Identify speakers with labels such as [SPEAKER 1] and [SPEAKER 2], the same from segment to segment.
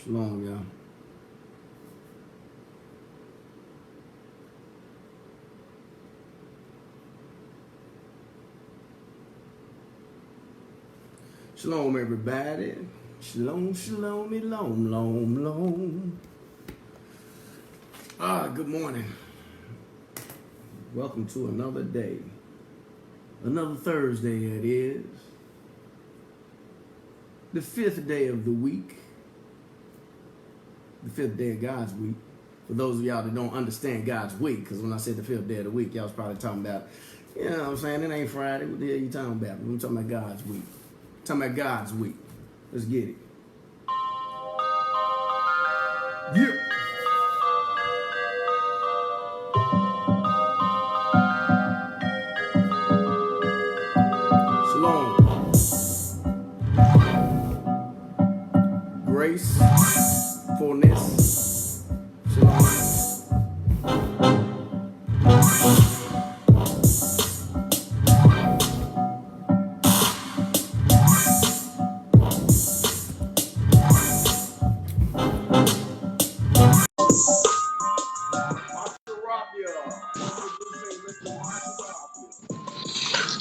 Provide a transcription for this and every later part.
[SPEAKER 1] Shalom, y'all. Shalom, everybody. Shalom, shalom, shalom, shalom. Good morning. Welcome to another day. Another Thursday, it is. The 5th day of the week. The 5th day of God's week. For those of y'all that don't understand God's week, because when I said the 5th day of the week, y'all was probably talking about, you know what I'm saying, it ain't Friday. What the hell you talking about? I'm talking about God's week. I'm talking about God's week. Let's get it. Yeah. Shalom. Grace. Fullness. Shalom.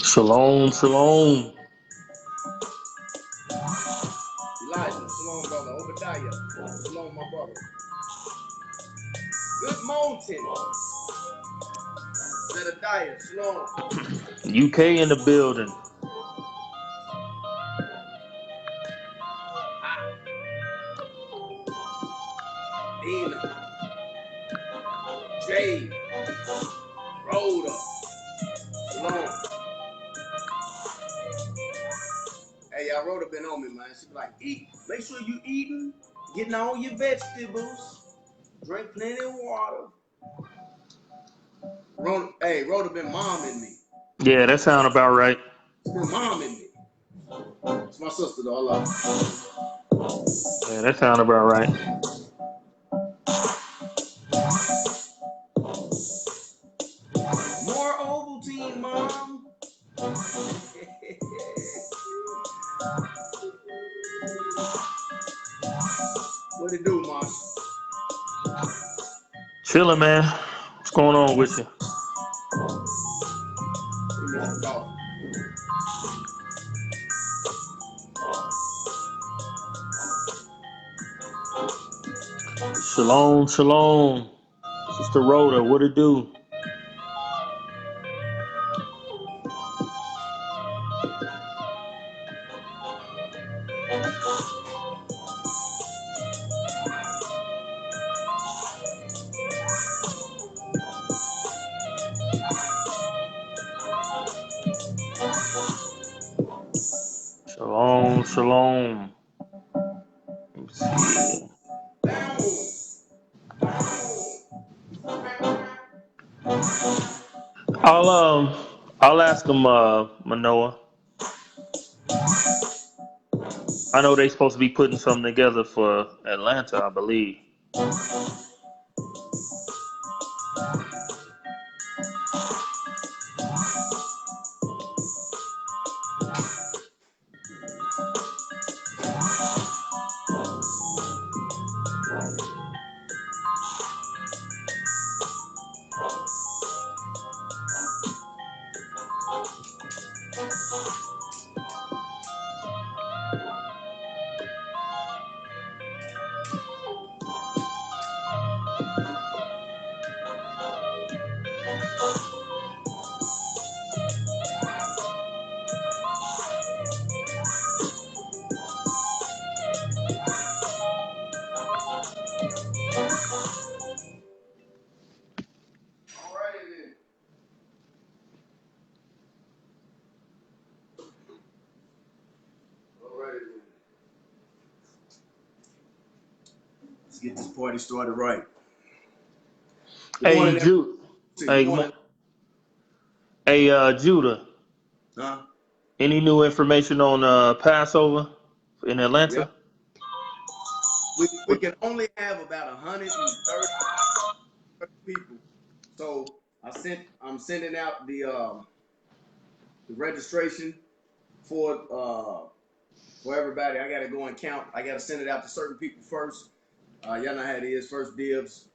[SPEAKER 2] Shalom, shalom.
[SPEAKER 1] Elijah, shalom, brother. Obadiah, shalom, my brother. Good mountain. Zedadiah, shalom.
[SPEAKER 2] UK in the building.
[SPEAKER 1] Dina, Jade, Rhoda, shalom. Hey, y'all, Rhoda been on me, man. She be like, eat. Make sure you eating, getting all your vegetables, drink plenty of water. Rhoda been momming me.
[SPEAKER 2] Yeah, that sound about right.
[SPEAKER 1] She's been momming me. It's my sister, though. I love her.
[SPEAKER 2] Yeah, that sound about right.
[SPEAKER 1] More Ovaltine, Mom. What it do, Mom?
[SPEAKER 2] Chilling, man. What's going on with you? Shalom, shalom. Sister Rhoda, what it do? Shalom, shalom. Let me see. I'll ask him, Manoah. I know they supposed to be putting something together for Atlanta, I believe.
[SPEAKER 1] Let's get this party started right.
[SPEAKER 2] Hey, Judah. Hey, Judah.
[SPEAKER 1] Huh?
[SPEAKER 2] Any new information on Passover in Atlanta?
[SPEAKER 1] Yep. We can only have about 130 people. So I'm sending out the registration for everybody. I gotta go and count. I gotta send it out to certain people first. Y'all know how it is. First dibs.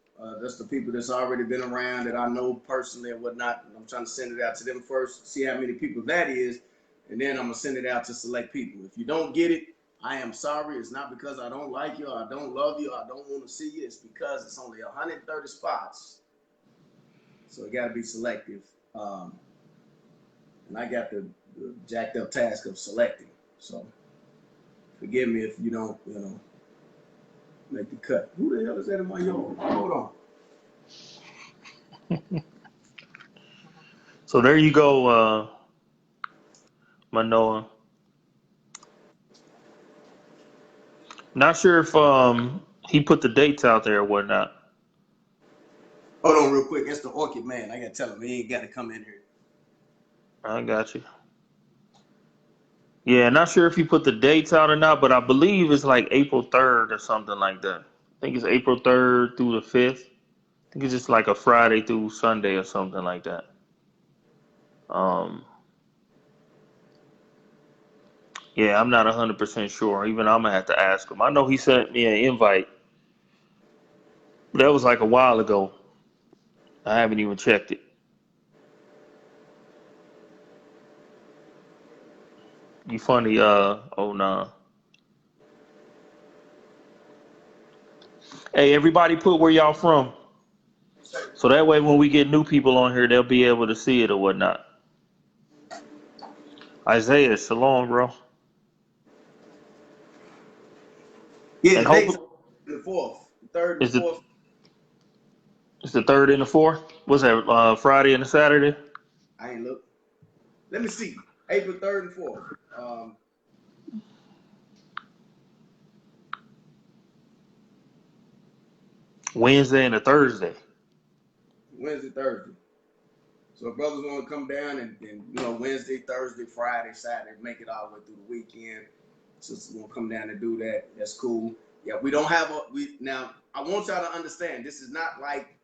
[SPEAKER 1] That's the people that's already been around that I know personally and whatnot. I'm trying to send it out to them first, see how many people that is, and then I'm gonna send it out to select people. If you don't get it, I am sorry. It's not because I don't like you, or I don't love you, or I don't want to see you. It's because it's only 130 spots, so it got to be selective. And I got the jacked up task of selecting. So forgive me if you don't, make the cut. Who the hell is that in my yard? Hold on.
[SPEAKER 2] So there you go, Manoa. Not sure if he put the dates out there or whatnot.
[SPEAKER 1] Hold on real quick. That's the Orchid Man. I got to tell him he ain't got to come in here.
[SPEAKER 2] I got you. Yeah, not sure if he put the dates out or not, but I believe it's like April 3rd or something like that. I think it's April 3rd through the 5th. I think it's just like a Friday through Sunday or something like that. Yeah, I'm not 100% sure. Even I'm gonna have to ask him. I know he sent me an invite. But that was like a while ago. I haven't even checked it. You funny, oh nah. Hey, everybody put where y'all from. So that way when we get new people on here, they'll be able to see it or whatnot. Isaiah, shalom, bro.
[SPEAKER 1] Yeah,
[SPEAKER 2] And
[SPEAKER 1] the dates
[SPEAKER 2] hopefully
[SPEAKER 1] are the 4th, the 3rd and
[SPEAKER 2] is
[SPEAKER 1] the 4th.
[SPEAKER 2] the 3rd and the 4th? Was that Friday and the Saturday?
[SPEAKER 1] I ain't look. Let me see. April 3rd and 4th.
[SPEAKER 2] Wednesday and a Thursday.
[SPEAKER 1] Wednesday, Thursday. So if brothers want to come down and Wednesday, Thursday, Friday, Saturday, make it all the way through the weekend. Sisters want to come down and do that. That's cool. Yeah, we don't have now. I want y'all to understand. This is not like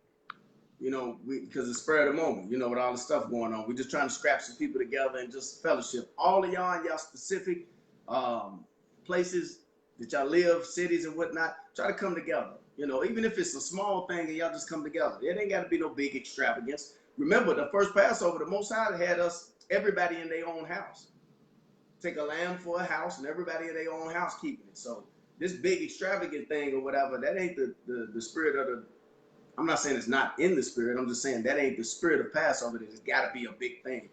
[SPEAKER 1] because it's spur of the moment. With all the stuff going on, we're just trying to scrap some people together and just fellowship. All of y'all in y'all specific places that y'all live, cities and whatnot. Try to come together. Even if it's a small thing and y'all just come together. It ain't got to be no big extravagance. Remember, the first Passover, the Most High had everybody in their own house. Take a lamb for a house, and everybody in their own house keeping it. So this big extravagant thing or whatever, that ain't the spirit of the. I'm not saying it's not in the spirit. I'm just saying that ain't the spirit of Passover. That it's got to be a big thing.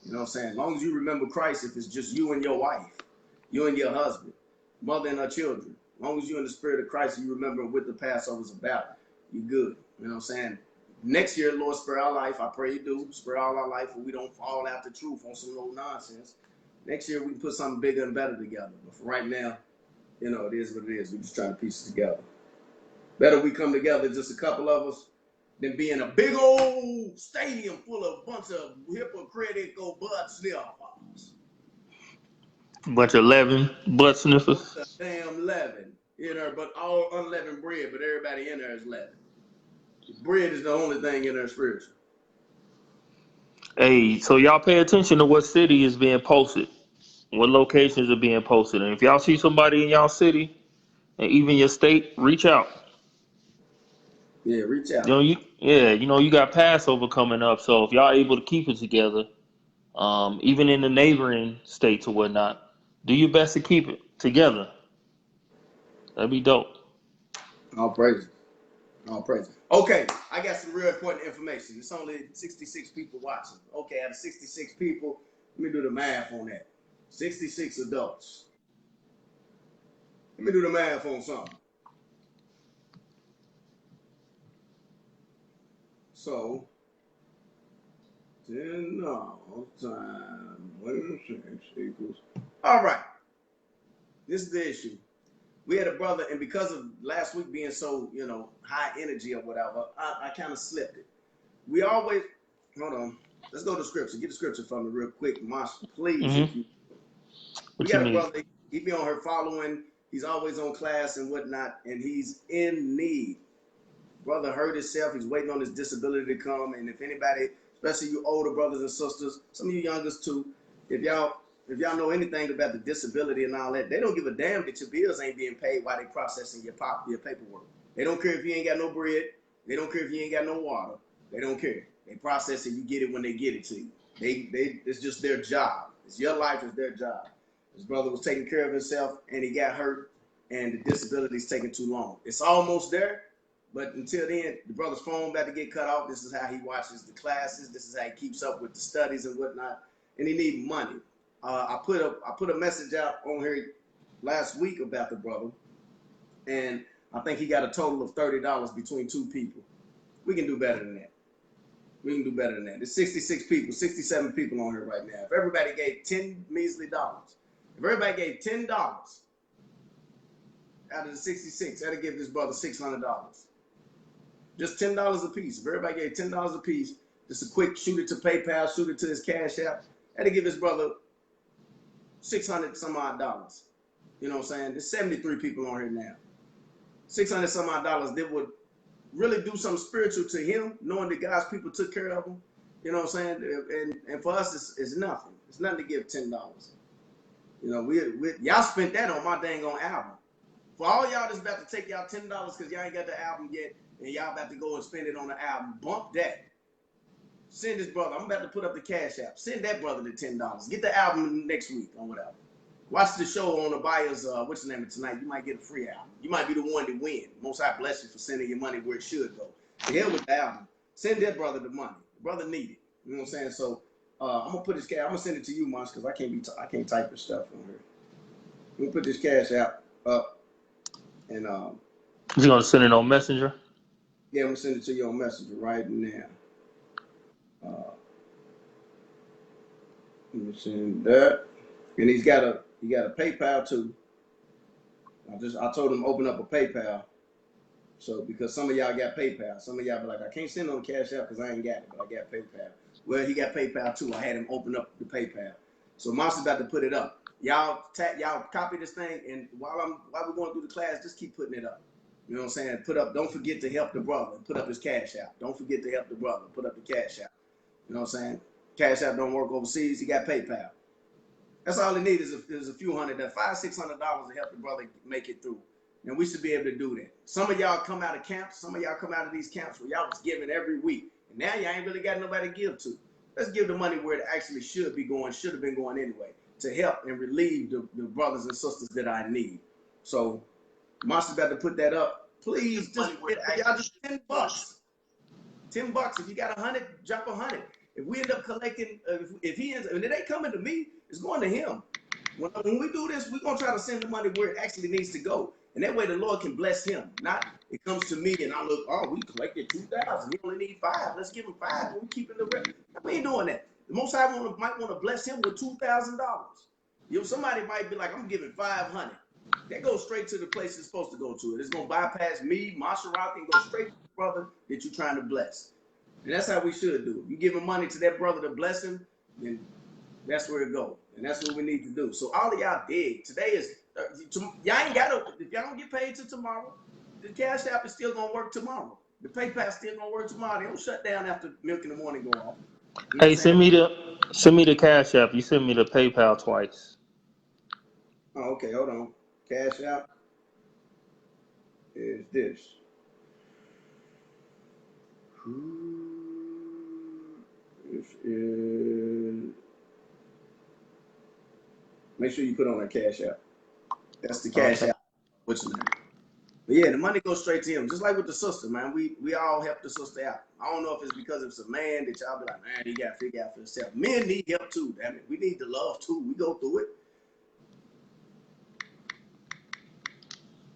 [SPEAKER 1] You know what I'm saying? As long as you remember Christ, if it's just you and your wife, you and your husband, mother and her children, as long as you're in the spirit of Christ, you remember what the Passover's about, you good. You know what I'm saying? Next year, Lord, spare our life. I pray you do. Spare all our life where we don't fall out the truth on some old nonsense. Next year, we can put something bigger and better together. But for right now, it is what it is. We're just trying to piece it together. Better we come together, just a couple of us, than be in a big old stadium full of a bunch of hypocritical butt sniffers.
[SPEAKER 2] Bunch of 11 butt sniffers.
[SPEAKER 1] Damn leaven. But all unleavened bread, but everybody in there is leavened. Bread is the only thing in there spiritual.
[SPEAKER 2] Hey, so y'all pay attention to what city is being posted, what locations are being posted, and if y'all see somebody in y'all city and even your state, reach out.
[SPEAKER 1] Yeah, reach out.
[SPEAKER 2] You got Passover coming up, so if y'all able to keep it together, even in the neighboring states or whatnot, do your best to keep it together. That'd be dope.
[SPEAKER 1] All praise. All praise. Okay, I got some real important information. It's only 66 people watching. Okay, out of 66 people, let me do the math on that. 66 adults. Let me do the math on something. So, 10 times 6 equals. All right. This is the issue. We had a brother, and because of last week being so, high energy or whatever, I kind of slipped it. We always, hold on. Let's go to scripture. Get the scripture from me real quick, Mosh, please. If you, we
[SPEAKER 2] What you
[SPEAKER 1] got a
[SPEAKER 2] need?
[SPEAKER 1] brother. He be on her following. He's always on class and whatnot, and he's in need. Brother hurt himself. He's waiting on his disability to come. And if anybody, especially you older brothers and sisters, some of you youngest too, if y'all know anything about the disability and all that, they don't give a damn that your bills ain't being paid while they processing your paperwork. They don't care if you ain't got no bread. They don't care if you ain't got no water. They don't care. They process it. You get it when they get it to you. It's just their job. It's your life. It's their job. His brother was taking care of himself, and he got hurt, and the disability's taking too long. It's almost there, but until then, the brother's phone about to get cut off. This is how he watches the classes. This is how he keeps up with the studies and whatnot. And he needs money. I put a message out on here last week about the brother, and I think he got a total of $30 between two people. We can do better than that. We can do better than that. There's 66 people, 67 people on here right now. If everybody gave $10 measly dollars, if everybody gave $10 out of the 66, that'll give this brother $600. Just $10 a piece. If everybody gave $10 a piece, just a quick shoot it to PayPal, shoot it to his Cash App, that'll give his brother $600 some odd dollars. You know what I'm saying? There's 73 people on here now. $600 some odd dollars that would really do something spiritual to him, knowing that God's people took care of him. You know what I'm saying? And for us, it's nothing. It's nothing to give $10. You know, y'all spent that on my dang on album. For all y'all that's about to take y'all $10 because y'all ain't got the album yet, and y'all about to go and spend it on the album, bump that. Send this brother. I'm about to put up the Cash App. Send that brother the $10. Get the album next week or whatever. Watch the show on the buyers, what's the name of tonight? You might get a free album. You might be the one to win. Most High bless you for sending your money where it should go. The hell with the album. Send that brother the money. The brother need it. You know what I'm saying? So I'm gonna put this cash. I'm gonna send it to you, Mosh, because I can't type this stuff on here. I'm gonna put this Cash App up, and
[SPEAKER 2] You gonna send it on Messenger?
[SPEAKER 1] yeah, I'm gonna send it to you on Messenger right now. Let me send that, and he got a PayPal too. I told him open up a PayPal. So because some of y'all got PayPal, some of y'all be like, I can't send on Cash App because I ain't got it, but I got PayPal. Well, he got PayPal too. I had him open up the PayPal. So Monster's about to put it up. Y'all copy this thing, and while we're going through the class, just keep putting it up. You know what I'm saying? Don't forget to help the brother. Put up his Cash App. Don't forget to help the brother. Put up the Cash App. You know what I'm saying? Cash App don't work overseas. He got PayPal. That's all he needs is a few hundred, that $500-600 to help the brother make it through. And we should be able to do that. Some of y'all come out of camps. Some of y'all come out of these camps where y'all was giving every week. And now y'all ain't really got nobody to give to. Let's give the money where it actually should have been going anyway, to help and relieve the brothers and sisters that I need. So Monster's about to put that up. Please, just y'all just $10. $10. If you got 100, drop 100. If we end up collecting, if he ends, and it ain't coming to me, it's going to him. When we do this, we're gonna try to send the money where it actually needs to go, and that way the Lord can bless him. Not it comes to me and I look, oh, we collected 2,000. We only need 5. Let's give him 5. And we keeping the rest. We ain't doing that. The Most High might want to bless him with $2,000. You know, somebody might be like, I'm giving 500. That goes straight to the place it's supposed to go to. It's gonna bypass me, MASHARATHYAH, and go straight to the brother that you're trying to bless. And that's how we should do it. You giving money to that brother to bless him, then that's where it goes. And that's what we need to do. So all of y'all dig. Today is, y'all ain't got to, if y'all don't get paid till tomorrow, the Cash App is still going to work tomorrow. The PayPal still going to work tomorrow. They don't shut down after Milk in the Morning go off. You know
[SPEAKER 2] Hey, send me the Cash App. You send me the PayPal twice.
[SPEAKER 1] Oh, okay. Hold on. Cash App is this. This is. Make sure you put on that Cash App. That's the Cash App. What's the name? But yeah, the money goes straight to him. Just like with the sister, man. We all help the sister out. I don't know if it's because it's a man that y'all be like, man, he got to figure out for himself. Men need help too, damn it. We need the love too. We go through it.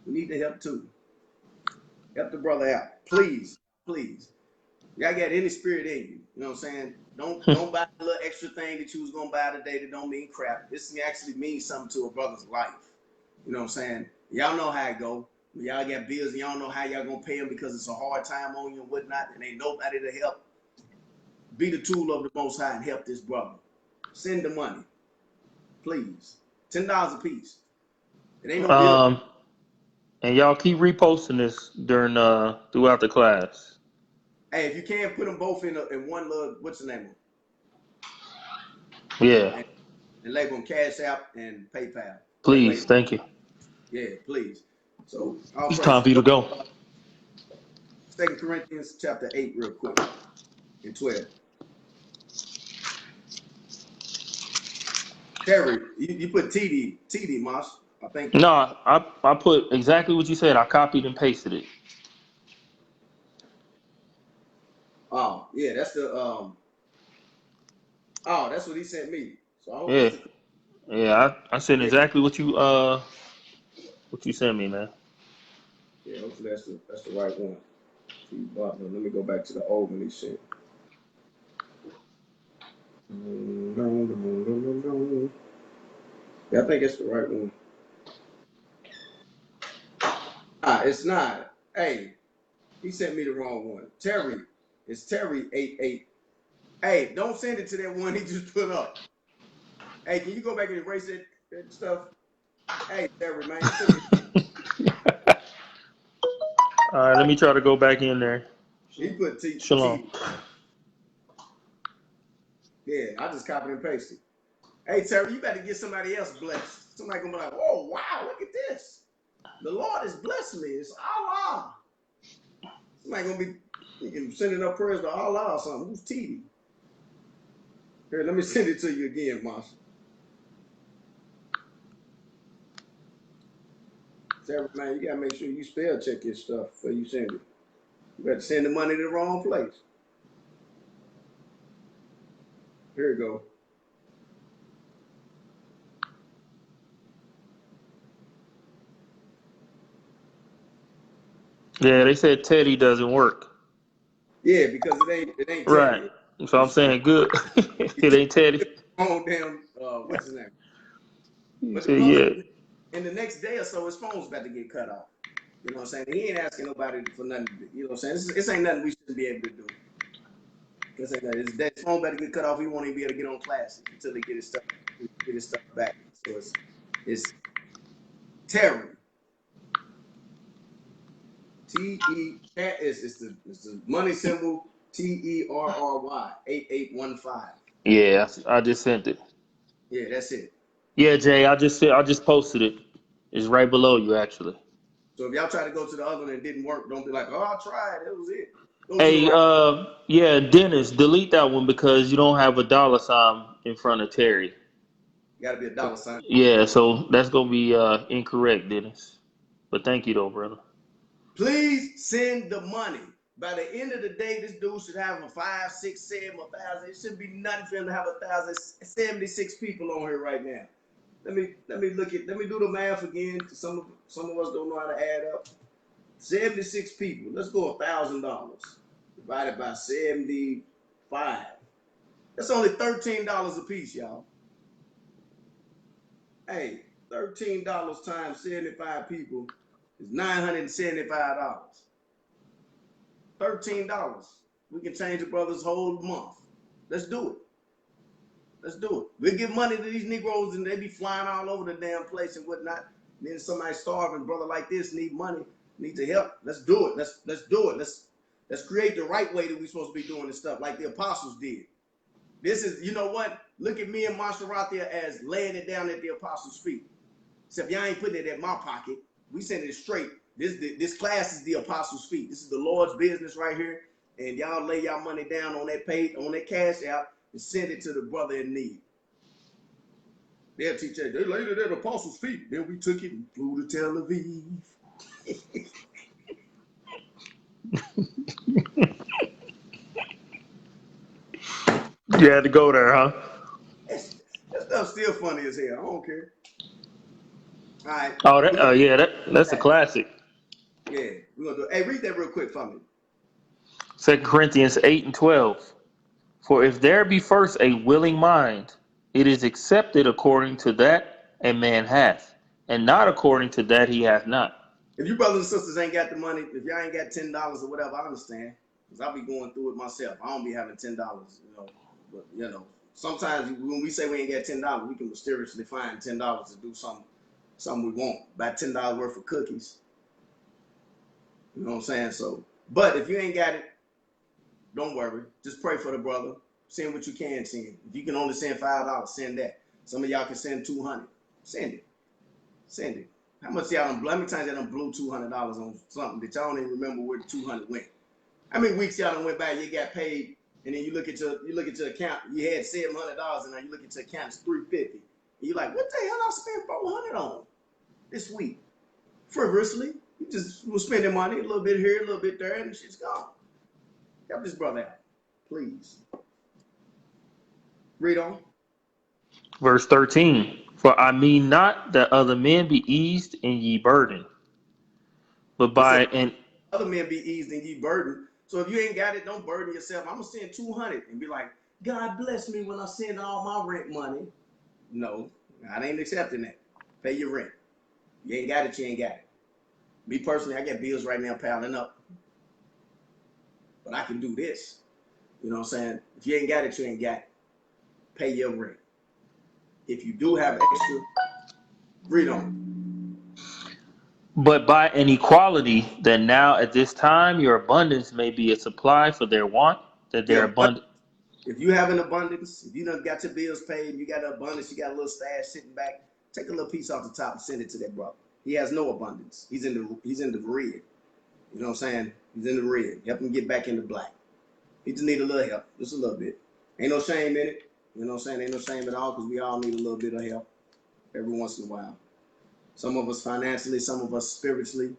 [SPEAKER 1] We need the help too. Help the brother out. Please, please. Y'all got any spirit in you. You know what I'm saying? Don't buy a little extra thing that you was gonna buy today that don't mean crap. This actually means something to a brother's life. You know what I'm saying? Y'all know how it go. When y'all got bills and y'all know how y'all gonna pay them because it's a hard time on you and whatnot, and ain't nobody to help. Be the tool of the Most High and help this brother. Send the money, please. $10 a piece. It ain't no bill.
[SPEAKER 2] And y'all keep reposting this during throughout the class.
[SPEAKER 1] Hey, if you can, put them both in one little, what's the name of
[SPEAKER 2] it? Yeah.
[SPEAKER 1] And label them Cash App and PayPal.
[SPEAKER 2] Please, thank you.
[SPEAKER 1] Yeah, please. So
[SPEAKER 2] it's time for you to go.
[SPEAKER 1] 2 Corinthians chapter 8 real quick and 12. Terry, you put TD, Mosh. I think.
[SPEAKER 2] No, I put exactly what you said. I copied and pasted it.
[SPEAKER 1] Oh, yeah, that's the oh, that's what he sent me. So I hope
[SPEAKER 2] Yeah,
[SPEAKER 1] it's the
[SPEAKER 2] yeah. I said
[SPEAKER 1] yeah,
[SPEAKER 2] exactly what you sent me, man.
[SPEAKER 1] yeah, hopefully that's the right one. Let me go back to the old one he sent. Yeah, I think it's the right one. It's not. Hey, he sent me the wrong one. Terry, it's Terry 88. Hey, don't send it to that one he just put up. Hey, can you go back and erase that stuff? Hey, Terry, man,
[SPEAKER 2] All right, let me try to go back in there.
[SPEAKER 1] he put
[SPEAKER 2] Shalom.
[SPEAKER 1] T. Yeah, I just copied and pasted. Hey, Terry, you better get somebody else blessed. Somebody gonna be like, "Oh, wow, look at this. The Lord is blessing me. It's Allah." Somebody gonna be sending up prayers to Allah or something. Who's TD? Here, let me send it to you again, Mosh. Terry, man, you gotta make sure you spell check your stuff before you send it. You better send the money to the wrong place. Here you go.
[SPEAKER 2] Yeah, they said Teddy doesn't work.
[SPEAKER 1] Yeah, because it ain't
[SPEAKER 2] Right.
[SPEAKER 1] Teddy.
[SPEAKER 2] So I'm saying good. It ain't Teddy.
[SPEAKER 1] Oh damn, what's his name?
[SPEAKER 2] He
[SPEAKER 1] But the
[SPEAKER 2] said,
[SPEAKER 1] brother,
[SPEAKER 2] yeah.
[SPEAKER 1] in the next day or so, his phone's about to get cut off. You know what I'm saying? He ain't asking nobody for nothing. You know what I'm saying? This ain't nothing we shouldn't be able to do. This ain't nothing. His phone better get cut off. He won't even be able to get on classes until they get his stuff back. So it's Terry. TE chat is the money symbol TERRY 8815.
[SPEAKER 2] Yeah, I just sent it.
[SPEAKER 1] Yeah, that's it.
[SPEAKER 2] Yeah, Jay, I just posted it. It's right below you, actually.
[SPEAKER 1] So if y'all try to go to the other one and it didn't work, don't be like, oh, I tried. That was it. Go to the
[SPEAKER 2] Hey,
[SPEAKER 1] right.
[SPEAKER 2] yeah, Dennis, delete that one because you don't have a dollar sign in front of Terry.
[SPEAKER 1] You got to be a dollar sign.
[SPEAKER 2] Yeah, so that's gonna be incorrect, Dennis. But thank you though, brother.
[SPEAKER 1] Please send the money. By the end of the day, this dude should have a 5, 6, 7, 1,000. It shouldn't be nothing for him to have 1,076 people on here right now. Let me do the math again. Some of us don't know how to add up. 76 people. Let's go $1,000 divided by 75. That's only $13 a piece, y'all. Hey, $13 times 75 people is $975. $13. We can change a brother's whole month. Let's do it. Let's do it. We give money to these Negroes and they be flying all over the damn place and whatnot. And then somebody starving, brother like this need money, need to help. Let's do it. Let's do it. Let's create the right way that we're supposed to be doing this stuff, like the apostles did. This is, you know what? Look at me and MASHARATHYAH as laying it down at the apostles' feet. Except y'all ain't putting it in my pocket. We send it straight. This class is the apostles' feet. This is the Lord's business right here. And y'all lay y'all money down on that page, on that cash app, and send it to the brother in need. They'll teach you. They laid it at the apostles' feet. Then we took it and flew to Tel Aviv.
[SPEAKER 2] You had to go there, huh?
[SPEAKER 1] That stuff's still funny as hell. I don't care. All right.
[SPEAKER 2] Oh, yeah, that's a classic.
[SPEAKER 1] Yeah, we're gonna do it. Hey, read that real quick for me.
[SPEAKER 2] 2 Corinthians 8 and 12. For if there be first a willing mind, it is accepted according to that a man hath, and not according to that he hath not.
[SPEAKER 1] If you brothers and sisters ain't got the money, if y'all ain't got $10 or whatever, I understand. Because I'll be going through it myself. I don't be having $10, you know. But you know, sometimes when we say we ain't got $10, we can mysteriously find $10 to do something we want. Buy $10 worth of cookies. You know what I'm saying? So, but if you ain't got it, don't worry. Just pray for the brother. Send what you can send. If you can only send $5, send that. Some of y'all can send $200. Send it. Send it. How much y'all done? How many times y'all done blew $200 on something that y'all don't even remember where the $200 went? How many weeks y'all done went by, you got paid, and then you look at your account, you had $700, and now you look at your account, it's $350. And you're like, what the hell I spent $400 on this week? Frivolously. You just was spending money a little bit here, a little bit there, and shit's gone. Help this brother out, please. Read on.
[SPEAKER 2] Verse 13. For I mean not that other men be eased in ye burden, but by an
[SPEAKER 1] other men be eased in ye burden. So if you ain't got it, don't burden yourself. I'm gonna send 200 and be like, God bless me when I send all my rent money. No, I ain't accepting that. Pay your rent. You ain't got it, you ain't got it. Me personally, I got bills right now piling up. But I can do this. You know what I'm saying? If you ain't got it, you ain't got it. Pay your rent. If you do have extra, read on.
[SPEAKER 2] But by an equality, that now at this time your abundance may be a supply for their want, that their abundance.
[SPEAKER 1] If you have an abundance, if you done got your bills paid, and you got an abundance, you got a little stash sitting back, take a little piece off the top and send it to that brother. He has no abundance. He's in the red. You know what I'm saying? He's in the red. Help him get back in the black. He just need a little help, just a little bit. Ain't no shame in it. You know what I'm saying? Ain't no shame at all, because we all need a little bit of help every once in a while. Some of us financially, some of us spiritually,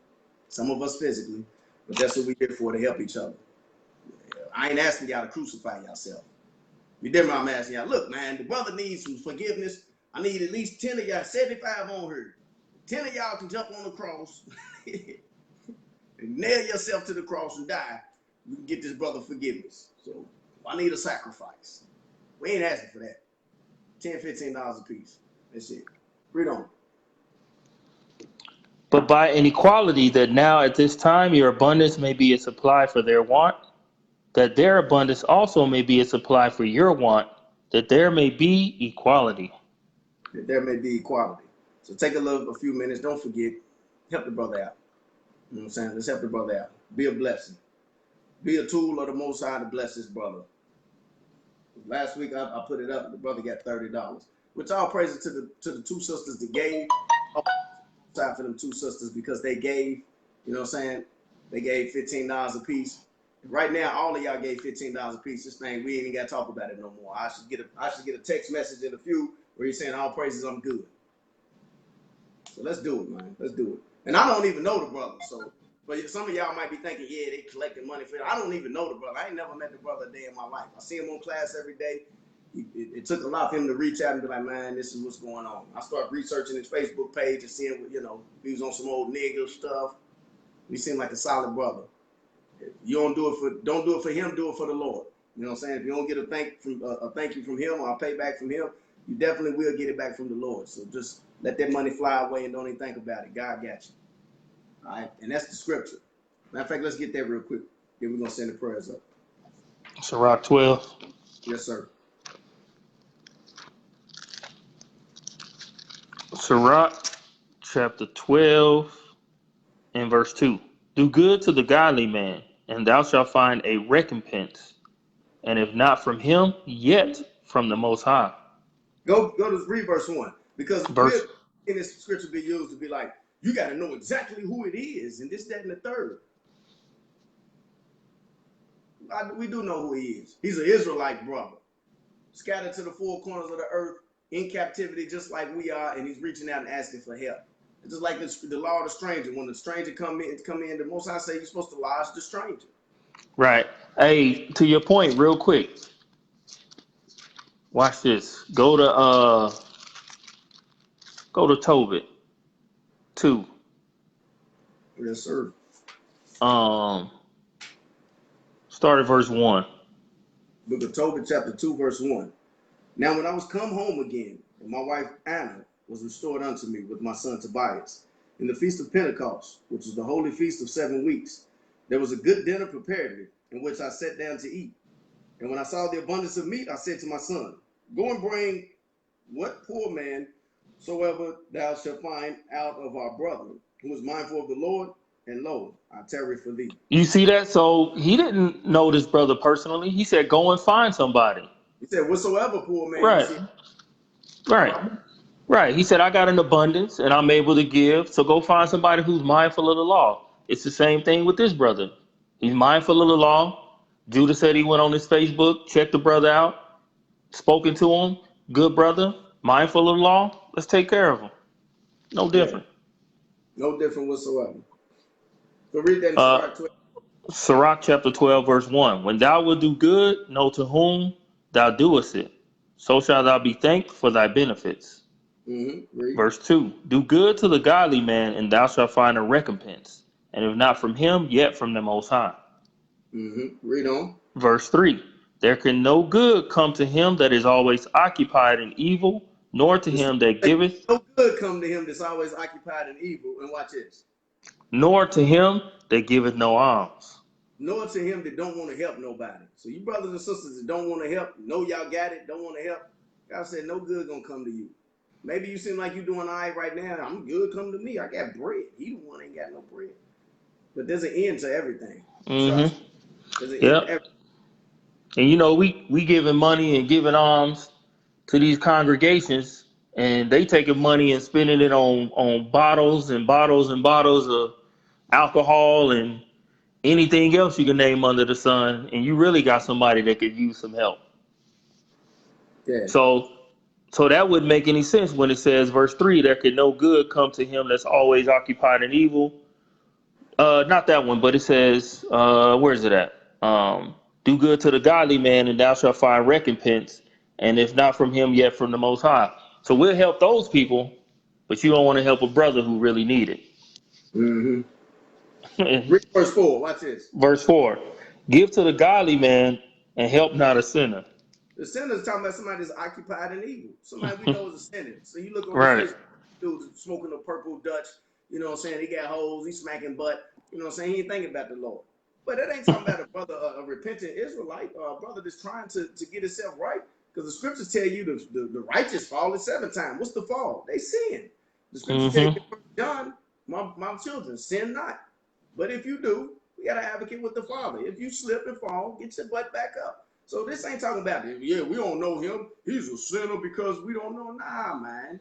[SPEAKER 1] some of us physically. But that's what we're here for, to help each other. I ain't asking y'all to crucify yourself. You did what I'm asking y'all. Look, man, the brother needs some forgiveness. I need at least 10 of y'all, 75 on her. 10 of y'all can jump on the cross and nail yourself to the cross and die. We can get this brother forgiveness. So I need a sacrifice. We ain't asking for that. $10, $15 a piece. That's it. Read on.
[SPEAKER 2] But by an equality, that now at this time your abundance may be a supply for their want, that their abundance also may be a supply for your want, that there may be equality.
[SPEAKER 1] That there may be equality. So take a few minutes. Don't forget. Help the brother out. You know what I'm saying? Let's help the brother out. Be a blessing. Be a tool of the Most High to bless this brother. Last week I put it up. The brother got $30. Which all praises to the two sisters that gave. For them two sisters, because they gave. You know what I'm saying? They gave $15 a piece. Right now, all of y'all gave $15 a piece. This thing, we ain't even got to talk about it no more. I should get a text message in a few where you're saying, all praises, I'm good. So let's do it, man. Let's do it. And I don't even know the brother. So, but some of y'all might be thinking, yeah, they collecting money for it. I don't even know the brother. I ain't never met the brother a day in my life. I see him on class every day. It took a lot for him to reach out and be like, man, this is what's going on. I start researching his Facebook page and seeing what, he was on some old nigga stuff. He seemed like a solid brother. If you don't do it for him, do it for the Lord. You know what I'm saying? If you don't get a thank you from him or a payback from him, you definitely will get it back from the Lord. So just let that money fly away and don't even think about it. God got you. All right? And that's the scripture. Matter of fact, let's get that real quick. Then we're going to send the prayers up.
[SPEAKER 2] Sirach 12.
[SPEAKER 1] Yes, sir.
[SPEAKER 2] Sirach chapter 12 and verse 2. Do good to the godly man, and thou shalt find a recompense. And if not from him, yet from the Most High.
[SPEAKER 1] Go to read verse 1. Because in this scripture be used to be like, you got to know exactly who it is, and this, that, and the third. We do know who he is. He's an Israelite brother, scattered to the four corners of the earth, in captivity, just like we are, and he's reaching out and asking for help. It's just like the law of the stranger. When the stranger come in, the Most High say you're supposed to lodge the stranger.
[SPEAKER 2] Right. Hey, to your point, real quick. Watch this. Go to Tobit 2.
[SPEAKER 1] Yes, sir.
[SPEAKER 2] Start at verse 1.
[SPEAKER 1] Book of Tobit, chapter 2, verse 1. Now when I was come home again, and my wife Anna was restored unto me with my son Tobias, in the feast of Pentecost, which is the holy feast of 7 weeks, there was a good dinner prepared me, in which I sat down to eat. And when I saw the abundance of meat, I said to my son, go and bring what poor man soever thou shalt find out of our brother, who is mindful of the Lord, and lo, I tarry for thee.
[SPEAKER 2] You see that? So he didn't know this brother personally. He said, go and find somebody.
[SPEAKER 1] He said, whatsoever poor man.
[SPEAKER 2] Right. Right. He said, I got an abundance and I'm able to give. So go find somebody who's mindful of the law. It's the same thing with this brother. He's mindful of the law. Judah said he went on his Facebook, checked the brother out, spoken to him. Good brother, mindful of the law. Let's take care of him. No
[SPEAKER 1] Yeah,
[SPEAKER 2] different.
[SPEAKER 1] no different whatsoever. So read that in
[SPEAKER 2] Uh,
[SPEAKER 1] Sirach 12.
[SPEAKER 2] Sirach chapter 12, verse 1. When thou wilt do good, know to whom thou doest it. So shalt thou be thanked for thy benefits.
[SPEAKER 1] Read.
[SPEAKER 2] Verse 2. Do good to the godly man, and thou shalt find a recompense. And if not from him, yet from the Most High.
[SPEAKER 1] Read on.
[SPEAKER 2] Verse 3. There can no good come to him that is always occupied in evil, nor to
[SPEAKER 1] The
[SPEAKER 2] him that
[SPEAKER 1] scripture
[SPEAKER 2] giveth,
[SPEAKER 1] no good come to him that's always occupied in evil. And watch this.
[SPEAKER 2] nor to him that giveth no alms.
[SPEAKER 1] Nor to him that don't want to help nobody. So you brothers and sisters that don't want to help, know y'all got it, don't want to help, God said no good gonna come to you. Maybe you seem like you're doing all right right now. I'm good, come to me. I got bread. He the one ain't got no bread. But there's an end to everything. Trust. There's an end to
[SPEAKER 2] Yep.
[SPEAKER 1] everything.
[SPEAKER 2] And we giving money and giving alms to these congregations, and they taking money and spending it on bottles and bottles and bottles of alcohol and anything else you can name under the sun, and you really got somebody that could use some help.
[SPEAKER 1] Yeah.
[SPEAKER 2] So that wouldn't make any sense when it says, verse 3, there could no good come to him that's always occupied in evil. Not that one, but it says, where is it at? Do good to the godly man, and thou shalt find recompense, and if not from him, yet from the Most High. So we'll help those people, but you don't want to help a brother who really need
[SPEAKER 1] Read
[SPEAKER 2] it.
[SPEAKER 1] verse 4. Watch this.
[SPEAKER 2] Verse 4, give to the godly man, and help not a sinner.
[SPEAKER 1] The sinner is talking about somebody that's occupied in evil. Somebody we know is a sinner. So you look on his
[SPEAKER 2] Right.
[SPEAKER 1] face, dude smoking a purple Dutch, you know what I'm saying? He got hoes, he's smacking butt, you know what I'm saying? He ain't thinking about the Lord. But that ain't talking about a brother, a repentant Israelite, or a brother that's trying to get himself right. Because the scriptures tell you the righteous fall at 7 times. What's the fall? They sin. The scriptures tell you in 1 John, my children, sin not. But if you do, we got to advocate with the Father. If you slip and fall, get your butt back up. So this ain't talking about, yeah, we don't know him. He's a sinner because we don't know. Nah, man.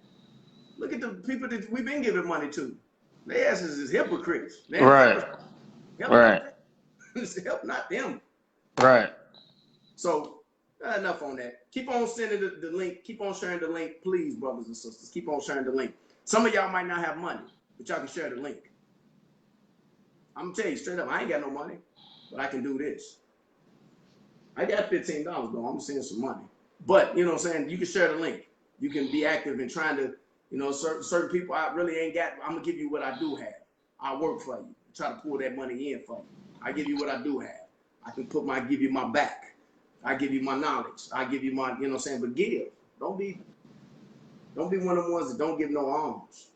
[SPEAKER 1] Look at the people that we've been giving money to. They asses is hypocrites. They're
[SPEAKER 2] Right.
[SPEAKER 1] help not
[SPEAKER 2] Right.
[SPEAKER 1] them. Help not them.
[SPEAKER 2] Right.
[SPEAKER 1] So enough on that. Keep on sending the link. Keep on sharing the link, please, brothers and sisters. Keep on sharing the link. Some of y'all might not have money, but y'all can share the link. I'm gonna tell you straight up, I ain't got no money, but I can do this. I got $15 though. I'm gonna send some money. But you know what I'm saying? You can share the link. You can be active in trying to, certain people I really ain't got. I'm gonna give you what I do have. I work for you. Try to pull that money in for you. I give you what I do have. I can give you my back. I give you my knowledge. I give you my, you know what I'm saying? But give. Don't be one of the ones that don't give no alms.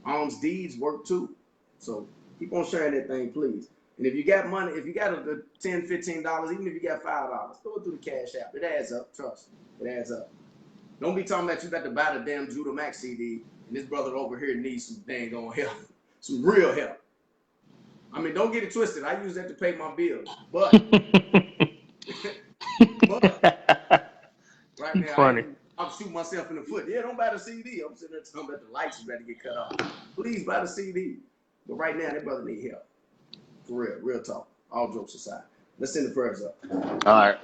[SPEAKER 1] Alms deeds work too. So keep on sharing that thing, please. And if you got money, if you got a $10, $15, even if you got $5, throw it through the cash app. It adds up. Trust me. It adds up. Don't be talking about you got to buy the damn Judah MACC CD and this brother over here needs some dang on help. Some real help. I mean, don't get it twisted. I use that to pay my bills. But right now,
[SPEAKER 2] Funny.
[SPEAKER 1] I'm shooting myself in the foot. Yeah, don't buy the CD. I'm sitting there talking about the lights about to get cut off. Please buy the CD. But right now, that brother need help. For real talk. All jokes aside. Let's send the prayers up.
[SPEAKER 2] All right.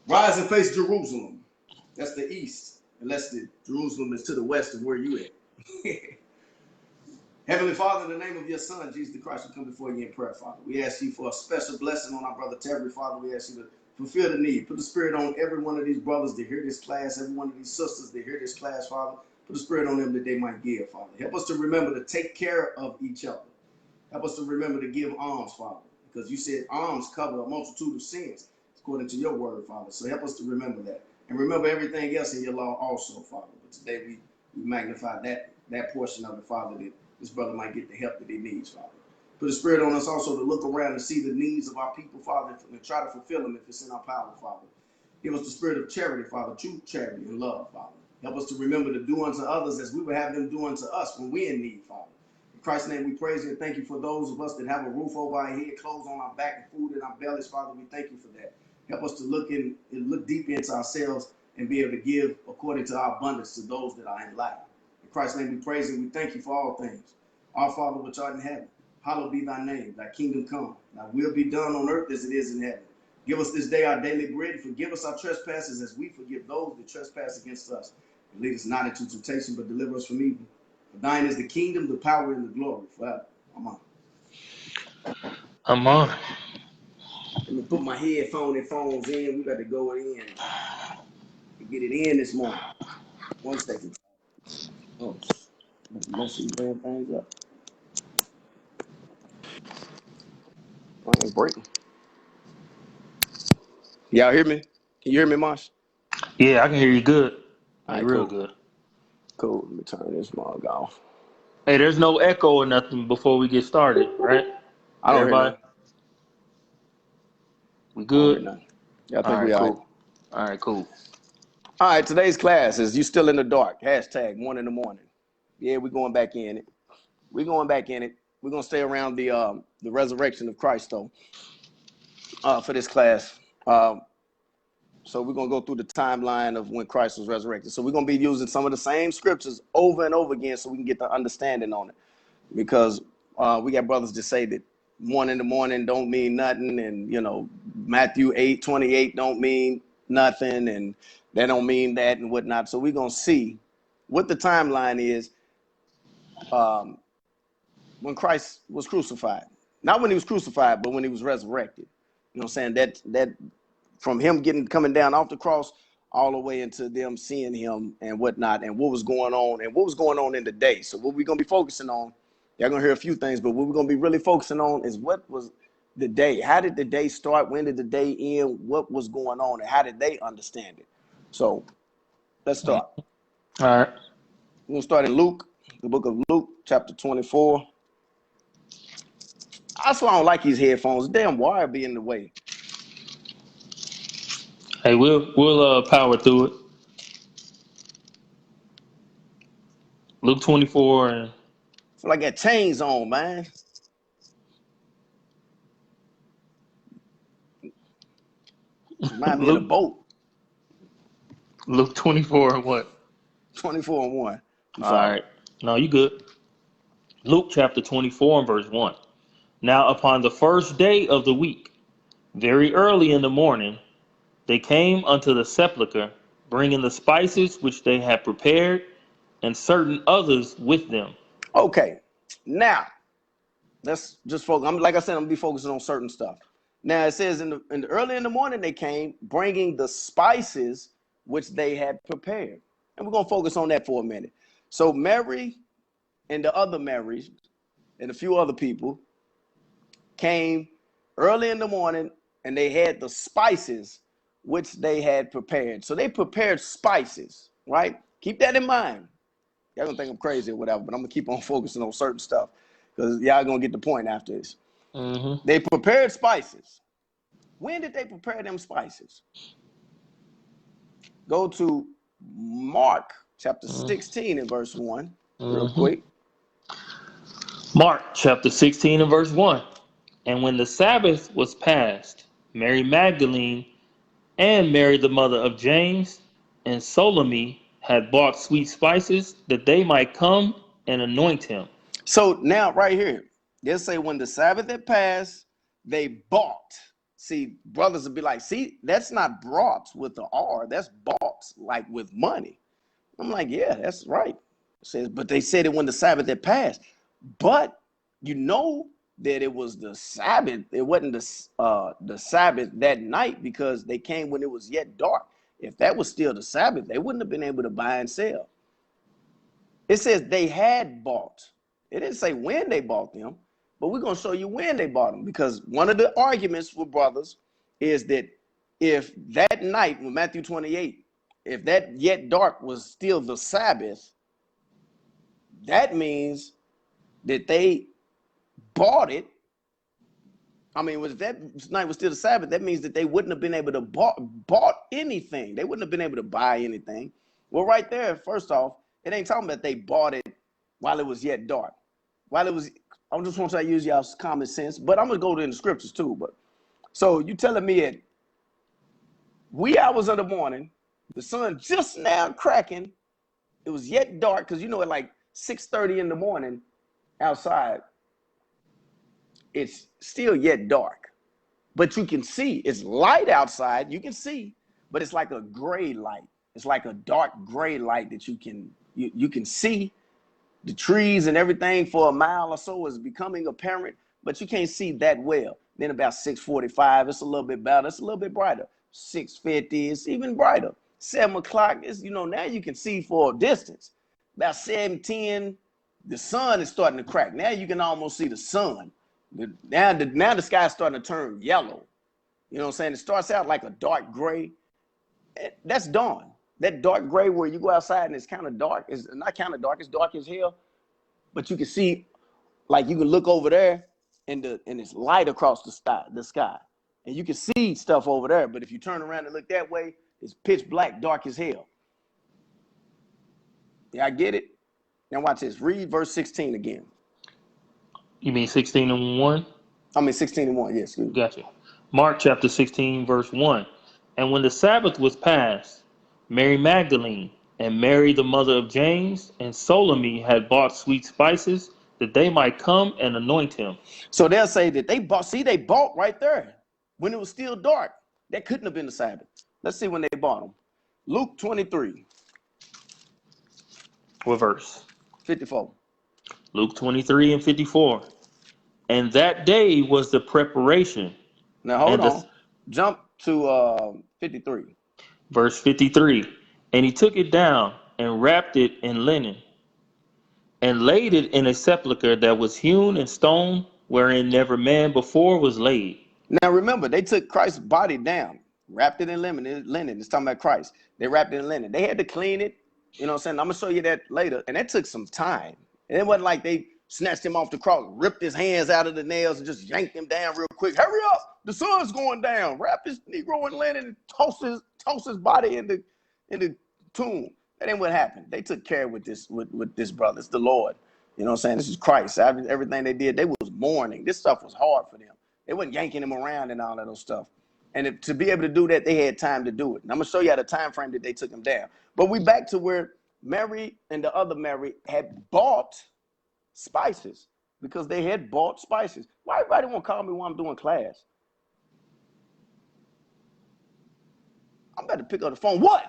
[SPEAKER 1] Rise and face Jerusalem. That's the east. Unless the Jerusalem is to the west of where you at. Heavenly Father, in the name of your Son, Jesus the Christ, we come before you in prayer, Father. We ask you for a special blessing on our brother Terry, Father. We ask you to fulfill the need. Put the spirit on every one of these brothers to hear this class, every one of these sisters to hear this class, Father. Put the spirit on them that they might give, Father. Help us to remember to take care of each other. Help us to remember to give alms, Father, because you said alms cover a multitude of sins, according to your word, Father. So help us to remember that. And remember everything else in your law also, Father. But today we magnify that portion of it, Father, that this brother might get the help that he needs, Father. Put the spirit on us also to look around and see the needs of our people, Father, and try to fulfill them if it's in our power, Father. Give us the spirit of charity, Father, true charity and love, Father. Help us to remember to do unto others as we would have them do unto us when we're in need, Father. In Christ's name we praise you and thank you for those of us that have a roof over our head, clothes on our back, and food in our bellies, Father. We thank you for that. Help us to look deep into ourselves and be able to give according to our abundance to those that are in lack. In Christ's name we praise you and we thank you for all things. Our Father which art in heaven, Hallowed be thy name, thy kingdom come. Thy will be done on earth as it is in heaven. Give us this day our daily bread, and forgive us our trespasses as we forgive those that trespass against us. And lead us not into temptation, but deliver us from evil. For thine is the kingdom, the power, and the glory forever. Amen.
[SPEAKER 2] I'm on.
[SPEAKER 1] Let me put my phones in. We got to go in and get it in this morning. 1 second. Oh, mess these damn things up. I ain't breaking. Y'all hear me? Can you hear me, Marsh?
[SPEAKER 2] Yeah, I can hear you good.
[SPEAKER 1] All
[SPEAKER 2] Like
[SPEAKER 1] right,
[SPEAKER 2] real
[SPEAKER 1] cool.
[SPEAKER 2] good.
[SPEAKER 1] Cool. Let me turn this mug off.
[SPEAKER 2] Hey, there's no echo or nothing before we get started, right?
[SPEAKER 1] I don't hear
[SPEAKER 2] Everybody,
[SPEAKER 1] nothing.
[SPEAKER 2] we
[SPEAKER 1] I don't hear
[SPEAKER 2] good?
[SPEAKER 1] nothing. Yeah, I
[SPEAKER 2] All
[SPEAKER 1] think we
[SPEAKER 2] right,
[SPEAKER 1] all right.
[SPEAKER 2] cool. All right, cool.
[SPEAKER 1] All right, today's class is You Still in the Dark. Hashtag 1 in the morning. Yeah, we're going back in it. We're going back in it. We're going to stay around the resurrection of Christ, though, for this class. So we're going to go through the timeline of when Christ was resurrected. So we're going to be using some of the same scriptures over and over again so we can get the understanding on it. Because we got brothers that say that 1 in the morning don't mean nothing, and Matthew 8:28 don't mean nothing, and they don't mean that and whatnot. So we're gonna see what the timeline is when Christ was crucified. Not when he was crucified, but when he was resurrected. You know what I'm saying? That from him coming down off the cross all the way into them seeing him and whatnot, and what was going on in the day. So what we're gonna be focusing on, y'all gonna hear a few things, but what we're gonna be really focusing on is what was the day. How did the day start? When did the day end? What was going on, and how did they understand it? So let's start.
[SPEAKER 2] All right.
[SPEAKER 1] We're gonna start in Luke, the book of Luke, chapter 24. That's why I don't like these headphones. The damn wire be in the way.
[SPEAKER 2] Hey, we'll power through it. Luke 24 and
[SPEAKER 1] I feel like I got chains on, man. Remind me of the
[SPEAKER 2] Luke
[SPEAKER 1] boat.
[SPEAKER 2] Luke 24 and what?
[SPEAKER 1] 24 and 1. You
[SPEAKER 2] All
[SPEAKER 1] follow.
[SPEAKER 2] right. No, you good. Luke chapter 24 and verse 1. Now upon the first day of the week, very early in the morning, they came unto the sepulchre, bringing the spices which they had prepared, and certain others with them.
[SPEAKER 1] Okay. Now, let's just focus. Like I said, I'm gonna be focusing on certain stuff. Now it says in the early in the morning they came bringing the spices which they had prepared, and we're gonna focus on that for a minute. So Mary and the other Marys and a few other people came early in the morning, and they had the spices which they had prepared. So they prepared spices, right? Keep that in mind. Y'all gonna think I'm crazy or whatever, but I'm gonna keep on focusing on certain stuff because y'all gonna get the point after this.
[SPEAKER 2] Mm-hmm.
[SPEAKER 1] They prepared spices. When did they prepare them spices? Go to Mark chapter 16 and verse 1 real
[SPEAKER 2] Mm-hmm.
[SPEAKER 1] quick.
[SPEAKER 2] Mark chapter 16 and verse 1. And when the Sabbath was past, Mary Magdalene and Mary the mother of James and Salome had bought sweet spices that they might come and anoint him.
[SPEAKER 1] So now right here, they'll say when the Sabbath had passed, they bought. See, brothers would be like, see, that's not brought with the R, that's bought like with money. I'm like, yeah, that's right. It says, but they said it when the Sabbath had passed. But you know that it was the Sabbath. It wasn't the Sabbath that night because they came when it was yet dark. If that was still the Sabbath, they wouldn't have been able to buy and sell. It says they had bought. It didn't say when they bought them, but we're going to show you when they bought them, because one of the arguments with brothers is that if that night with Matthew 28, if that yet dark was still the Sabbath, that means that they bought it. I mean, if that night was still the Sabbath, that means that they wouldn't have been able to bought anything. They wouldn't have been able to buy anything. Well, right there, first off, it ain't talking about they bought it while it was yet dark. While it was, I just want you to use y'all's common sense, but I'm gonna go to the scriptures too. But so you telling me at wee hours of the morning, the sun just now cracking, it was yet dark, because at like 6:30 in the morning outside, it's still yet dark. But you can see, it's light outside, you can see, but it's like a gray light. It's like a dark gray light that you can see. The trees and everything for a mile or so is becoming apparent, but you can't see that well. Then about 6:45, it's a little bit better. It's a little bit brighter. 6:50, it's even brighter. 7 o'clock, is now you can see for a distance. About 7:10, the sun is starting to crack. Now you can almost see the sun. Now the sky's starting to turn yellow. You know what I'm saying? It starts out like a dark gray. That's dawn. That dark gray where you go outside and it's kind of dark. It's not kind of dark. It's dark as hell. But you can see, like you can look over there and it's light across the sky. And you can see stuff over there. But if you turn around and look that way, it's pitch black, dark as hell. Yeah, I get it. Now watch this. Read verse 16 again.
[SPEAKER 2] You mean 16:1?
[SPEAKER 1] I mean 16:1. Yes. Yeah,
[SPEAKER 2] gotcha. Mark chapter 16, verse 1. And when the Sabbath was past, Mary Magdalene and Mary, the mother of James, and Salome had bought sweet spices that they might come and anoint him.
[SPEAKER 1] So they'll say that they bought right there when it was still dark. That couldn't have been the Sabbath. Let's see when they bought them. Luke 23.
[SPEAKER 2] What verse?
[SPEAKER 1] 54.
[SPEAKER 2] Luke 23 and 54. And that day was the preparation.
[SPEAKER 1] Now hold on. Jump to 53.
[SPEAKER 2] Verse 53. And he took it down and wrapped it in linen and laid it in a sepulchre that was hewn in stone, wherein never man before was laid.
[SPEAKER 1] Now remember, they took Christ's body down, wrapped it in linen. It's talking about Christ. They wrapped it in linen. They had to clean it. You know what I'm saying? I'm going to show you that later. And that took some time. And it wasn't like they snatched him off the cross, ripped his hands out of the nails, and just yanked him down real quick. Hurry up! The sun's going down. Wrap his Negro in linen and toss his body in the tomb. That ain't what happened. They took care with this brother. It's the Lord. You know what I'm saying? This is Christ. Everything they did, they was mourning. This stuff was hard for them. They wasn't yanking him around and all of those stuff. And to be able to do that, they had time to do it. And I'm going to show you the time frame that they took him down. But we back to where Mary and the other Mary had bought spices, because they had bought spices. Why everybody want to call me while I'm doing class? I'm about to pick up the phone. What?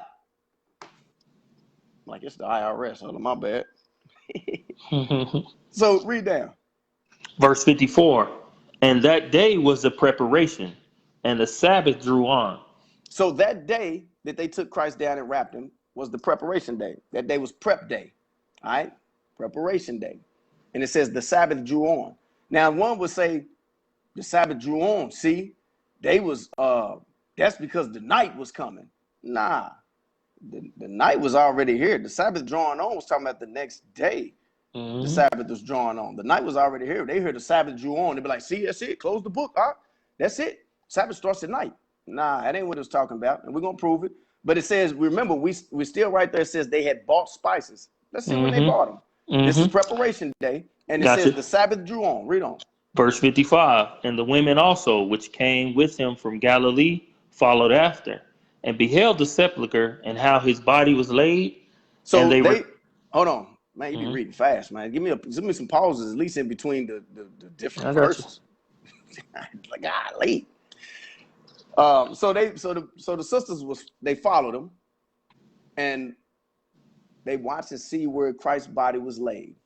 [SPEAKER 1] Like it's the IRS. Oh, my bad. So read down.
[SPEAKER 2] Verse 54. And that day was the preparation, and the Sabbath drew on. So
[SPEAKER 1] that day that they took Christ down and wrapped him was the preparation day. That day was prep day. All right? Preparation day. And it says the Sabbath drew on. Now, one would say the Sabbath drew on. See, that's because the night was coming. Nah, the night was already here. The Sabbath drawing on was talking about the next day. Mm-hmm. The Sabbath was drawing on. The night was already here. They heard the Sabbath drew on. They'd be like, see, that's it. Close the book. Huh? That's it. Sabbath starts at night. Nah, that ain't what it was talking about. And we're going to prove it. But it says, remember, we still right there. It says they had bought spices. Let's see when they bought them. Mm-hmm. This is preparation day. And it says the Sabbath drew on. Read on.
[SPEAKER 2] Verse 55. And the women also, which came with him from Galilee, followed after, and beheld the sepulchre and how his body was laid.
[SPEAKER 1] So and they hold on. Man, you be reading fast, man. Give me some pauses, at least in between the different verses. Like, golly. So the sisters they followed him, and they watched to see where Christ's body was laid.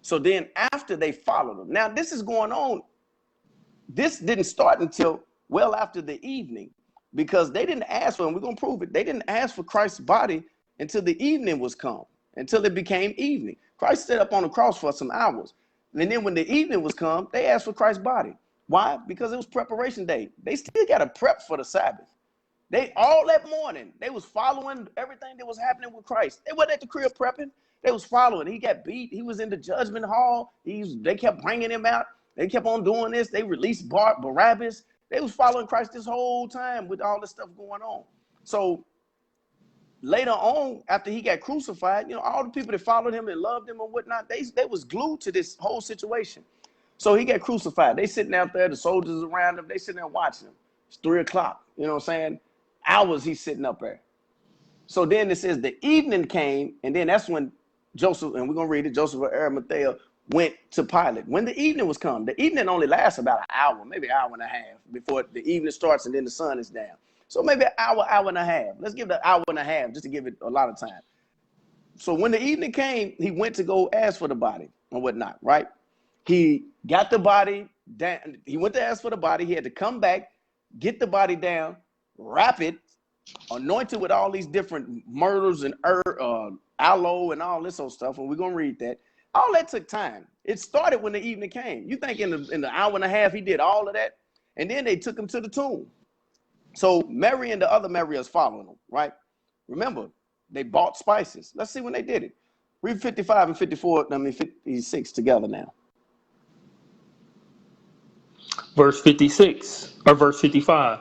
[SPEAKER 1] So then after they followed him, now this is going on. This didn't start until well after the evening, because they didn't ask for him. We're gonna prove it. They didn't ask for Christ's body until the evening was come. Until it became evening. Christ sat up on the cross for some hours. And then when the evening was come, they asked for Christ's body. Why? Because it was preparation day. They still got to prep for the Sabbath. They all that morning, they was following everything that was happening with Christ. They wasn't at the crib prepping. They was following. He got beat. He was in the judgment hall. They kept bringing him out. They kept on doing this. They released Barabbas. They was following Christ this whole time with all this stuff going on. So later on, after he got crucified, all the people that followed him and loved him and whatnot, they was glued to this whole situation. So he got crucified. They sitting out there, the soldiers around him, they sitting there watching him. It's 3 o'clock, you know what I'm saying? Hours he's sitting up there. So then it says the evening came, and then that's when Joseph, and we're going to read it, Joseph of Arimathea went to Pilate. When the evening was come, the evening only lasts about an hour, maybe an hour and a half before the evening starts and then the sun is down. So maybe an hour, hour and a half. Let's give it an hour and a half just to give it a lot of time. So when the evening came, he went to go ask for the body and whatnot, right? He got the body down. He went to ask for the body. He had to come back, get the body down, wrap it, anoint it with all these different myrtles and aloe and all this old stuff. And we're going to read that. All that took time. It started when the evening came. You think in the hour and a half he did all of that? And then they took him to the tomb. So Mary and the other Mary is following him, right? Remember, they bought spices. Let's see when they did it. Read 55 and 54, 56 together now.
[SPEAKER 2] Verse 56, or verse 55.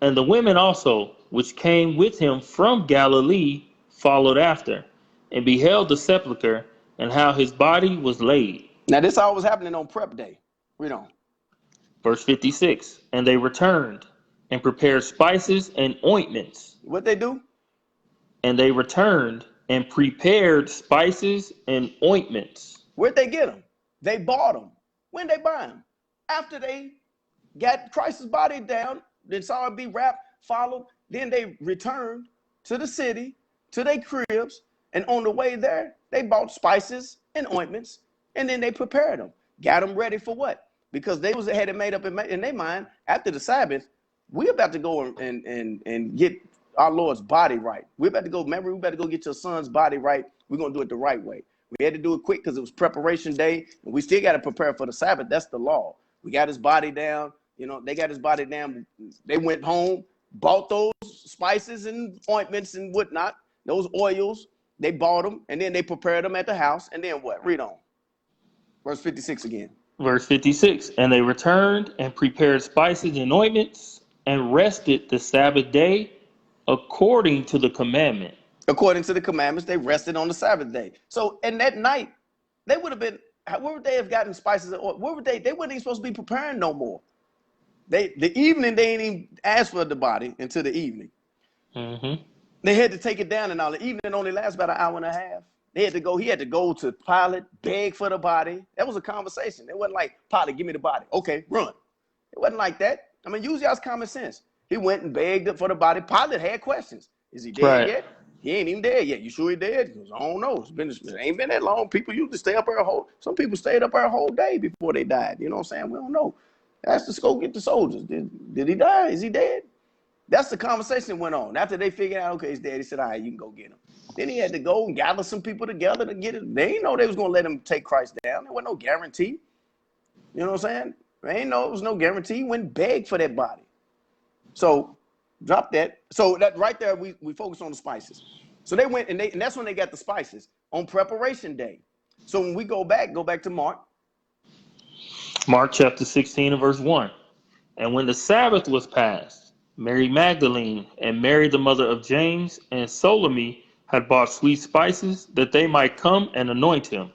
[SPEAKER 2] And the women also, which came with him from Galilee, followed after, and beheld the sepulchre, and how his body was laid.
[SPEAKER 1] Now this all was happening on prep day. Read on.
[SPEAKER 2] Verse 56. And they returned, and prepared spices and ointments.
[SPEAKER 1] What they do?
[SPEAKER 2] And they returned, and prepared spices and ointments.
[SPEAKER 1] Where'd they get them? They bought them. When they buy them? After they got Christ's body down, then saw it be wrapped, followed. Then they returned to the city, to their cribs, and on the way there, they bought spices and ointments, and then they prepared them, got them ready for what? Because they had it made up in their mind, after the Sabbath, we're about to go and get our Lord's body right. We're about to go, remember, we better go get your son's body right. We're going to do it the right way. We had to do it quick because it was preparation day, and we still got to prepare for the Sabbath. That's the law. We got his body down. You know, they got his body down. They went home, bought those spices and ointments and whatnot, those oils. They bought them, and then they prepared them at the house. And then what? Read on. Verse 56 again.
[SPEAKER 2] Verse 56. And they returned and prepared spices and ointments and rested the Sabbath day according to the commandment.
[SPEAKER 1] According to the commandments, they rested on the Sabbath day. So, and that night, they would have been, where would they have gotten spices? Or where would they weren't even supposed to be preparing no more. The evening, they ain't even asked for the body until the evening.
[SPEAKER 2] Mm-hmm.
[SPEAKER 1] They had to take it down and all. The evening only lasts about an hour and a half. He had to go to Pilate, beg for the body. That was a conversation. It wasn't like, Pilate, give me the body. Okay, run. It wasn't like that. I mean, use y'all's common sense. He went and begged for the body. Pilate had questions. Is he dead yet? He ain't even dead yet. You sure he dead? He goes, I don't know. It ain't been that long. People usually stay up there some people stayed up there a whole day before they died. You know what I'm saying? We don't know. Ask the go get the soldiers. Did he die? Is he dead? That's the conversation that went on. After they figured out, okay, he's dead, he said, all right, you can go get him. Then he had to go and gather some people together to get it. They didn't know they was going to let him take Christ down. There wasn't no guarantee. You know what I'm saying? They ain't know it was no guarantee. He went and begged for that body. So drop that. So that right there, we focus on the spices. So they went and that's when they got the spices on preparation day. So when we go back to Mark.
[SPEAKER 2] Mark chapter 16 and verse 1. And when the Sabbath was passed, Mary Magdalene and Mary the mother of James and Salome had bought sweet spices that they might come and anoint him.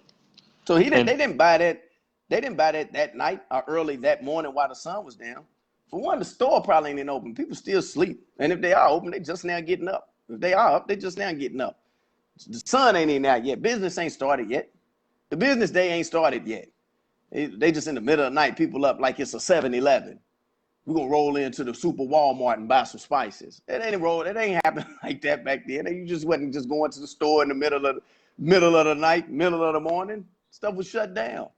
[SPEAKER 1] So they didn't buy that. They didn't buy that night or early that morning while the sun was down. For one, the store probably ain't open. People still sleep. And if they are open, they just now getting up. If they are up, they just now getting up. The sun ain't even out yet. Business ain't started yet. The business day ain't started yet. They just in the middle of the night, people up like it's a 7-Eleven. We're going to roll into the super Walmart and buy some spices. It ain't happening like that back then. You just wasn't just going to the store in the middle of the night, middle of the morning. Stuff was shut down.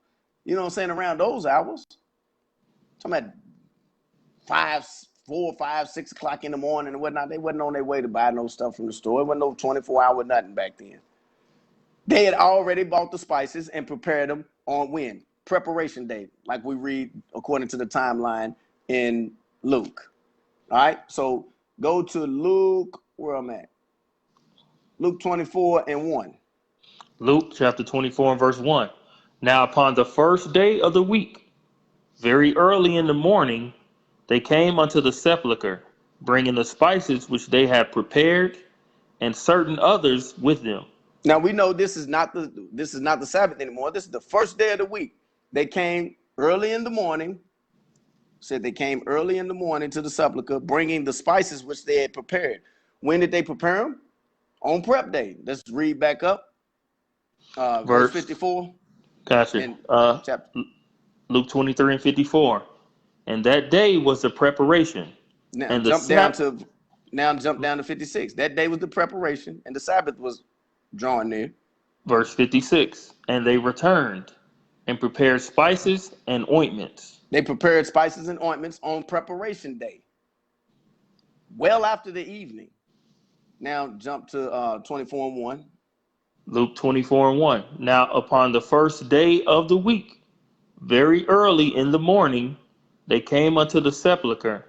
[SPEAKER 1] You know what I'm saying? Around those hours. Talking about 4, 5, 6 o'clock in the morning and whatnot. They wasn't on their way to buy no stuff from the store. It wasn't no 24-hour nothing back then. They had already bought the spices and prepared them on when? Preparation day, like we read according to the timeline in Luke. All right, so go to Luke, where I'm at. Luke 24 and 1.
[SPEAKER 2] Luke chapter 24 and verse 1. Now upon the first day of the week, very early in the morning, they came unto the sepulchre, bringing the spices which they had prepared, and certain others with them. Now
[SPEAKER 1] we know this is not the Sabbath anymore. This is the first day of the week. They came early in the morning. Said they came early in the morning to the sepulchre, bringing the spices which they had prepared. When did they prepare them? On prep day. Let's read back up. Verse 54.
[SPEAKER 2] Gotcha.
[SPEAKER 3] in chapter.
[SPEAKER 2] Luke 23 and 54. And that day was the preparation.
[SPEAKER 3] Now
[SPEAKER 2] And the
[SPEAKER 3] jump down
[SPEAKER 2] Sabbath,
[SPEAKER 3] to now jump down to 56. That day was the preparation, and the Sabbath was drawing near.
[SPEAKER 2] verse 56. And they returned and prepared spices and ointments.
[SPEAKER 3] They prepared spices and ointments on preparation day, well after the evening. Now jump to 24 and 1.
[SPEAKER 2] Luke 24 and 1. Now upon the first day of the week, very early in the morning, they came unto the sepulchre,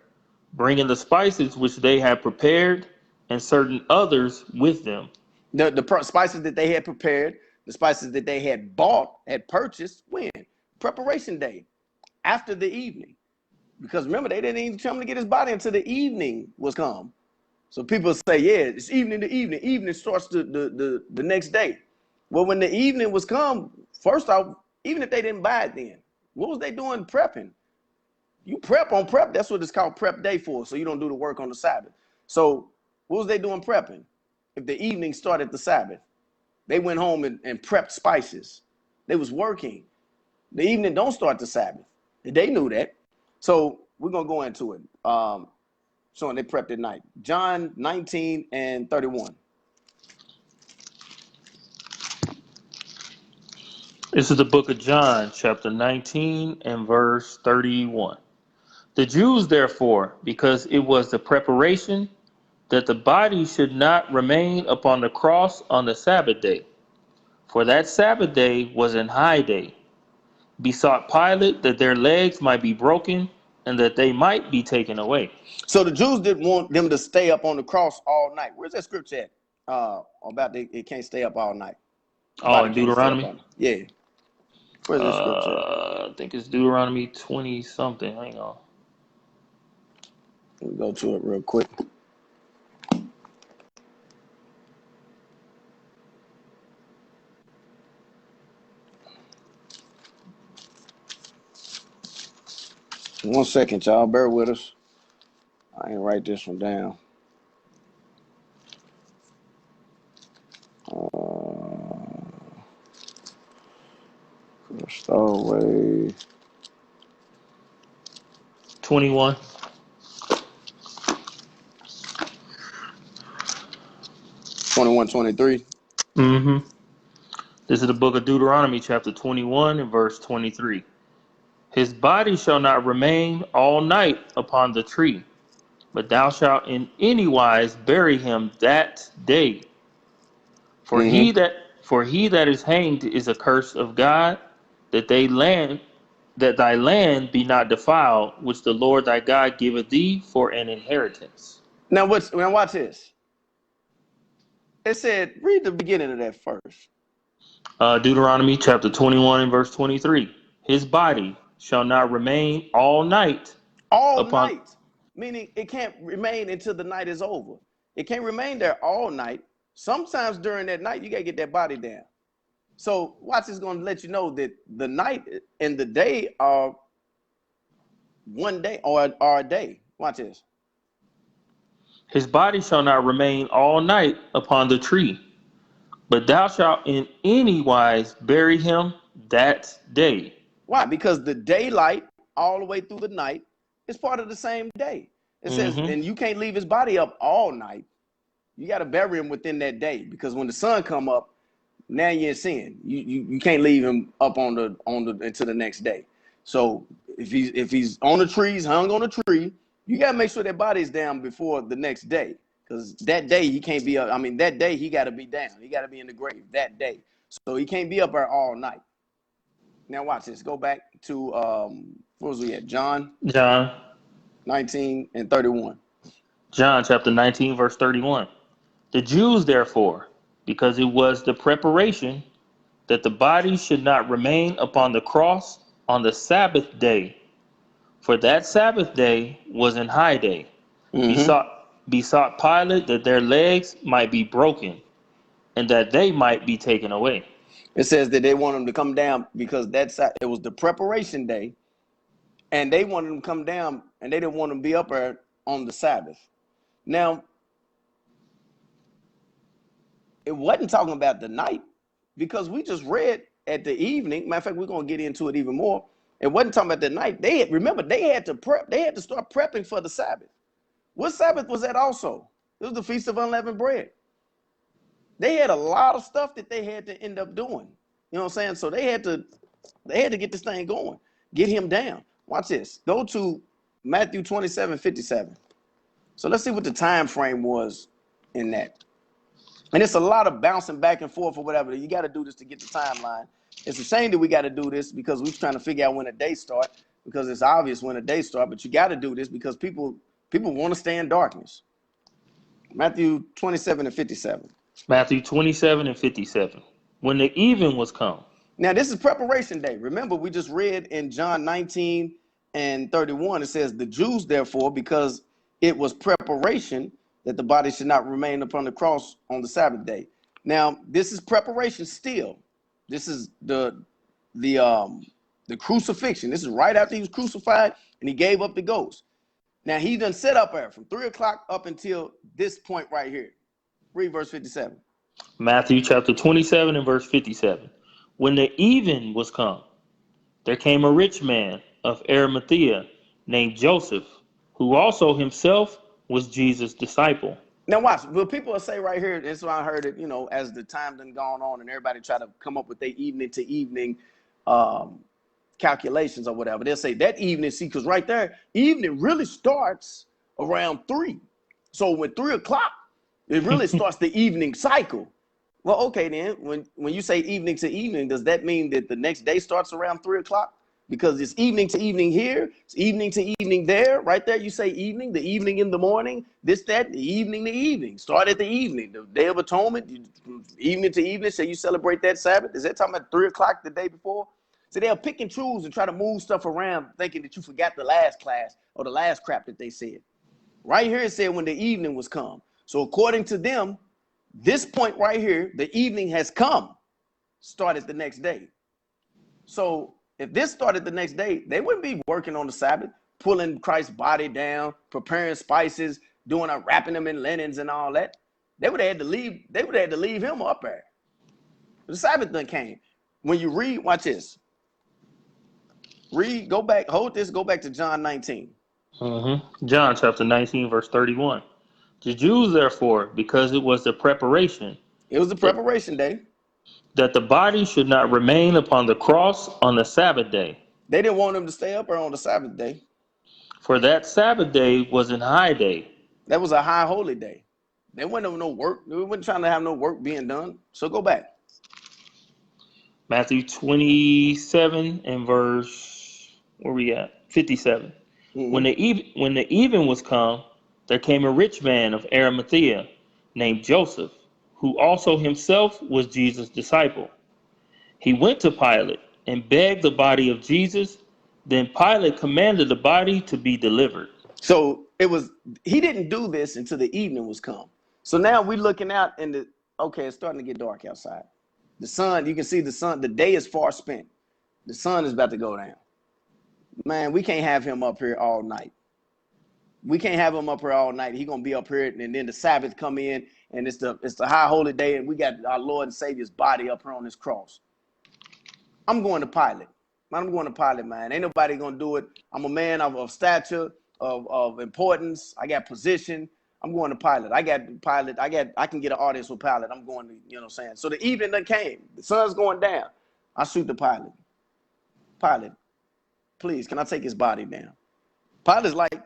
[SPEAKER 2] bringing the spices which they had prepared, and certain others with them.
[SPEAKER 3] The spices that they had prepared, the spices that they had bought, had purchased, when? Preparation day, after the evening. Because remember, they didn't even come to get his body until the evening was come. So people say, yeah, it's evening to evening. Evening starts the next day. Well, when the evening was come, first off, even if they didn't buy it then, what was they doing prepping? You prep on prep. That's what it's called prep day for, so you don't do the work on the Sabbath. So what was they doing prepping? If the evening started the Sabbath, they went home and prepped spices. They was working. The evening don't start the Sabbath. They knew that. So we're going to go into it. Showing they prepped at night. John 19 and 31.
[SPEAKER 2] This is the book of John, chapter 19 and verse 31. The Jews, therefore, because it was the preparation that the body should not remain upon the cross on the Sabbath day, for that Sabbath day was an high day, besought Pilate that their legs might be broken and that they might be taken away.
[SPEAKER 3] So the Jews didn't want them to stay up on the cross all night. Where's that scripture at? About it can't stay up all night. The
[SPEAKER 2] Oh,
[SPEAKER 3] body
[SPEAKER 2] in
[SPEAKER 3] can't stay up
[SPEAKER 2] Deuteronomy?
[SPEAKER 3] all night. Yeah. Where's that scripture at?
[SPEAKER 2] I think it's Deuteronomy 20 something. Hang on.
[SPEAKER 3] Let me go to it real quick. One second, y'all. Bear with us. I ain't write this one down. Stowaway.
[SPEAKER 2] 21.
[SPEAKER 3] 21, 23.
[SPEAKER 2] Mm-hmm. This is the book of Deuteronomy, chapter 21 and verse 23. His body shall not remain all night upon the tree, but thou shalt in any wise bury him that day. For he that is hanged is a curse of God, that thy land be not defiled, which the Lord thy God giveth thee for an inheritance.
[SPEAKER 3] Now watch this. It said, read the beginning of that first.
[SPEAKER 2] Deuteronomy chapter 21 and verse 23. His body shall not remain all night
[SPEAKER 3] All
[SPEAKER 2] upon.
[SPEAKER 3] night, meaning it can't remain until the night is over. It can't remain there all night. Sometimes during that night, you got to get that body down. So watch is going to let you know that the night and the day are one day or a day. Watch this.
[SPEAKER 2] His body shall not remain all night upon the tree, but thou shalt in any wise bury him that day.
[SPEAKER 3] Why? Because the daylight all the way through the night is part of the same day. It says,
[SPEAKER 2] Mm-hmm.
[SPEAKER 3] and you can't leave his body up all night. You got to bury him within that day, because when the sun come up, now you're in sin. You can't leave him up on the until the next day. So if he's on the tree, he's hung on a tree, you got to make sure that body's down before the next day, because that day he can't be up. I mean, that day he got to be down. He got to be in the grave that day. So he can't be up there all night. Now watch this. Go back to where was we at? John
[SPEAKER 2] John
[SPEAKER 3] 19 and 31.
[SPEAKER 2] John chapter 19 verse 31. The Jews therefore, because it was the preparation that the body should not remain upon the cross on the Sabbath day, for that Sabbath day was an high day, besought Pilate that their legs might be broken and that they might be taken away.
[SPEAKER 3] It says that they want him to come down because it was the preparation day, and they wanted him to come down, and they didn't want him to be up there on the Sabbath. Now, it wasn't talking about the night, because we just read at the evening, matter of fact, we're going to get into it even more. It wasn't talking about the night. They had to prep. They had to start prepping for the Sabbath. What Sabbath was that also? It was the Feast of Unleavened Bread. They had a lot of stuff that they had to end up doing. You know what I'm saying? So they had to get this thing going, get him down. Watch this. Go to Matthew 27:57. So let's see what the time frame was in that. And it's a lot of bouncing back and forth or whatever. You got to do this to get the timeline. It's a shame that we got to do this because we're trying to figure out when a day start, because it's obvious when a day start, but you got to do this because people want to stay in darkness. Matthew 27:57.
[SPEAKER 2] Matthew 27:57. When the even was come.
[SPEAKER 3] Now, this is preparation day. Remember, we just read in John 19:31, it says, the Jews, therefore, because it was preparation that the body should not remain upon the cross on the Sabbath day. Now, this is preparation still. This is the crucifixion. This is right after he was crucified and he gave up the ghost. Now, he done set up there from 3 o'clock up until this point right here. Read verse 57.
[SPEAKER 2] Matthew chapter 27 and verse 57. When the even was come, there came a rich man of Arimathea named Joseph, who also himself was Jesus' disciple.
[SPEAKER 3] Now watch, well, people will say right here, this is why I heard it, as the time done gone on and everybody try to come up with their evening to evening calculations or whatever. They'll say that evening, see, because right there, evening really starts around 3. So when 3 o'clock, it really starts the evening cycle. Well, okay, then when you say evening to evening, does that mean that the next day starts around 3 o'clock? Because it's evening to evening here, it's evening to evening there. Right there, you say evening, the evening in the morning, this, that, the evening to evening. Start at the evening, the Day of Atonement, evening to evening. So you celebrate that Sabbath. Is that talking about 3 o'clock the day before? So they'll pick and choose and try to move stuff around, thinking that you forgot the last class or the last crap that they said. Right here, it said when the evening was come. So according to them, this point right here, the evening has come, started the next day. So if this started the next day, they wouldn't be working on the Sabbath, pulling Christ's body down, preparing spices, wrapping them in linens and all that. They would have had to leave. They would have had to leave him up there. The Sabbath then came. When you read, watch this. Read, go back, hold this, go back to John 19.
[SPEAKER 2] John chapter 19, verse 31. The Jews, therefore, because it was the preparation.
[SPEAKER 3] It was the preparation day.
[SPEAKER 2] That the body should not remain upon the cross on the Sabbath day.
[SPEAKER 3] They didn't want him to stay up there on the Sabbath day.
[SPEAKER 2] For that Sabbath day was an high day.
[SPEAKER 3] That was a high holy day. They wouldn't have no work. They weren't trying to have no work being done. So go back.
[SPEAKER 2] Matthew 27 and verse, where we at? 57. Mm-hmm. When the even was come, there came a rich man of Arimathea named Joseph, who also himself was Jesus' disciple. He went to Pilate and begged the body of Jesus. Then Pilate commanded the body to be delivered.
[SPEAKER 3] So he didn't do this until the evening was come. So now we're looking out and it's starting to get dark outside. The sun, you can see the sun, the day is far spent. The sun is about to go down. Man, we can't have him up here all night. We can't have him up here all night. He's gonna be up here, and then the Sabbath come in, and it's the high holy day, and we got our Lord and Savior's body up here on this cross. I'm going to Pilate. I'm going to Pilate, man. Ain't nobody gonna do it. I'm a man of stature, of importance. I got position. I'm going to Pilate. I can get an audience with Pilate. I'm going to, you know what I'm saying? So the evening that came, the sun's going down. I shoot the Pilate. Pilate, please, can I take his body down? Pilate's like,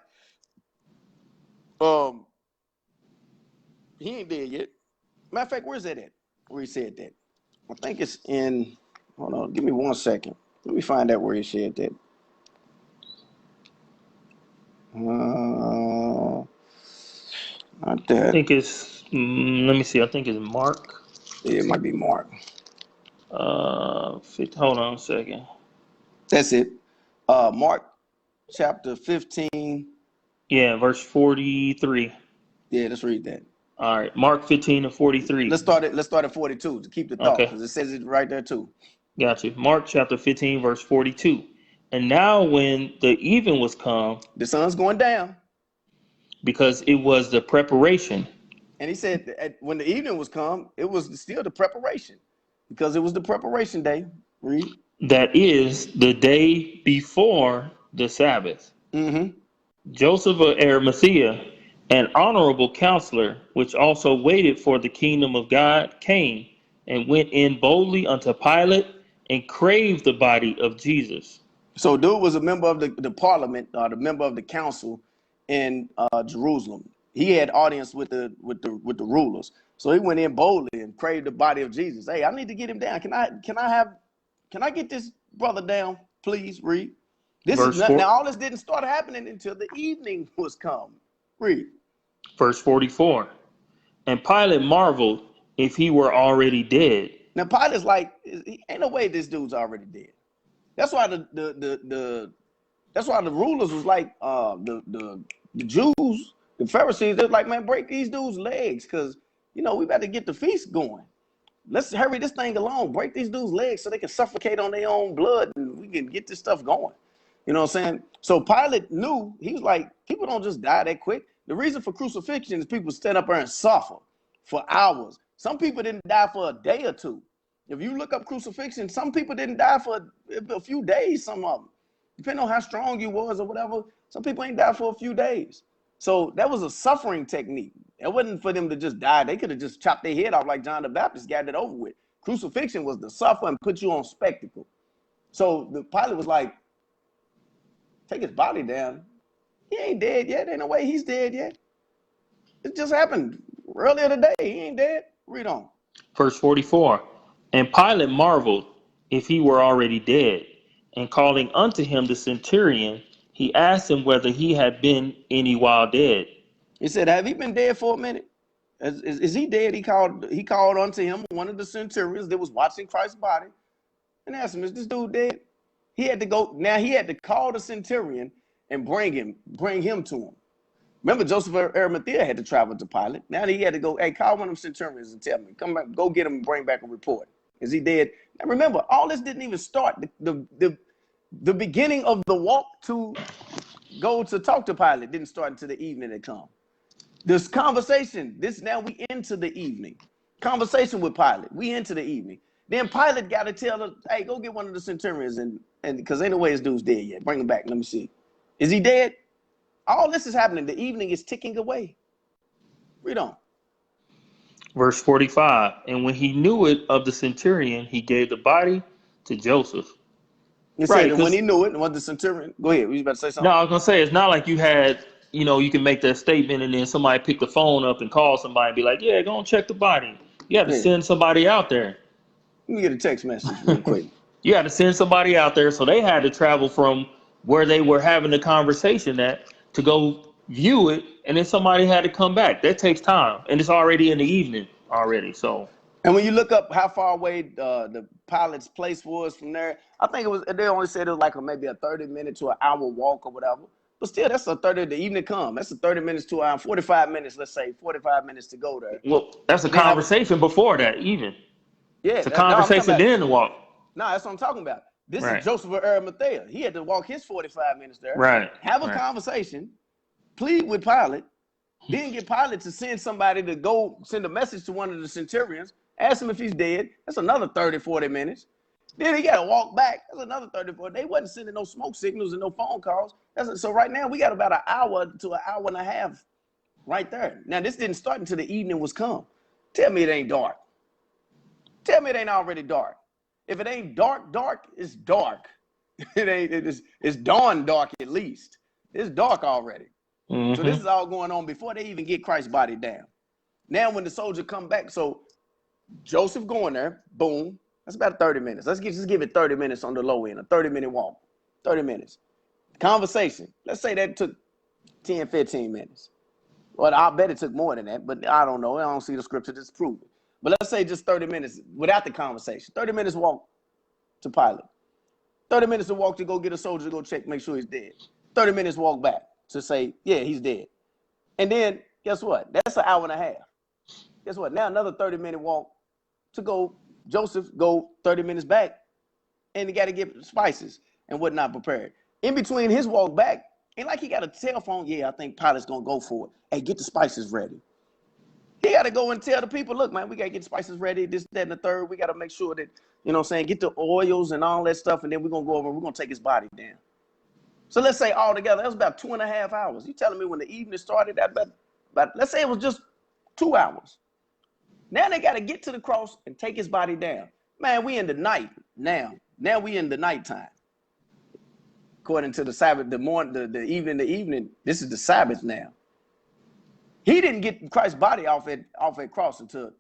[SPEAKER 3] he ain't dead yet. Matter of fact, where's that at? Where he said that? I think it's in, hold on, give me 1 second. Let me find out where he said that. Not that.
[SPEAKER 2] I think it's, let me see, I think it's Mark.
[SPEAKER 3] Yeah, it might be Mark.
[SPEAKER 2] Hold on a second.
[SPEAKER 3] That's it. Mark chapter 15.
[SPEAKER 2] Yeah, verse 43.
[SPEAKER 3] Yeah, let's read that.
[SPEAKER 2] All right, Mark 15 and 43.
[SPEAKER 3] Let's start at 42 to keep the thought, because it says it right there too.
[SPEAKER 2] Gotcha. Mark chapter 15, verse 42. And now when the even was come,
[SPEAKER 3] the sun's going down,
[SPEAKER 2] because it was the preparation.
[SPEAKER 3] And he said when the evening was come, it was still the preparation, because it was the preparation day. Read.
[SPEAKER 2] that is the day before the Sabbath.
[SPEAKER 3] Mm-hmm.
[SPEAKER 2] Joseph of Arimathea, an honorable counselor, which also waited for the kingdom of God, came and went in boldly unto Pilate and craved the body of Jesus.
[SPEAKER 3] So dude was a member of the parliament, the member of the council in Jerusalem. He had audience with the rulers. So he went in boldly and craved the body of Jesus. Hey, I need to get him down. Can I get this brother down, please? Read. This is
[SPEAKER 2] Verse
[SPEAKER 3] not,
[SPEAKER 2] 4,
[SPEAKER 3] now all this didn't start happening until the evening was come. Read.
[SPEAKER 2] verse 44. And Pilate marveled if he were already dead.
[SPEAKER 3] Now Pilate's like, ain't no way this dude's already dead. That's why that's why the rulers was like the Jews, the Pharisees, they're like, man, break these dudes' legs, because we better get the feast going. Let's hurry this thing along, break these dudes' legs so they can suffocate on their own blood and we can get this stuff going. You know what I'm saying? So Pilate knew, he was like, people don't just die that quick. The reason for crucifixion is people stand up there and suffer for hours. Some people didn't die for a day or two. If you look up crucifixion, some people didn't die for a few days, some of them. Depending on how strong you was or whatever, some people ain't died for a few days. So that was a suffering technique. It wasn't for them to just die. They could have just chopped their head off like John the Baptist, got it over with. Crucifixion was to suffer and put you on spectacle. So the Pilate was like, take his body down. He ain't dead yet. Ain't no way he's dead yet. It just happened earlier today. He ain't dead. Read on.
[SPEAKER 2] Verse 44. And Pilate marveled if he were already dead. And calling unto him the centurion, he asked him whether he had been any while dead.
[SPEAKER 3] He said, have he been dead for a minute? Is he dead? He called unto him one of the centurions that was watching Christ's body and asked him, is this dude dead? He had to go. Now he had to call the centurion and bring him to him. Remember, Joseph of Arimathea had to travel to Pilate. Now he had to go, hey, call one of them centurions and tell me, come back, go get him and bring back a report. Is he dead? Now remember, all this didn't even start. The beginning of the walk to go to talk to Pilate didn't start until the evening had come. This conversation, now we into the evening. Conversation with Pilate, we into the evening. Then Pilate got to tell her, hey, go get one of the centurions and because ain't no way this dude's dead yet. Bring him back. Let me see. Is he dead? All this is happening. The evening is ticking away. Read on.
[SPEAKER 2] Verse 45. And when he knew it of the centurion, he gave the body to Joseph.
[SPEAKER 3] He said, and when he knew it, and what the centurion, go ahead. Were you about to say something?
[SPEAKER 2] No, I was going to say, it's not like you had, you can make that statement and then somebody pick the phone up and call somebody and be like, yeah, go and check the body. You have to send somebody out there.
[SPEAKER 3] Let me get a text message real quick.
[SPEAKER 2] You had to send somebody out there. So they had to travel from where they were having the conversation at to go view it. And then somebody had to come back. That takes time. And it's already in the evening already. So.
[SPEAKER 3] And when you look up how far away the Pilate's place was from there, I think they only said it was like maybe a 30-minute to an hour walk or whatever. But still, that's the evening come. That's a 30 minutes to an hour, 45 minutes, let's say, 45 minutes to go there.
[SPEAKER 2] Well, that's a conversation before that even.
[SPEAKER 3] Yeah.
[SPEAKER 2] It's a conversation then to walk.
[SPEAKER 3] No, that's what I'm talking about. This is Joseph of Arimathea. He had to walk his 45 minutes there.
[SPEAKER 2] Right.
[SPEAKER 3] Have a conversation, plead with Pilate, then get Pilate to send somebody to go send a message to one of the centurions, ask him if he's dead. That's another 30, 40 minutes. Then he got to walk back. That's another 30, 40. They wasn't sending no smoke signals and no phone calls. So right now we got about an hour to an hour and a half right there. Now this didn't start until the evening was come. Tell me it ain't dark. Tell me it ain't already dark. If it ain't dark, it's dark. It's dawn dark at least. It's dark already. Mm-hmm. So this is all going on before they even get Christ's body down. Now when the soldier come back, so Joseph going there, boom, that's about 30 minutes. Let's just give it 30 minutes on the low end, a 30-minute walk, 30 minutes. Conversation, let's say that took 10, 15 minutes. Well, I bet it took more than that, but I don't know. I don't see the scripture to disprove it. But let's say just 30 minutes without the conversation. 30 minutes walk to Pilate. 30 minutes to walk to go get a soldier to go check, make sure he's dead. 30 minutes walk back to say, yeah, he's dead. And then guess what? That's an hour and a half. Guess what? Now another 30-minute walk to go, Joseph go 30 minutes back, and he got to get spices and whatnot prepared. In between his walk back, ain't like he got a cell phone. Yeah, I think Pilate's going to go for it. Hey, get the spices ready. He got to go and tell the people, look, man, we got to get spices ready, this, that, and the third. We got to make sure that, You know what I'm saying? Get the oils and all that stuff, and then we're going to go over and we're going to take his body down. So let's say altogether, that was about 2.5 hours. You telling me when the evening started, about let's say it was just 2 hours. Now they got to get to the cross and take his body down. Man, we in the night now. Now we in the nighttime. According to the Sabbath, the evening, this is the Sabbath now. He didn't get Christ's body off at cross until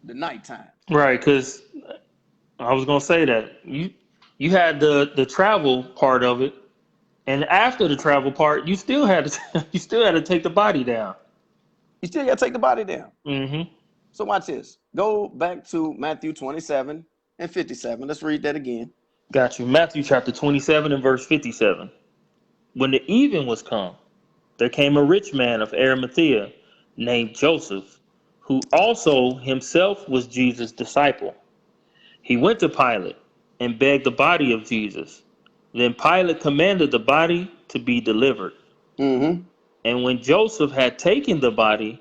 [SPEAKER 3] the nighttime.
[SPEAKER 2] Right, because I was gonna say that you had the travel part of it, and after the travel part, you still had to take the body down.
[SPEAKER 3] You still got to take the body down.
[SPEAKER 2] Mm-hmm.
[SPEAKER 3] So watch this. Go back to Matthew 27 and 57. Let's read that again.
[SPEAKER 2] Got you. Matthew chapter 27 and verse 57. When the even was come, there came a rich man of Arimathea named Joseph, who also himself was Jesus' disciple. He went to Pilate and begged the body of Jesus. Then Pilate commanded the body to be delivered.
[SPEAKER 3] Mm-hmm.
[SPEAKER 2] And when Joseph had taken the body,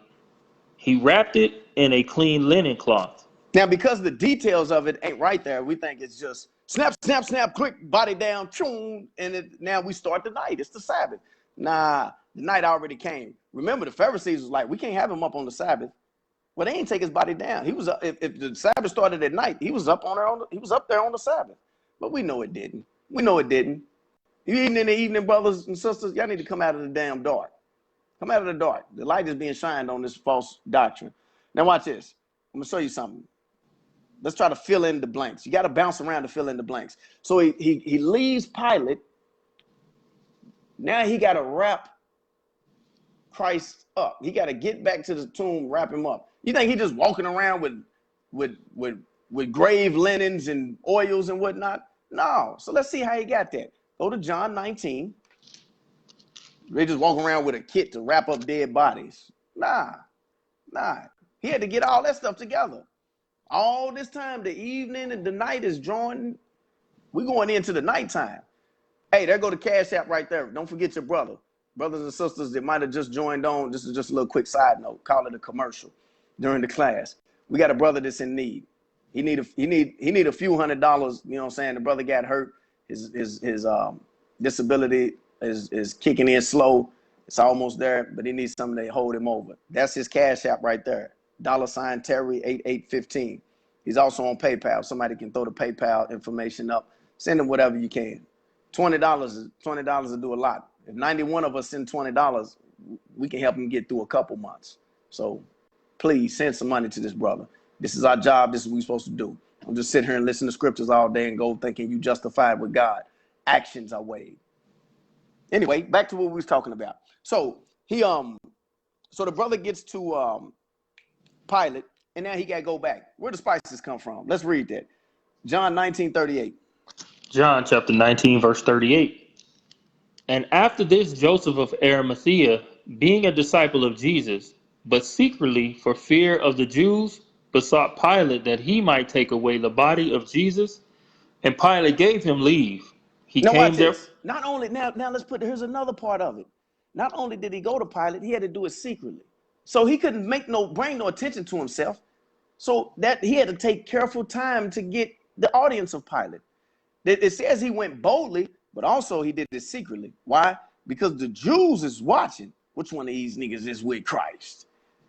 [SPEAKER 2] he wrapped it in a clean linen cloth.
[SPEAKER 3] Now, because the details of it ain't right there, we think it's just snap, snap, snap, quick, body down, choom, and now we start the night. It's the Sabbath. Nah, the night already came. Remember, the Pharisees was like, we can't have him up on the Sabbath. Well, they ain't take his body down. He was if the Sabbath started at night, he was up there on the Sabbath. But we know it didn't. We know it didn't. You even in the evening, brothers and sisters, y'all need to come out of the damn dark. Come out of the dark. The light is being shined on this false doctrine. Now watch this. I'm gonna show you something. Let's try to fill in the blanks. You got to bounce around to fill in the blanks. So he leaves Pilate. Now he got to wrap Christ up. He got to get back to the tomb, wrap him up. You think he just walking around with grave linens and oils and whatnot? No. So let's see how he got that. Go to John 19. They just walk around with a kit to wrap up dead bodies. Nah. He had to get all that stuff together. All this time, the evening and the night is drawing. We're going into the nighttime. Hey, there go the Cash App right there. Don't forget your brother. Brothers and sisters that might have just joined on. This is just a little quick side note. Call it a commercial during the class. We got a brother that's in need. He need a few $100s. You know what I'm saying? The brother got hurt. His disability is kicking in slow. It's almost there, but he needs something to hold him over. That's his Cash App right there. $Terry8815. He's also on PayPal. Somebody can throw the PayPal information up. Send him whatever you can. $20 will do a lot. If 91 of us send $20, we can help him get through a couple months. So please send some money to this brother. This is our job. This is what we're supposed to do. Don't just sit here and listen to scriptures all day and go thinking you justified with God. Actions are weighed. Anyway, back to what we was talking about. So so the brother gets to Pilate, and now he got to go back. Where the spices come from? Let's read that. John 19:38.
[SPEAKER 2] John chapter 19, verse 38. And after this, Joseph of Arimathea, being a disciple of Jesus, but secretly for fear of the Jews, besought Pilate that he might take away the body of Jesus, and Pilate gave him leave. He
[SPEAKER 3] now
[SPEAKER 2] came there.
[SPEAKER 3] Not only now here's another part of it. Not only did he go to Pilate, he had to do it secretly. So he couldn't bring no attention to himself. So that he had to take careful time to get the audience of Pilate. It says he went boldly, but also he did it secretly. Why? Because the Jews is watching. Which one of these niggas is with Christ?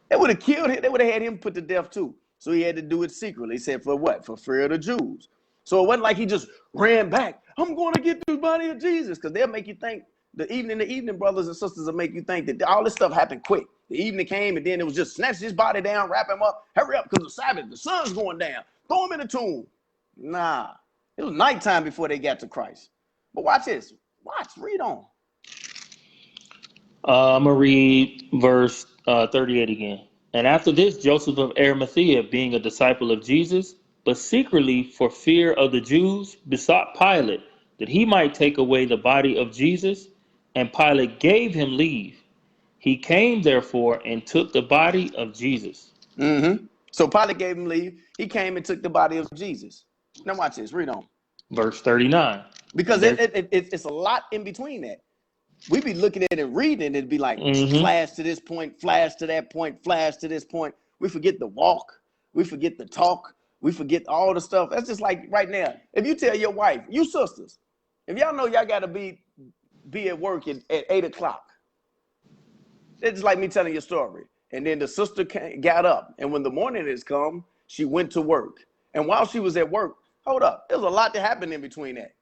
[SPEAKER 3] They would have killed him. They would have had him put to death too. So he had to do it secretly. He said, for what? For fear of the Jews. So it wasn't like he just ran back. I'm going to get the body of Jesus. Because they'll make you think, the evening brothers and sisters will make you think that all this stuff happened quick. The evening came and then it was just snatch his body down, wrap him up, hurry up because the Sabbath, the sun's going down. Throw him in the tomb. Nah. It was nighttime before they got to Christ. But watch this. Read on.
[SPEAKER 2] I'm going to read verse 38 again. And after this, Joseph of Arimathea, being a disciple of Jesus, but secretly for fear of the Jews, besought Pilate that he might take away the body of Jesus, and Pilate gave him leave. He came, therefore, and took the body of Jesus.
[SPEAKER 3] Mm-hmm. So Pilate gave him leave. He came and took the body of Jesus. Now watch this. Read on.
[SPEAKER 2] Verse 39.
[SPEAKER 3] Because it's a lot in between that. We be looking at it and reading, and it'd be like flash to this point, flash to that point, flash to this point. We forget the walk. We forget the talk. We forget all the stuff. That's just like right now. If you tell your wife, you sisters, if y'all know y'all got to be at work at 8 o'clock, it's like me telling you a story. And then the sister got up, and when the morning has come, she went to work. And while she was at work, hold up, there's a lot that happened in between that.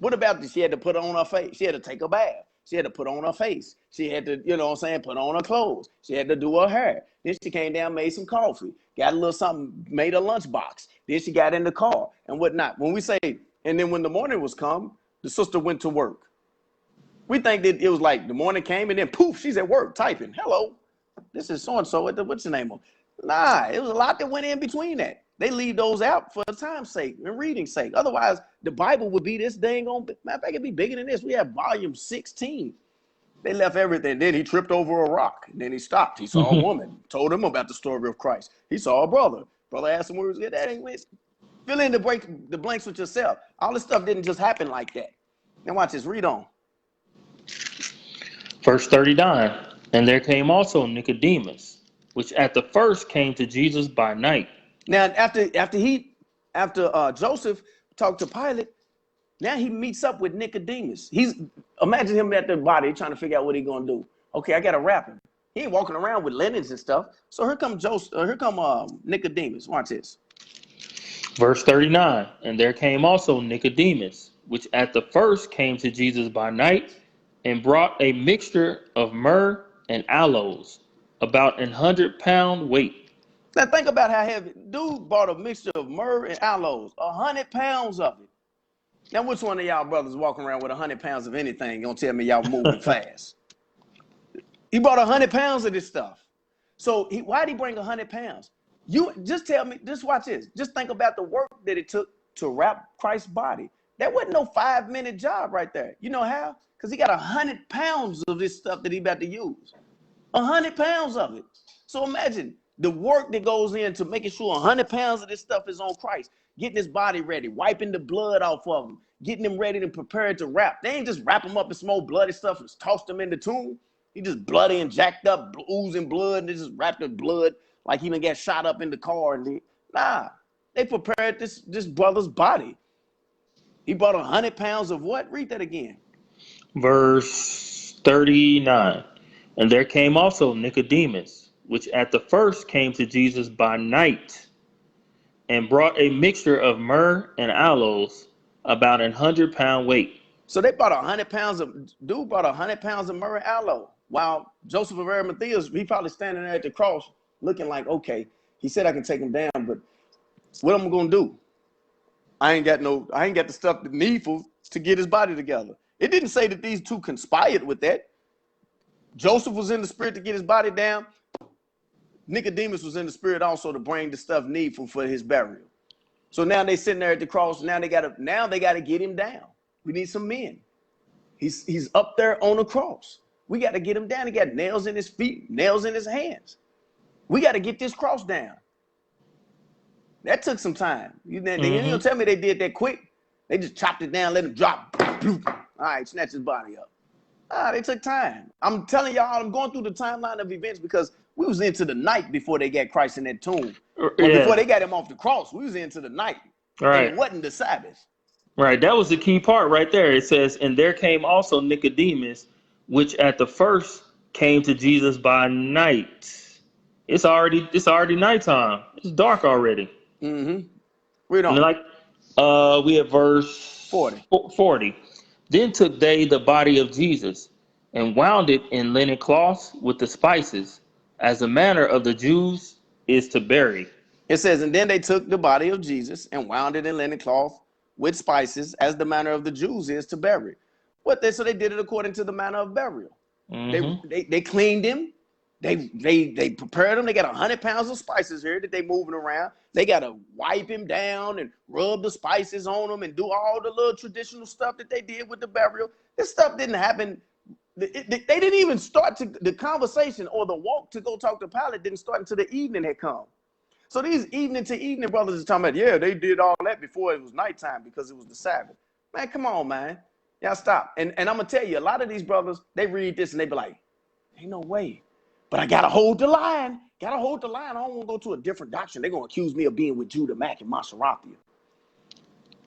[SPEAKER 3] What about this? She had to put on her face. She had to take a bath. She had to put on her face. She had to, you know what I'm saying, put on her clothes. She had to do her hair. Then she came down, made some coffee, got a little something, made a lunchbox. Then she got in the car and whatnot. When we say, and then when the morning was come, the sister went to work. We think that it was like the morning came and then poof, she's at work typing. Hello, this is so-and-so. What's your name? Nah, it was a lot that went in between that. They leave those out for time's sake and reading's sake. Otherwise, the Bible would be this dang on. Matter of fact, it'd be bigger than this. We have volume 16. They left everything. Then he tripped over a rock. And then he stopped. He saw a woman. Told him about the story of Christ. He saw a brother. Brother asked him where he was getting. Fill in the blanks with yourself. All this stuff didn't just happen like that. Now watch this. Read on.
[SPEAKER 2] Verse 39. And there came also Nicodemus, which at the first came to Jesus by night.
[SPEAKER 3] Now, after Joseph talked to Pilate, now he meets up with Nicodemus. Imagine him at the body trying to figure out what he's gonna do. Okay, I gotta wrap him. He ain't walking around with linens and stuff. So here come Nicodemus. Watch this.
[SPEAKER 2] Verse 39. And there came also Nicodemus, which at the first came to Jesus by night, and brought a mixture of myrrh and aloes, about 100-pound weight.
[SPEAKER 3] Now think about how heavy. Dude bought a mixture of myrrh and aloes, 100 pounds of it. Now, which one of y'all brothers walking around with 100 pounds of anything gonna tell me y'all moving fast? He bought 100 pounds of this stuff. So why'd he bring 100 pounds? You just tell me, just watch this. Just think about the work that it took to wrap Christ's body. That wasn't no 5-minute job right there. You know how? Because he got 100 pounds of this stuff that he about to use. 100 pounds of it. So imagine the work that goes into making sure 100 pounds of this stuff is on Christ, getting his body ready, wiping the blood off of him, getting him ready to prepare to wrap. They ain't just wrap him up in some old bloody stuff and toss him in the tomb. He just bloody and jacked up, oozing blood, and they just wrapped the blood like he even got shot up in the car. Nah, they prepared this brother's body. He bought 100 pounds of what? Read that again.
[SPEAKER 2] Verse 39. And there came also Nicodemus, which at the first came to Jesus by night, and brought a mixture of myrrh and aloes, about 100-pound weight.
[SPEAKER 3] So they bought 100 pounds of, dude bought 100 pounds of myrrh and aloe. While Joseph of Arimathea, he probably standing there at the cross looking like, okay, he said I can take him down, but what am I gonna do? I ain't got the stuff that's needful to get his body together. It didn't say that these two conspired with that. Joseph was in the spirit to get his body down. Nicodemus was in the spirit also to bring the stuff needful for his burial. So now they sitting there at the cross. Now they gotta get him down. We need some men. He's up there on the cross. We got to get him down. He got nails in his feet, nails in his hands. We got to get this cross down. That took some time. You don't tell me they did that quick. They just chopped it down, let him drop. All right, snatch his body up. They took time. I'm telling y'all, I'm going through the timeline of events because we was into the night before they got Christ in that tomb. Before they got him off the cross, we was into the night. Right. And it wasn't the Sabbath.
[SPEAKER 2] Right. That was the key part right there. It says, and there came also Nicodemus, which at the first came to Jesus by night. It's already nighttime. It's dark already.
[SPEAKER 3] Mm-hmm. Read on.
[SPEAKER 2] And we have verse
[SPEAKER 3] 40.
[SPEAKER 2] Then took they the body of Jesus and wound it in linen cloths with the spices, as the manner of the Jews is to bury.
[SPEAKER 3] It says, and then they took the body of Jesus and wound it in linen cloth with spices, as the manner of the Jews is to bury. So they did it according to the manner of burial. Mm-hmm. They cleaned him. They prepared him. They got 100 pounds of spices here that they moving around. They got to wipe him down and rub the spices on him and do all the little traditional stuff that they did with the burial. This stuff didn't happen. They didn't even start the conversation or the walk to go talk to Pilate didn't start until the evening had come. So these evening to evening brothers are talking about, yeah, they did all that before it was nighttime because it was the Sabbath. Man, come on, man. Y'all stop. And I'm going to tell you, a lot of these brothers, they read this and they be like, ain't no way. But I got to hold the line. Gotta hold the line. I don't want to go to a different doctrine. They're gonna accuse me of being with Judah Mack and MASHARATHYAH.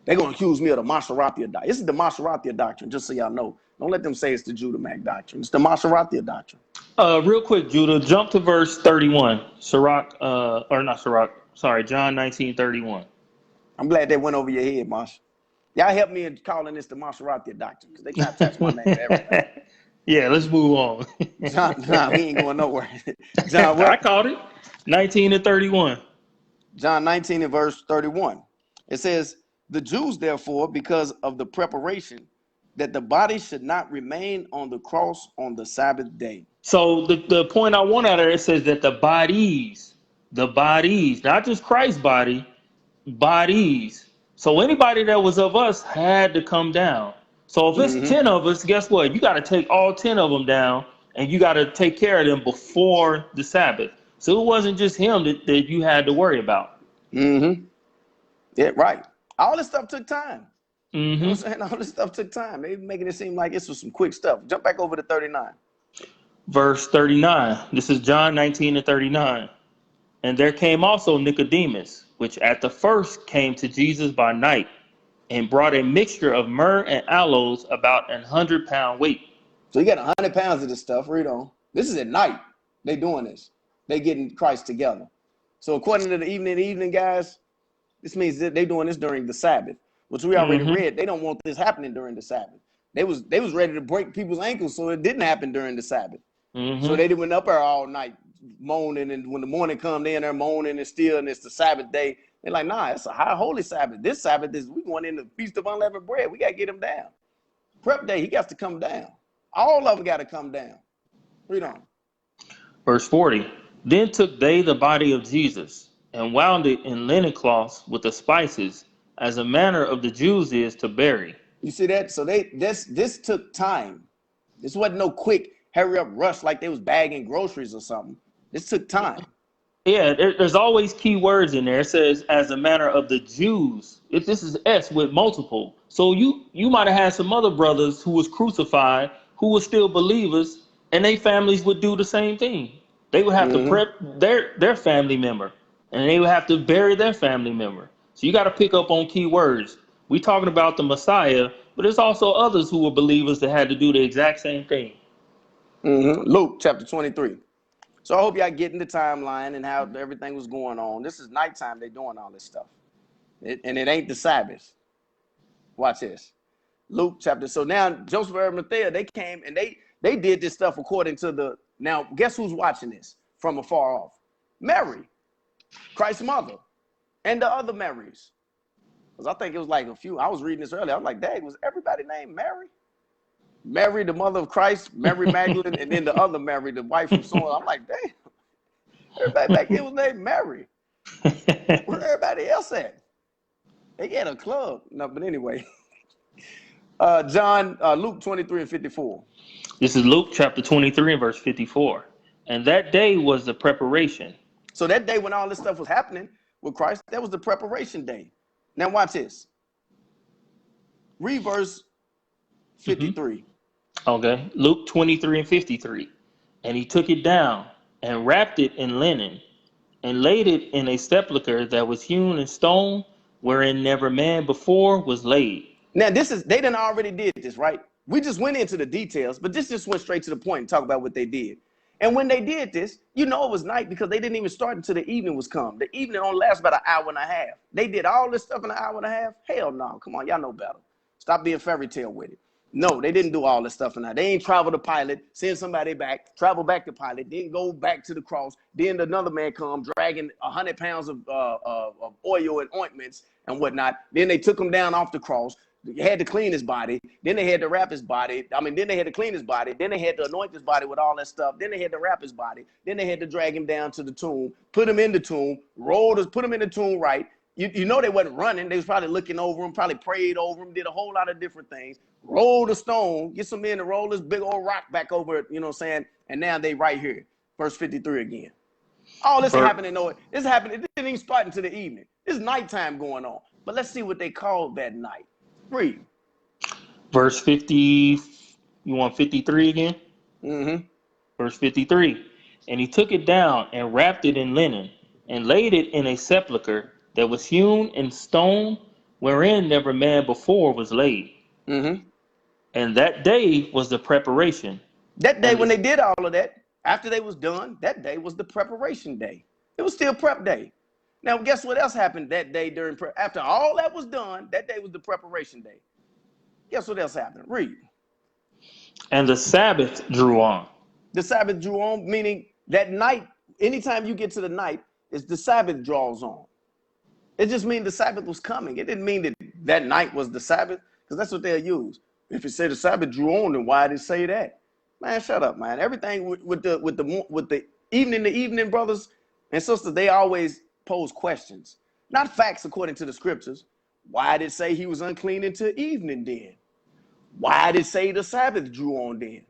[SPEAKER 3] They're gonna accuse me of the MASHARATHYAH doctrine. This is the MASHARATHYAH doctrine, just so y'all know. Don't let them say it's the Judah Mack doctrine. It's the MASHARATHYAH doctrine.
[SPEAKER 2] Real quick, Judah, jump to verse 31. John 19:31.
[SPEAKER 3] I'm glad they went over your head, Marsh. Y'all help me in calling this the MASHARATHYAH doctrine, because they try to attach my name to everything.
[SPEAKER 2] Yeah, let's move on.
[SPEAKER 3] John, nah, we ain't going nowhere. John, what?
[SPEAKER 2] I caught it. 19:31.
[SPEAKER 3] John 19 and verse 31. It says, the Jews, therefore, because of the preparation, that the body should not remain on the cross on the Sabbath day.
[SPEAKER 2] So the point I want out of it says that the bodies, not just Christ's body, bodies. So anybody that was of us had to come down. So if it's 10 of us, guess what? You got to take all 10 of them down, and you got to take care of them before the Sabbath. So it wasn't just him that you had to worry about.
[SPEAKER 3] Yeah, right. All this stuff took time. You know what I'm
[SPEAKER 2] Mm-hmm.
[SPEAKER 3] saying? All this stuff took time. They making it seem like this was some quick stuff. Jump back over to 39.
[SPEAKER 2] Verse 39. This is John 19:39. And there came also Nicodemus, which at the first came to Jesus by night, and brought a mixture of myrrh and aloes, about 100-pound weight.
[SPEAKER 3] So you got 100 pounds of this stuff. Read on. This is at night. They doing this. They getting Christ together. So according to the evening, guys, this means that they doing this during the Sabbath, which we already read. They don't want this happening during the Sabbath. They was ready to break people's ankles, so it didn't happen during the Sabbath. So they went up there all night moaning, and when the morning come, they in there moaning and still, and it's the Sabbath day. They're like, nah, it's a high holy Sabbath. This Sabbath is we going in the Feast of Unleavened Bread. We got to get him down. Prep day, he got to come down. All of them got to come down. Read on.
[SPEAKER 2] Verse 40. Then took they the body of Jesus, and wound it in linen cloths with the spices, as a manner of the Jews is to bury.
[SPEAKER 3] You see that? So this took time. This wasn't no quick hurry up rush like they was bagging groceries or something. This took time.
[SPEAKER 2] Yeah, there's always key words in there. It says, as a manner of the Jews. This is S with multiple. So you might have had some other brothers who was crucified, who were still believers, and their families would do the same thing. They would have to prep their family member, and they would have to bury their family member. So you got to pick up on key words. We talking about the Messiah, but there's also others who were believers that had to do the exact same thing.
[SPEAKER 3] Luke chapter 23. So I hope y'all getting the timeline and how everything was going on. This is nighttime. They're doing all this stuff. And it ain't the Sabbath. Watch this. Luke chapter. So now Joseph and Arimathea, they came and they did this stuff according to the. Now, guess who's watching this from afar off? Mary, Christ's mother, and the other Marys. Because I think it was like a few. I was reading this earlier. I was like, dang, was everybody named Mary? Mary, the mother of Christ, Mary Magdalene, and then the other Mary, the wife of so. I'm like, damn, everybody back then was named Mary. Where everybody else at? They had a club. No, but anyway. Luke 23 and 54.
[SPEAKER 2] This is Luke chapter 23 and verse 54. And that day was the preparation.
[SPEAKER 3] So that day when all this stuff was happening with Christ, that was the preparation day. Now watch this. Read verse 53.
[SPEAKER 2] Okay. Luke 23 and 53. And he took it down and wrapped it in linen and laid it in a sepulchre that was hewn in stone, wherein never man before was laid.
[SPEAKER 3] Now they done already did this, right? We just went into the details, but this just went straight to the point and talk about what they did. And when they did this, you know it was night because they didn't even start until the evening was come. The evening only lasts about an hour and a half. They did all this stuff in an hour and a half? Hell no. Come on, y'all know better. Stop being fairy tale with it. No, they didn't do all this stuff in that. They ain't travel to Pilate, send somebody back, travel back to Pilate, then go back to the cross. Then another man come dragging 100 pounds of oil and ointments and whatnot. Then they took him down off the cross. They had to clean his body. Then they had to wrap his body. Then they had to clean his body. Then they had to anoint his body with all that stuff. Then they had to wrap his body. Then they had to drag him down to the tomb, put him in the tomb, put him in the tomb right. You know they wasn't running. They was probably looking over him, probably prayed over him, did a whole lot of different things. Roll the stone, get some men to roll this big old rock back over it, you know what I'm saying? And now they right here, verse 53 again. All this is happening. This happened. It didn't even start until the evening. It's nighttime going on. But let's see what they called that night. Read.
[SPEAKER 2] Verse 50, you want 53 again?
[SPEAKER 3] Mm-hmm.
[SPEAKER 2] Verse 53. And he took it down and wrapped it in linen, and laid it in a sepulchre that was hewn in stone, wherein never man before was laid.
[SPEAKER 3] Mm-hmm.
[SPEAKER 2] And that day was the preparation.
[SPEAKER 3] That day
[SPEAKER 2] And
[SPEAKER 3] when they did all of that, after they was done, that day was the preparation day. It was still prep day. Now, guess what else happened that day after all that was done? That day was the preparation day. Guess what else happened? Read.
[SPEAKER 2] And the Sabbath drew on.
[SPEAKER 3] The Sabbath drew on, meaning that night, anytime you get to the night, is the Sabbath draws on. It just means the Sabbath was coming. It didn't mean that that night was the Sabbath, because that's what they'll use. If it say the Sabbath drew on, then why did it say that? Man, shut up, man. Everything with the evening, brothers and sisters, they always pose questions, not facts according to the scriptures. Why did it say he was unclean until evening then? Why did it say the Sabbath drew on then?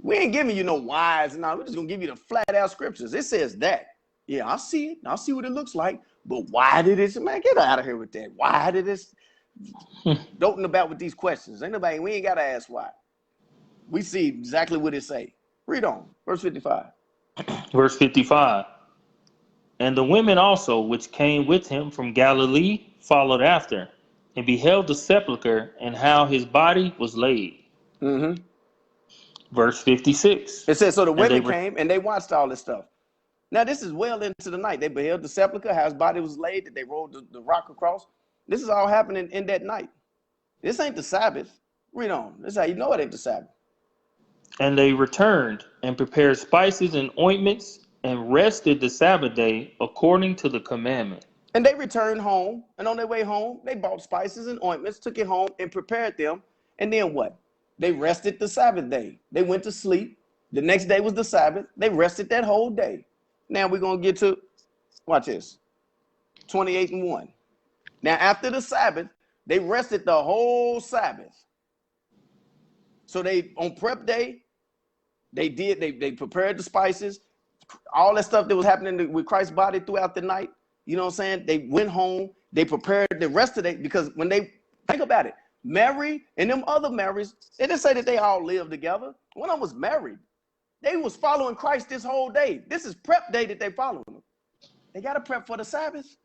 [SPEAKER 3] We ain't giving you no whys. No, we're just going to give you the flat out scriptures. It says that. Yeah, I see it. I see what it looks like. But why did it? Man, get out of here with that. Why did this? Doting about with these questions. We ain't got to ask why. We see exactly what it say. Read on. Verse 55.
[SPEAKER 2] Verse 55. And the women also, which came with him from Galilee, followed after, and beheld the sepulchre and how his body was laid.
[SPEAKER 3] Mm-hmm.
[SPEAKER 2] Verse 56.
[SPEAKER 3] It says, so the women came and they watched all this stuff. Now, this is well into the night. They beheld the sepulchre, how his body was laid, that they rolled the rock across. This is all happening in that night. This ain't the Sabbath. Read on. This is how you know it ain't the Sabbath.
[SPEAKER 2] And they returned and prepared spices and ointments and rested the Sabbath day according to the commandment.
[SPEAKER 3] And they returned home, and on their way home, they bought spices and ointments, took it home and prepared them. And then what? They rested the Sabbath day. They went to sleep. The next day was the Sabbath. They rested that whole day. Now we're going to get to, watch this, 28:1. Now after the Sabbath, they rested the whole Sabbath. So they, on prep day, they prepared the spices, all that stuff that was happening with Christ's body throughout the night. You know what I'm saying? They went home, they prepared the rest of it, because when they, think about it, Mary and them other Marys, they didn't say that they all lived together. One of them was married. They was following Christ this whole day. This is prep day that they following him. They got to prep for the Sabbath.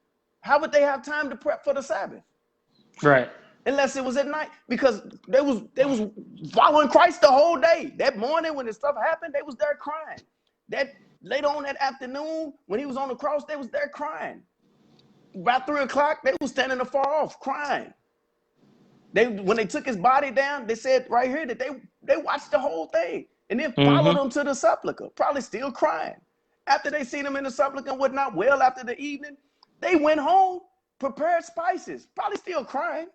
[SPEAKER 3] How would they have time to prep for the Sabbath?
[SPEAKER 2] Right.
[SPEAKER 3] Unless it was at night, because they was following Christ the whole day. That morning when this stuff happened, they was there crying. That later on that afternoon when he was on the cross, they was there crying. About 3 o'clock, they was standing afar off crying. When they took his body down, they said right here that they watched the whole thing and then followed him to the sepulchre, probably still crying. After they seen him in the sepulchre and whatnot, well after the evening, they went home, prepared spices, probably still crying.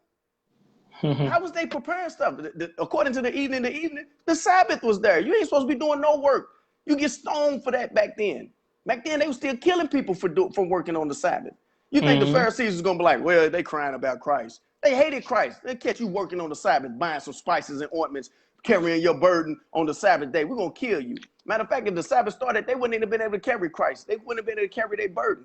[SPEAKER 3] How was they preparing stuff? According to the evening, the Sabbath was there. You ain't supposed to be doing no work. You get stoned for that back then. Back then, they were still killing people for working on the Sabbath. You think the Pharisees was going to be like, well, they crying about Christ. They hated Christ. They catch you working on the Sabbath, buying some spices and ointments, carrying your burden on the Sabbath day. We're going to kill you. Matter of fact, if the Sabbath started, they wouldn't even been able to carry Christ. They wouldn't have been able to carry their burden.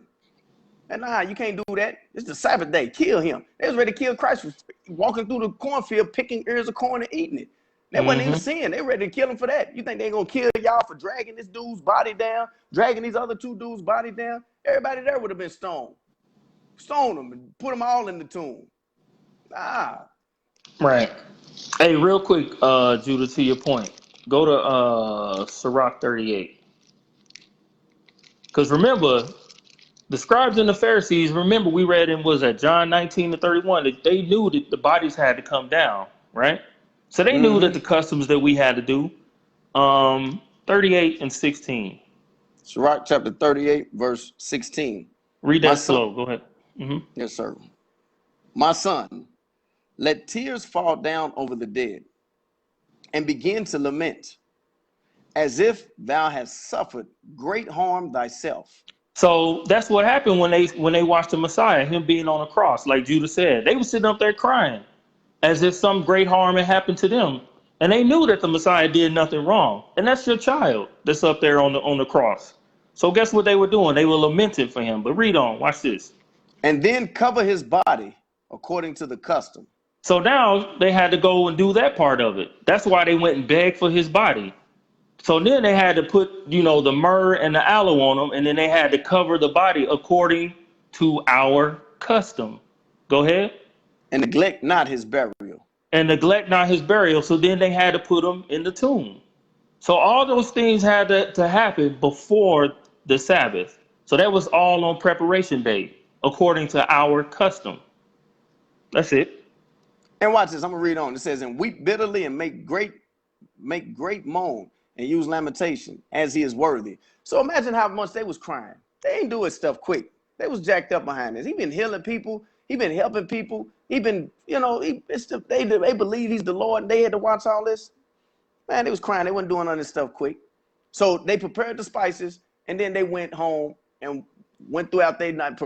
[SPEAKER 3] And nah, you can't do that. It's the Sabbath day. Kill him. They was ready to kill Christ for walking through the cornfield, picking ears of corn and eating it. They wasn't even sin. They ready to kill him for that. You think they gonna kill y'all for dragging this dude's body down, dragging these other two dudes' body down? Everybody there would have been stoned. Stone them and put them all in the tomb. Nah.
[SPEAKER 2] Right. Hey, real quick, Judah, to your point, go to Sirach 38. Because remember, the scribes and the Pharisees, remember we read in, was that John 19:31, that they knew that the bodies had to come down, right? So they knew that the customs that we had to do. 38:16.
[SPEAKER 3] Sirach chapter 38, verse 16.
[SPEAKER 2] Read that slow. Go ahead.
[SPEAKER 3] Yes, sir. My son, let tears fall down over the dead and begin to lament, as if thou hast suffered great harm thyself.
[SPEAKER 2] So that's what happened when they watched the Messiah, him being on the cross, like Judah said. They were sitting up there crying as if some great harm had happened to them. And they knew that the Messiah did nothing wrong. And that's your child that's up there on the cross. So guess what they were doing? They were lamenting for him. But read on. Watch this.
[SPEAKER 3] And then cover his body according to the custom.
[SPEAKER 2] So now they had to go and do that part of it. That's why they went and begged for his body. So then they had to put, the myrrh and the aloe on them, and then they had to cover the body according to our custom. Go ahead.
[SPEAKER 3] And neglect not his burial.
[SPEAKER 2] And neglect not his burial. So then they had to put him in the tomb. So all those things had to happen before the Sabbath. So that was all on preparation day, according to our custom. That's it.
[SPEAKER 3] And watch this. I'm gonna read on. It says, "And weep bitterly and make great moan and use lamentation as he is worthy." So imagine how much they was crying. They ain't doing stuff quick. They was jacked up behind this. He been healing people. He been helping people. He been, they believe he's the Lord, and they had to watch all this. Man, they was crying. They wasn't doing none of this stuff quick. So they prepared the spices, and then they went home and went throughout their night,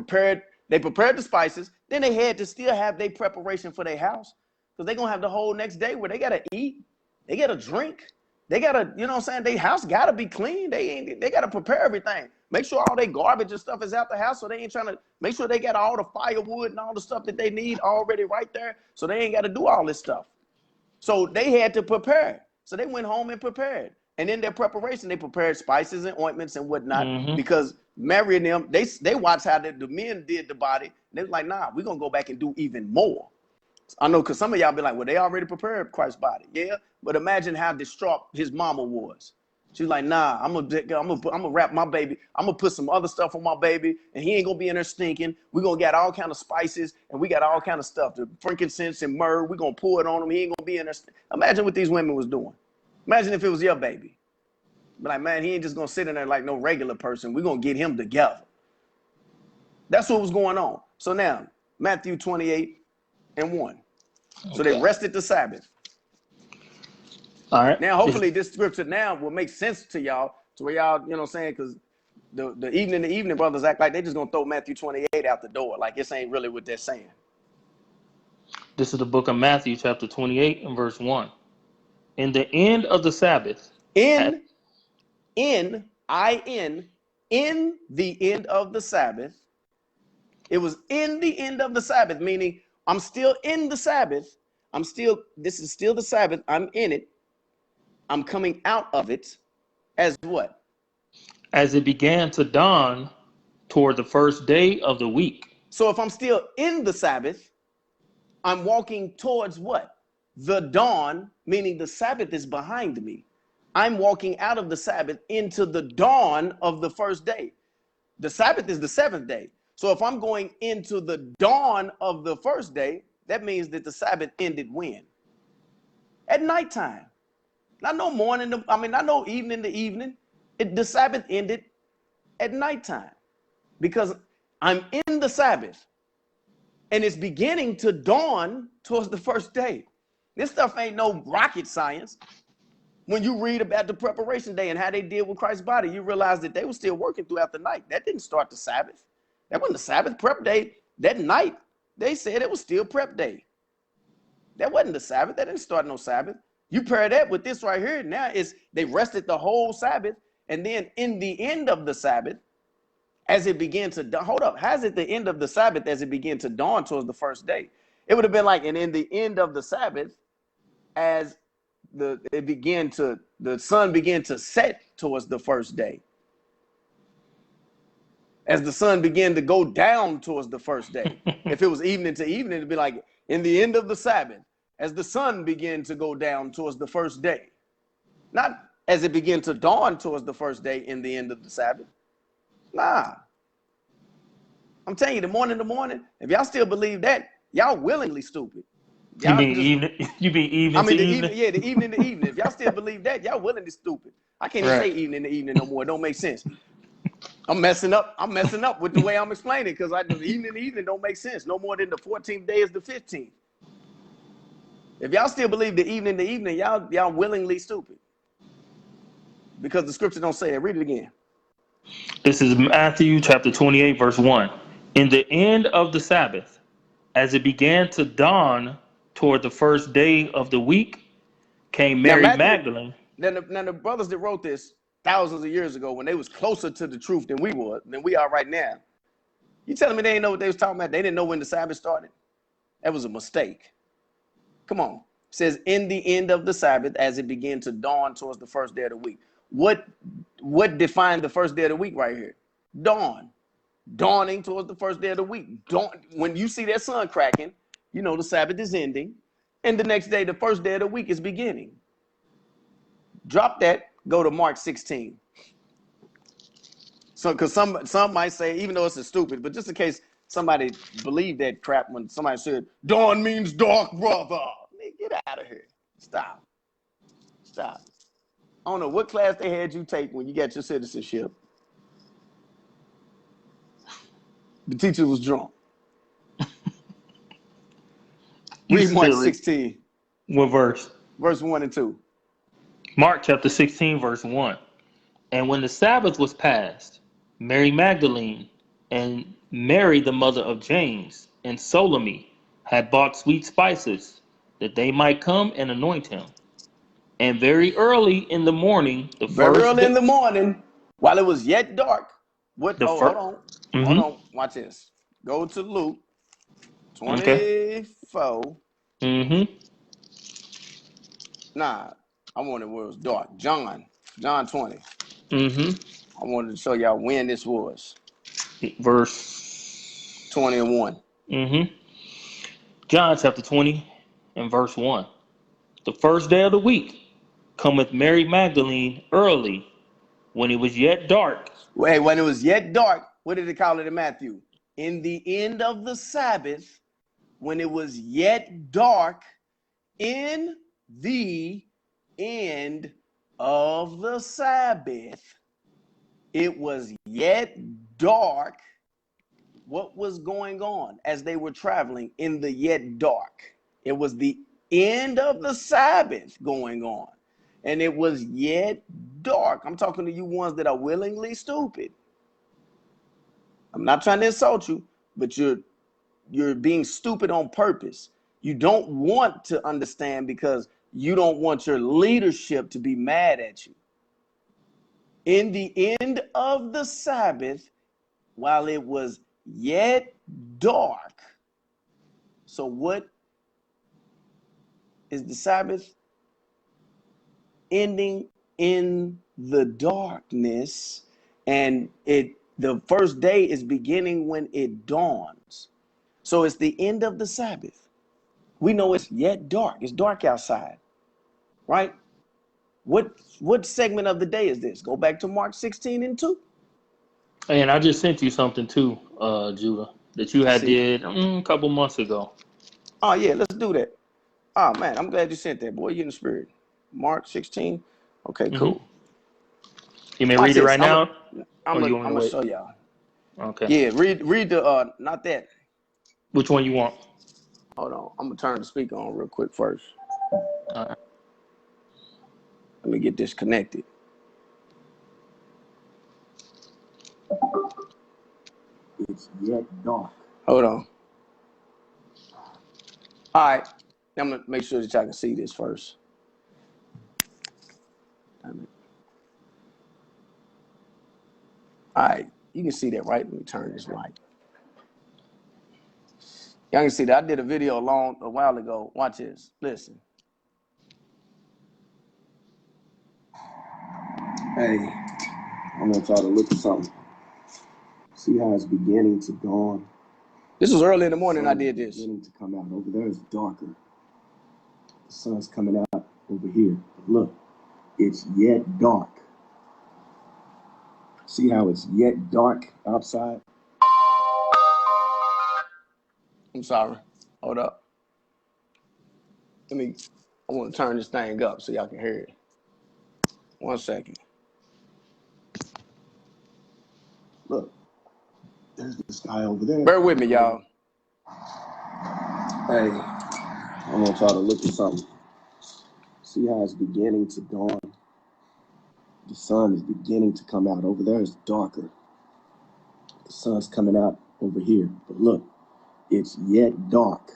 [SPEAKER 3] they prepared the spices. Then they had to still have their preparation for their house, because they're going to have the whole next day where they got to eat, they got to drink, they got to, their house got to be clean. They got to prepare everything. Make sure all their garbage and stuff is out the house, so they ain't trying to make sure they got all the firewood and all the stuff that they need already right there, so they ain't got to do all this stuff. So they had to prepare. So they went home and prepared. And in their preparation, they prepared spices and ointments and whatnot, because Mary and them, they watched how the men did the body. They was like, nah, we're going to go back and do even more. I know, because some of y'all be like, well, they already prepared Christ's body. Yeah, but imagine how distraught his mama was. She's like, nah, I'm gonna wrap my baby. I'm gonna put some other stuff on my baby, and he ain't gonna be in there stinking. We're gonna get all kind of spices, and we got all kind of stuff, the frankincense and myrrh. We're gonna pour it on him. He ain't gonna be in there. Imagine what these women was doing. Imagine if it was your baby. Be like, man, he ain't just gonna sit in there like no regular person. We're gonna get him together. That's what was going on. So now, Matthew 28:1. So they rested the Sabbath.
[SPEAKER 2] All right.
[SPEAKER 3] Now, hopefully this scripture now will make sense to y'all, to where y'all, you know what I'm saying? Because the evening brothers act like they just going to throw Matthew 28 out the door. Like this ain't really what they're saying.
[SPEAKER 2] This is the book of Matthew, chapter 28 and verse 1. In the end of the Sabbath.
[SPEAKER 3] In the end of the Sabbath. It was in the end of the Sabbath, meaning I'm still in the Sabbath. This is still the Sabbath. I'm in it. I'm coming out of it as what?
[SPEAKER 2] As it began to dawn toward the first day of the week.
[SPEAKER 3] So if I'm still in the Sabbath, I'm walking towards what? The dawn, meaning the Sabbath is behind me. I'm walking out of the Sabbath into the dawn of the first day. The Sabbath is the seventh day. So if I'm going into the dawn of the first day, that means that the Sabbath ended when? At nighttime. Not no morning, not no evening to evening. The Sabbath ended at nighttime, because I'm in the Sabbath and it's beginning to dawn towards the first day. This stuff ain't no rocket science. When you read about the preparation day and how they did with Christ's body, you realize that they were still working throughout the night. That didn't start the Sabbath. That wasn't the Sabbath prep day. That night, they said it was still prep day. That wasn't the Sabbath. That didn't start no Sabbath. You pair that with this right here. Now they rested the whole Sabbath. And then in the end of the Sabbath, as it began to dawn, hold up, how's it the end of the Sabbath as it began to dawn towards the first day? It would have been like, and in the end of the Sabbath, as the sun began to set towards the first day. As the sun began to go down towards the first day. If it was evening to evening, it'd be like in the end of the Sabbath, as the sun began to go down towards the first day. Not as it began to dawn towards the first day in the end of the Sabbath. Nah. I'm telling you, the morning, if y'all still believe that, y'all willingly stupid.
[SPEAKER 2] You mean evening to evening?
[SPEAKER 3] Yeah, the evening to evening. If y'all still believe that, y'all willingly stupid. I can't even say evening to evening no more. It don't make sense. I'm messing up with the way I'm explaining, because the evening to evening don't make sense. No more than the 14th day is the 15th. If y'all still believe the evening to evening, y'all willingly stupid. Because the scripture don't say it. Read it again.
[SPEAKER 2] This is Matthew chapter 28, verse 1. In the end of the Sabbath, as it began to dawn toward the first day of the week, came Mary Magdalene.
[SPEAKER 3] Now the brothers that wrote this thousands of years ago, when they was closer to the truth than we are right now, you telling me they didn't know what they was talking about? They didn't know when the Sabbath started? That was a mistake. Come on. It says, in the end of the Sabbath, as it began to dawn towards the first day of the week. what defined the first day of the week right here? Dawn. Dawning towards the first day of the week. Dawn, when you see that sun cracking, you know the Sabbath is ending. And the next day, the first day of the week is beginning. Drop that, go to Mark 16. So, because some might say, even though it's a stupid, but just in case somebody believed that crap when somebody said, dawn means dark, brother. Get out of here. Stop. I don't know what class they had you take when you got your citizenship. The teacher was drunk. Read Mark 16.
[SPEAKER 2] What verse?
[SPEAKER 3] Verse 1 and 2.
[SPEAKER 2] Mark chapter 16, verse 1. And when the Sabbath was past, Mary Magdalene and Mary, the mother of James, and Salome had bought sweet spices, that they might come and anoint him. And very early in the morning,
[SPEAKER 3] Very early in the morning, while it was yet dark, hold on.
[SPEAKER 2] Mm-hmm.
[SPEAKER 3] Hold on. Watch this. Go to Luke 24.
[SPEAKER 2] Okay. Mm-hmm.
[SPEAKER 3] Nah, I wanted where it was dark. John 20.
[SPEAKER 2] Mm-hmm.
[SPEAKER 3] I wanted to show y'all when this was.
[SPEAKER 2] Verse
[SPEAKER 3] 20 and 1.
[SPEAKER 2] Mm-hmm. John chapter 20 and verse 1. The first day of the week cometh Mary Magdalene early, when it was yet dark.
[SPEAKER 3] Wait, when it was yet dark, what did it call it in Matthew? In the end of the Sabbath, when it was yet dark, in the end of the Sabbath, it was yet dark. What was going on as they were traveling in the yet dark? It was the end of the Sabbath going on, and it was yet dark. I'm talking to you ones that are willingly stupid. I'm not trying to insult you, but you're being stupid on purpose. You don't want to understand because you don't want your leadership to be mad at you. In the end of the Sabbath, while it was yet dark. So what is the Sabbath? Ending in the darkness, and the first day is beginning when it dawns. So it's the end of the Sabbath. We know it's yet dark. It's dark outside, right? What segment of the day is this? Go back to Mark 16 and 2.
[SPEAKER 2] And I just sent you something too, Judah, that you had did a couple months ago.
[SPEAKER 3] Oh yeah, let's do that. Oh man, I'm glad you sent that, boy. You in the spirit. Mark 16. Okay, cool.
[SPEAKER 2] You may read it right now.
[SPEAKER 3] I'm gonna show y'all.
[SPEAKER 2] Okay.
[SPEAKER 3] Yeah, read the not that.
[SPEAKER 2] Which one you want?
[SPEAKER 3] Hold on. I'm gonna turn the speaker on real quick first.
[SPEAKER 2] All right.
[SPEAKER 3] Let me get this connected. It's yet dark. Hold on. All right. I'm gonna make sure that y'all can see this first. All right, you can see that, right? Let me turn this light. Y'all can see that. I did a video a while ago. Watch this. Listen. Hey, I want y'all to look at something. See how it's beginning to dawn? This was early in the morning I did this. Beginning to come out. Over there is darker. The sun's coming out over here. Look, it's yet dark. See how it's yet dark outside? I'm sorry. Hold up. I want to turn this thing up so y'all can hear it. 1 second. Look, there's the sky over there. Bear with me, y'all. Hey, I want y'all to look at something. See how it's beginning to dawn? The sun is beginning to come out. Over there is darker. The sun's coming out over here. But look, it's yet dark.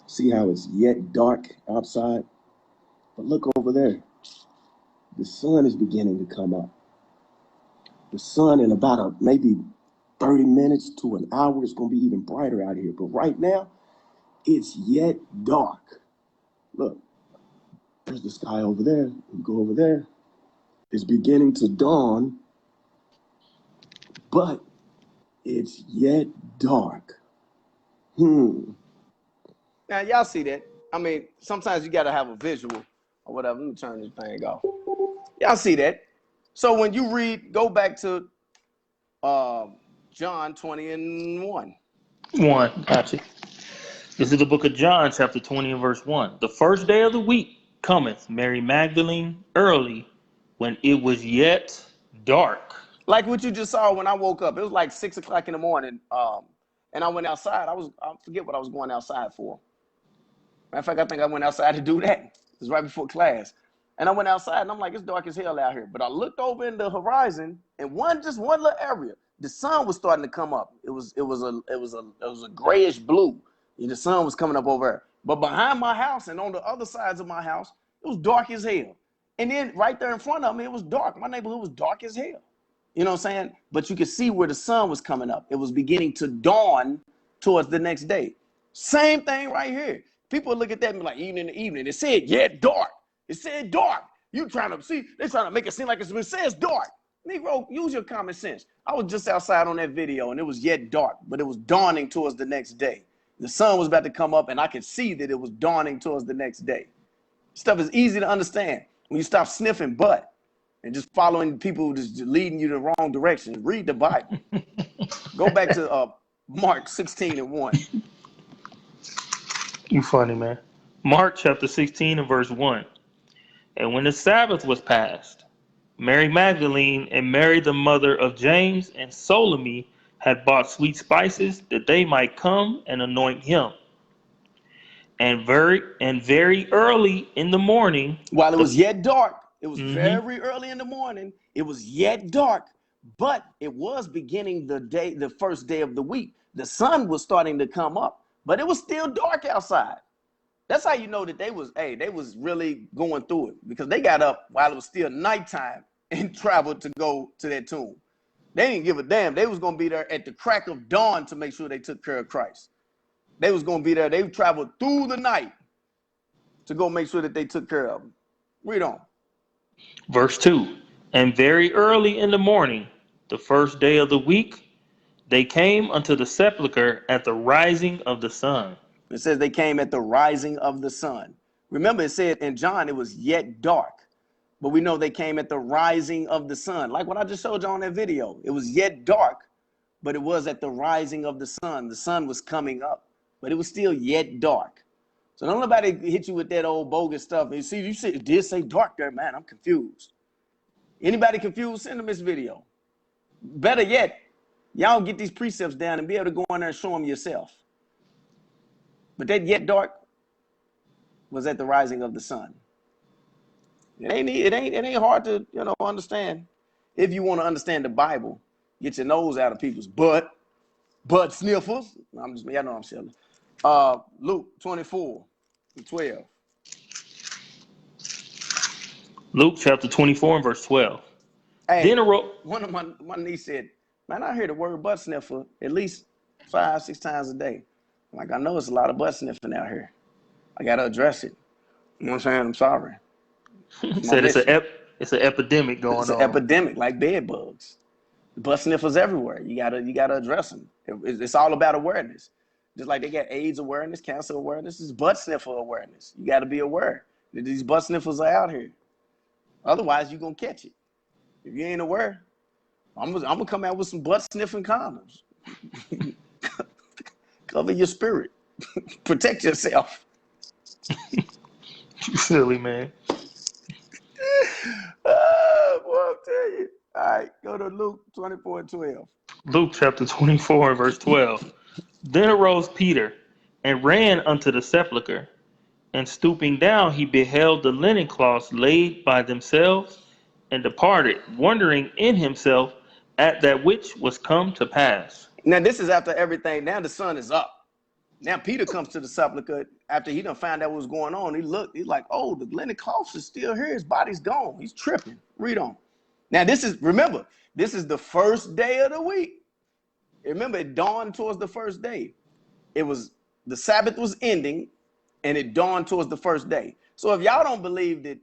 [SPEAKER 3] See how it's yet dark outside? But look over there. The sun is beginning to come out. The sun in about maybe 30 minutes to an hour is going to be even brighter out here. But right now, it's yet dark. Look.
[SPEAKER 4] There's the sky over there. We go over there. It's beginning to dawn, but it's yet dark.
[SPEAKER 3] Now, y'all see that? I mean, sometimes you got to have a visual or whatever. Let me turn this thing off. Y'all see that? So when you read, go back to John 20:1.
[SPEAKER 2] 1. Gotcha. This is the book of John, chapter 20 and verse 1. The first day of the week cometh Mary Magdalene early, when it was yet dark.
[SPEAKER 3] Like what you just saw when I woke up. It was like 6 o'clock in the morning. And I went outside. I forget what I was going outside for. Matter of fact, I think I went outside to do that. It was right before class. And I went outside and I'm like, it's dark as hell out here. But I looked over in the horizon and just one little area, the sun was starting to come up. It was a grayish blue. And the sun was coming up over there. But behind my house and on the other sides of my house, it was dark as hell. And then right there in front of me, it was dark. My neighborhood was dark as hell. You know what I'm saying? But you could see where the sun was coming up. It was beginning to dawn towards the next day. Same thing right here. People look at that and be like, even in the evening, it said, yeah, dark. It said dark. You trying to see, they're trying to make it seem like it says dark. Negro, use your common sense. I was just outside on that video and it was yet dark, but it was dawning towards the next day. The sun was about to come up and I could see that it was dawning towards the next day. Stuff is easy to understand when you stop sniffing butt and just following people just leading you the wrong direction. Read the Bible. Go back to Mark 16:1.
[SPEAKER 2] You funny, man. Mark chapter 16 and verse 1. And when the Sabbath was passed, Mary Magdalene and Mary the mother of James and Salome had bought sweet spices that they might come and anoint him. And very early in the morning,
[SPEAKER 3] while it was yet dark, it was very early in the morning, it was yet dark, but it was beginning the first day of the week. The sun was starting to come up, but it was still dark outside. That's how you know that they was really going through it, because they got up while it was still nighttime and traveled to go to that tomb. They didn't give a damn. They was going to be there at the crack of dawn to make sure they took care of Christ. They was going to be there. They traveled through the night to go make sure that they took care of him. Read on.
[SPEAKER 2] Verse 2. And very early in the morning, the first day of the week, they came unto the sepulchre at the rising of the sun.
[SPEAKER 3] It says they came at the rising of the sun. Remember, it said in John it was yet dark. But we know they came at the rising of the sun. Like what I just showed you on that video. It was yet dark, but it was at the rising of the sun. The sun was coming up, but it was still yet dark. So don't nobody hit you with that old bogus stuff. You see, it did say dark there, man. I'm confused. Anybody confused? Send them this video. Better yet, y'all get these precepts down and be able to go in there and show them yourself. But that yet dark was at the rising of the sun. It ain't hard to understand. If you want to understand the Bible, get your nose out of people's butt sniffers. Y'all know I'm silly. Luke 24:12.
[SPEAKER 5] Luke chapter 24 and verse 12.
[SPEAKER 3] Hey,
[SPEAKER 5] Then arose.
[SPEAKER 3] one of my niece said, man, I hear the word butt sniffer at least 5-6 times a day. I'm like, I know it's a lot of butt sniffing out here. I got to address it. You know what I'm saying? I'm sorry.
[SPEAKER 2] Said it's an epidemic going on.
[SPEAKER 3] It's an epidemic, like bed bugs. Butt sniffers everywhere. You gotta address them. It's all about awareness. Just like they got AIDS awareness, cancer awareness, it's butt sniffer awareness. You got to be aware that these butt sniffers are out here. Otherwise, you're gonna catch it. If you ain't aware, I'm gonna come out with some butt sniffing condoms. Cover your spirit. Protect yourself.
[SPEAKER 2] You silly, man.
[SPEAKER 3] Oh, boy, I'll tell you. All right, go to Luke 24:12.
[SPEAKER 2] Luke chapter 24 and verse 12. Then arose Peter and ran unto the sepulchre, and stooping down, he beheld the linen cloths laid by themselves, and departed, wondering in himself at that which was come to pass.
[SPEAKER 3] Now, this is after everything. Now the sun is up. Now Peter comes to the sepulchre after he done found out what was going on. He looked, he's like, oh, the linen cloths is still here. His body's gone. He's tripping. Read on. Now, remember, this is the first day of the week. Remember, it dawned towards the first day. The Sabbath was ending, and it dawned towards the first day. So if y'all don't believe that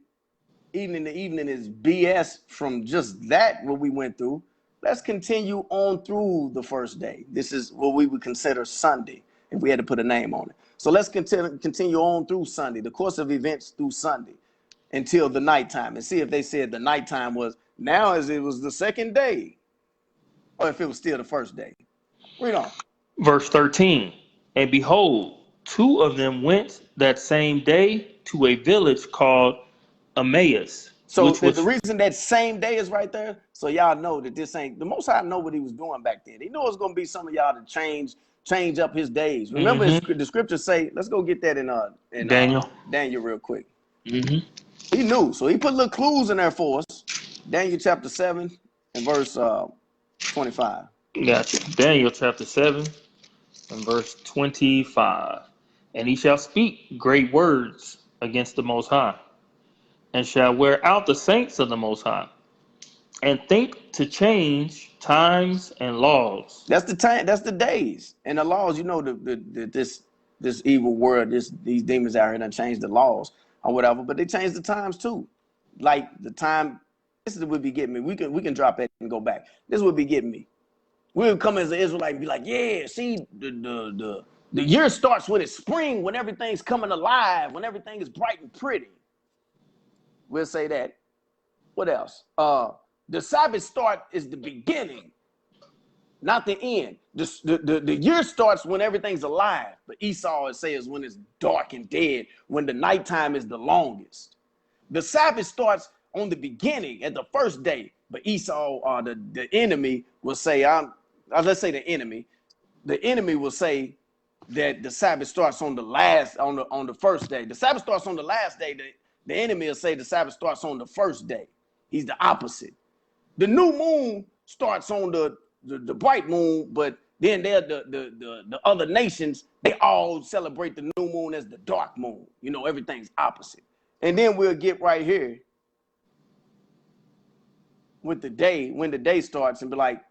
[SPEAKER 3] evening to evening is BS from just that, what we went through, let's continue on through the first day. This is what we would consider Sunday, if we had to put a name on it. So let's continue on through Sunday, the course of events through Sunday until the nighttime, and see if they said the nighttime was now as it was the second day, or if it was still the first day. Read on.
[SPEAKER 2] Verse 13. And behold, two of them went that same day to a village called Emmaus,
[SPEAKER 3] So
[SPEAKER 2] which
[SPEAKER 3] the
[SPEAKER 2] was
[SPEAKER 3] reason that same day is right there, so y'all know that this ain't the Most High. Know what he was doing back then. He knew it was gonna be some of y'all to change up his days. Remember, the scriptures say, let's go get that in
[SPEAKER 2] Daniel.
[SPEAKER 3] Daniel real quick.
[SPEAKER 2] Mm-hmm.
[SPEAKER 3] He knew, so he put little clues in there for us. Daniel chapter 7 and verse 25.
[SPEAKER 2] Gotcha. Daniel chapter 7 and verse 25. And he shall speak great words against the Most High, and shall wear out the saints of the Most High, and think to change times and laws.
[SPEAKER 3] That's the time. That's the days and the laws. You know, this evil world, these demons out here done changed the laws or whatever, but they changed the times too. Like the time. This is what would be getting me. We can drop it and go back. This would be getting me. We would come as an Israelite and be like, yeah, see, the year starts when it's spring, when everything's coming alive, when everything is bright and pretty. We'll say that. What else? The Sabbath start is the beginning, not the end. The year starts when everything's alive, but Esau would say is when it's dark and dead, when the nighttime is the longest. The Sabbath starts on the beginning at the first day, but Esau, the enemy, will say, let's say the enemy will say that the Sabbath starts on the first day. The Sabbath starts on the last day. The enemy will say the Sabbath starts on the first day. He's the opposite. The new moon starts on the bright moon, but then the other nations, they all celebrate the new moon as the dark moon. You know, everything's opposite. And then we'll get right here with the day, when the day starts, and be like,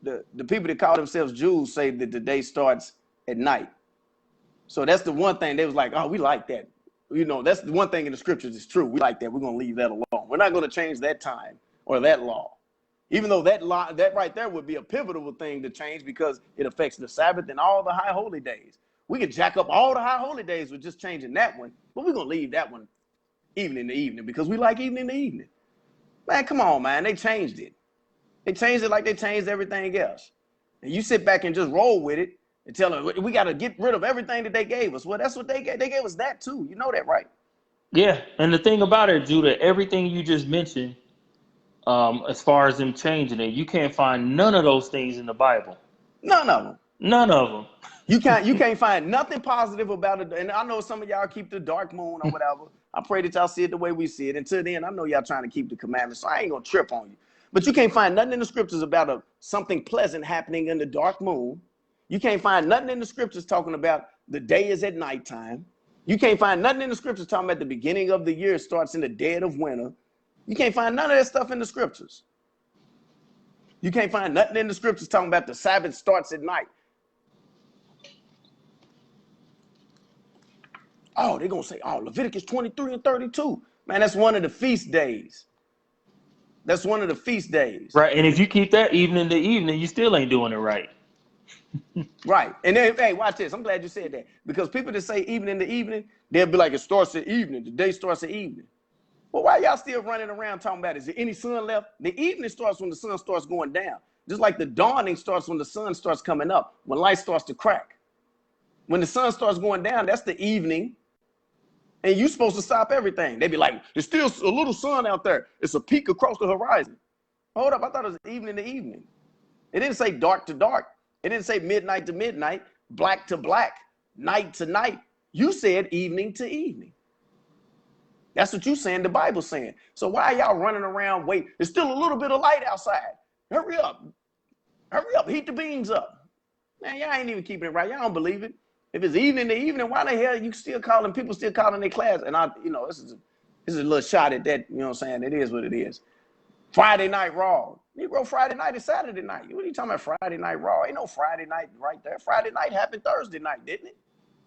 [SPEAKER 3] the people that call themselves Jews say that the day starts at night. So that's the one thing they was like, oh, we like that. You know, that's the one thing in the scriptures is true. We like that. We're going to leave that alone. We're not going to change that time or that law. Even though that right there would be a pivotal thing to change because it affects the Sabbath and all the high holy days. We could jack up all the high holy days with just changing that one, but we're going to leave that one evening to evening because we like evening to evening. Man, come on, man. They changed it. They changed it like they changed everything else. And you sit back and just roll with it and tell them, we got to get rid of everything that they gave us. Well, that's what they gave. They gave us that too. You know that, right?
[SPEAKER 2] Yeah, and the thing about it, Judah, everything you just mentioned, as far as them changing it, you can't find none of those things in the Bible.
[SPEAKER 3] None of them.
[SPEAKER 2] None of them.
[SPEAKER 3] You can't find nothing positive about it. And I know some of y'all keep the dark moon or whatever. I pray that y'all see it the way we see it. Until then, I know y'all trying to keep the commandments, so I ain't gonna trip on you. But you can't find nothing in the scriptures about something pleasant happening in the dark moon. You can't find nothing in the scriptures talking about the day is at nighttime. You can't find nothing in the scriptures talking about the beginning of the year starts in the dead of winter. You can't find none of that stuff in the scriptures. You can't find nothing in the scriptures talking about the Sabbath starts at night. Oh, they're going to say, oh, Leviticus 23 and 32. Man, that's one of the feast days. That's one of the feast days.
[SPEAKER 2] Right, and if you keep that evening to evening, you still ain't doing it right.
[SPEAKER 3] Right. And then, hey, watch this. I'm glad you said that. Because people that say evening to evening, they'll be like, it starts at evening. The day starts at evening. Well, why y'all still running around talking about, is there any sun left? The evening starts when the sun starts going down. Just like the dawning starts when the sun starts coming up, when light starts to crack. When the sun starts going down, that's the evening. And you're supposed to stop everything. They be like, there's still a little sun out there. It's a peak across the horizon. Hold up, I thought it was evening to evening. It didn't say dark to dark. It didn't say midnight to midnight, black to black, night to night. You said evening to evening. That's what you saying, the Bible's saying. So why are y'all running around, wait, there's still a little bit of light outside. Hurry up, heat the beans up. Man, y'all ain't even keeping it right. Y'all don't believe it. If it's evening to evening, why the hell you still calling, people still calling their class? And this is a little shot at that, you know what I'm saying? It is what it is. Friday Night Raw. Negro, Friday night is Saturday night. What are you talking about, Friday Night Raw? Ain't no Friday night right there. Friday night happened Thursday night, didn't it?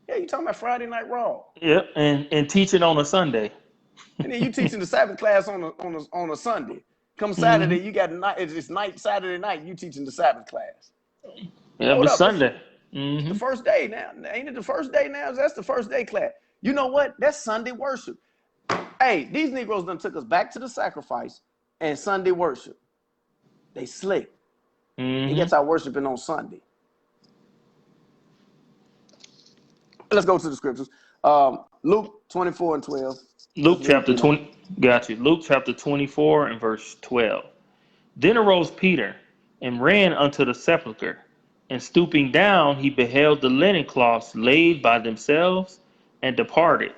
[SPEAKER 3] Yeah, you talking about Friday Night Raw.
[SPEAKER 2] Yep, and teaching on a Sunday.
[SPEAKER 3] And then you teaching the Sabbath class on a Sunday. Come
[SPEAKER 2] Mm-hmm.
[SPEAKER 3] Saturday, you got night. It's night Saturday night. You teaching the Sabbath class.
[SPEAKER 2] Yeah,
[SPEAKER 3] Hold
[SPEAKER 2] but
[SPEAKER 3] up,
[SPEAKER 2] Sunday.
[SPEAKER 3] it's the
[SPEAKER 2] Mm-hmm.
[SPEAKER 3] first day now. Ain't it the first day now? That's the first day class. You know what? That's Sunday worship. Hey, these Negroes done took us back to the sacrifice and Sunday worship. They slick. They
[SPEAKER 2] Mm-hmm.
[SPEAKER 3] get our worshiping on Sunday. Let's go to the scriptures. Luke 24 and 12.
[SPEAKER 2] Luke
[SPEAKER 3] Let's read
[SPEAKER 2] chapter
[SPEAKER 3] through that.
[SPEAKER 2] 20. Got you. Luke chapter 24 and verse 12. Then arose Peter and ran unto the sepulchre, and stooping down, he beheld the linen cloths laid by themselves, and departed,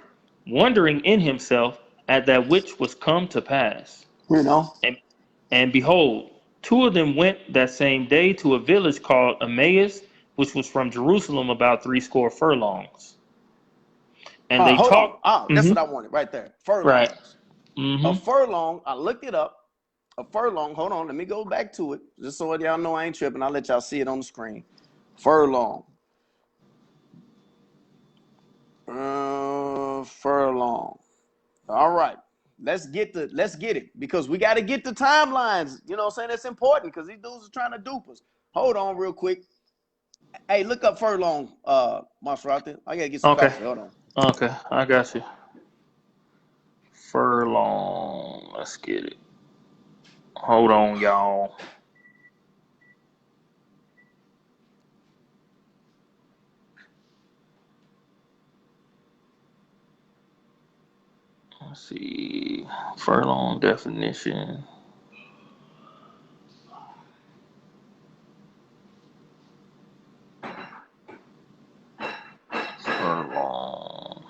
[SPEAKER 2] wondering in himself at that which was come to pass.
[SPEAKER 3] You know.
[SPEAKER 2] And, and behold, two of them went that same day to a village called Emmaus, which was from Jerusalem about 60 furlongs. And they
[SPEAKER 3] Hold on.
[SPEAKER 2] talked.
[SPEAKER 3] That's what I wanted right there.
[SPEAKER 2] Right.
[SPEAKER 3] Furlongs. A
[SPEAKER 2] Mm-hmm.
[SPEAKER 3] furlong, I looked it up. A furlong, hold on, let me go back to it. Just so y'all know I ain't tripping. I'll let y'all see it on the screen. Furlong. Furlong. All right. Let's get it because we got to get the timelines. You know what I'm saying? That's important because these dudes are trying to dupe us. Hold on real quick. Hey, look up furlong, MASHARATHYAH. I gotta get some
[SPEAKER 2] Okay.
[SPEAKER 3] facts here. Hold on.
[SPEAKER 2] Okay. I got you. Furlong. Let's get it. Hold on, y'all. Let's see. Furlong definition. Furlong.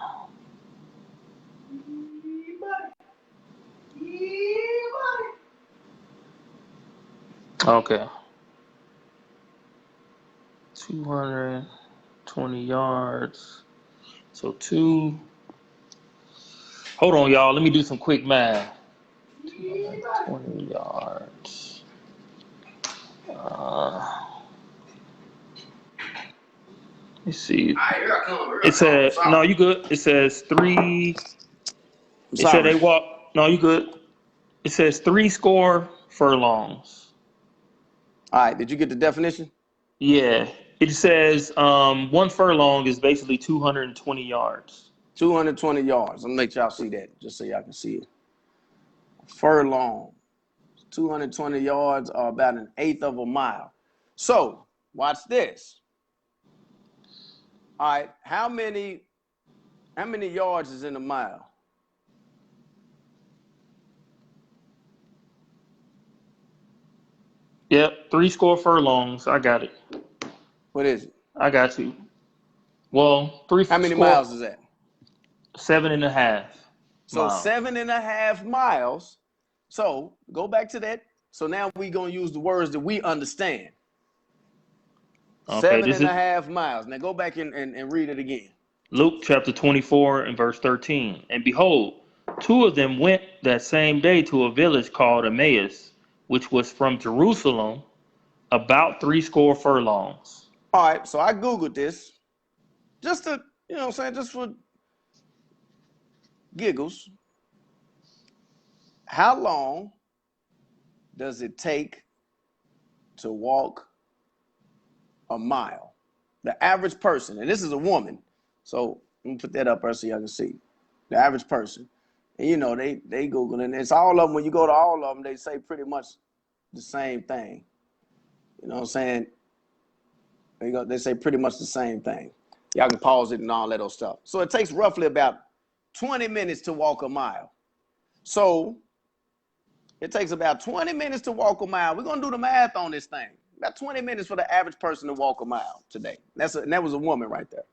[SPEAKER 2] Okay. 220 yards. So two. Hold on, y'all. Let me do some quick math. 220 yards. Let's see. It said no. You good? It says three.
[SPEAKER 3] I'm
[SPEAKER 2] It said
[SPEAKER 3] sorry.
[SPEAKER 2] they walk. No, you good? It says 60 furlongs.
[SPEAKER 3] All right. Did you get the definition?
[SPEAKER 2] Yeah. It says one furlong is basically 220 yards.
[SPEAKER 3] 220 yards. I'm gonna make y'all see that just so y'all can see it. Furlong. 220 yards or about an eighth of a mile. So watch this. All right. How many yards is in a mile?
[SPEAKER 2] Yep. 60 furlongs. I got it.
[SPEAKER 3] What is it?
[SPEAKER 2] I got you. Well, three
[SPEAKER 3] How many
[SPEAKER 2] score
[SPEAKER 3] miles is that?
[SPEAKER 2] 7.5
[SPEAKER 3] So
[SPEAKER 2] miles.
[SPEAKER 3] 7.5 miles. So go back to that. So now we're gonna use the words that we understand.
[SPEAKER 2] Okay,
[SPEAKER 3] Seven
[SPEAKER 2] this
[SPEAKER 3] and
[SPEAKER 2] is
[SPEAKER 3] a half miles. Now go back and read it again.
[SPEAKER 2] Luke chapter 24 and verse 13. And behold, two of them went that same day to a village called Emmaus, which was from Jerusalem about 60 furlongs.
[SPEAKER 3] All right, so I Googled this just to, you know what I'm saying, just for giggles. How long does it take to walk a mile? The average person, and this is a woman, so I'm gonna put that up there so y'all can see. The average person. And you know, they Google and it's all of them. When you go to all of them, they say pretty much the same thing. You know what I'm saying? They say pretty much the same thing. Y'all can pause it and all that old stuff. So it takes roughly about 20 minutes to walk a mile. So it takes about 20 minutes to walk a mile. We're gonna do the math on this thing. About 20 minutes for the average person to walk a mile today. And that was a woman right there.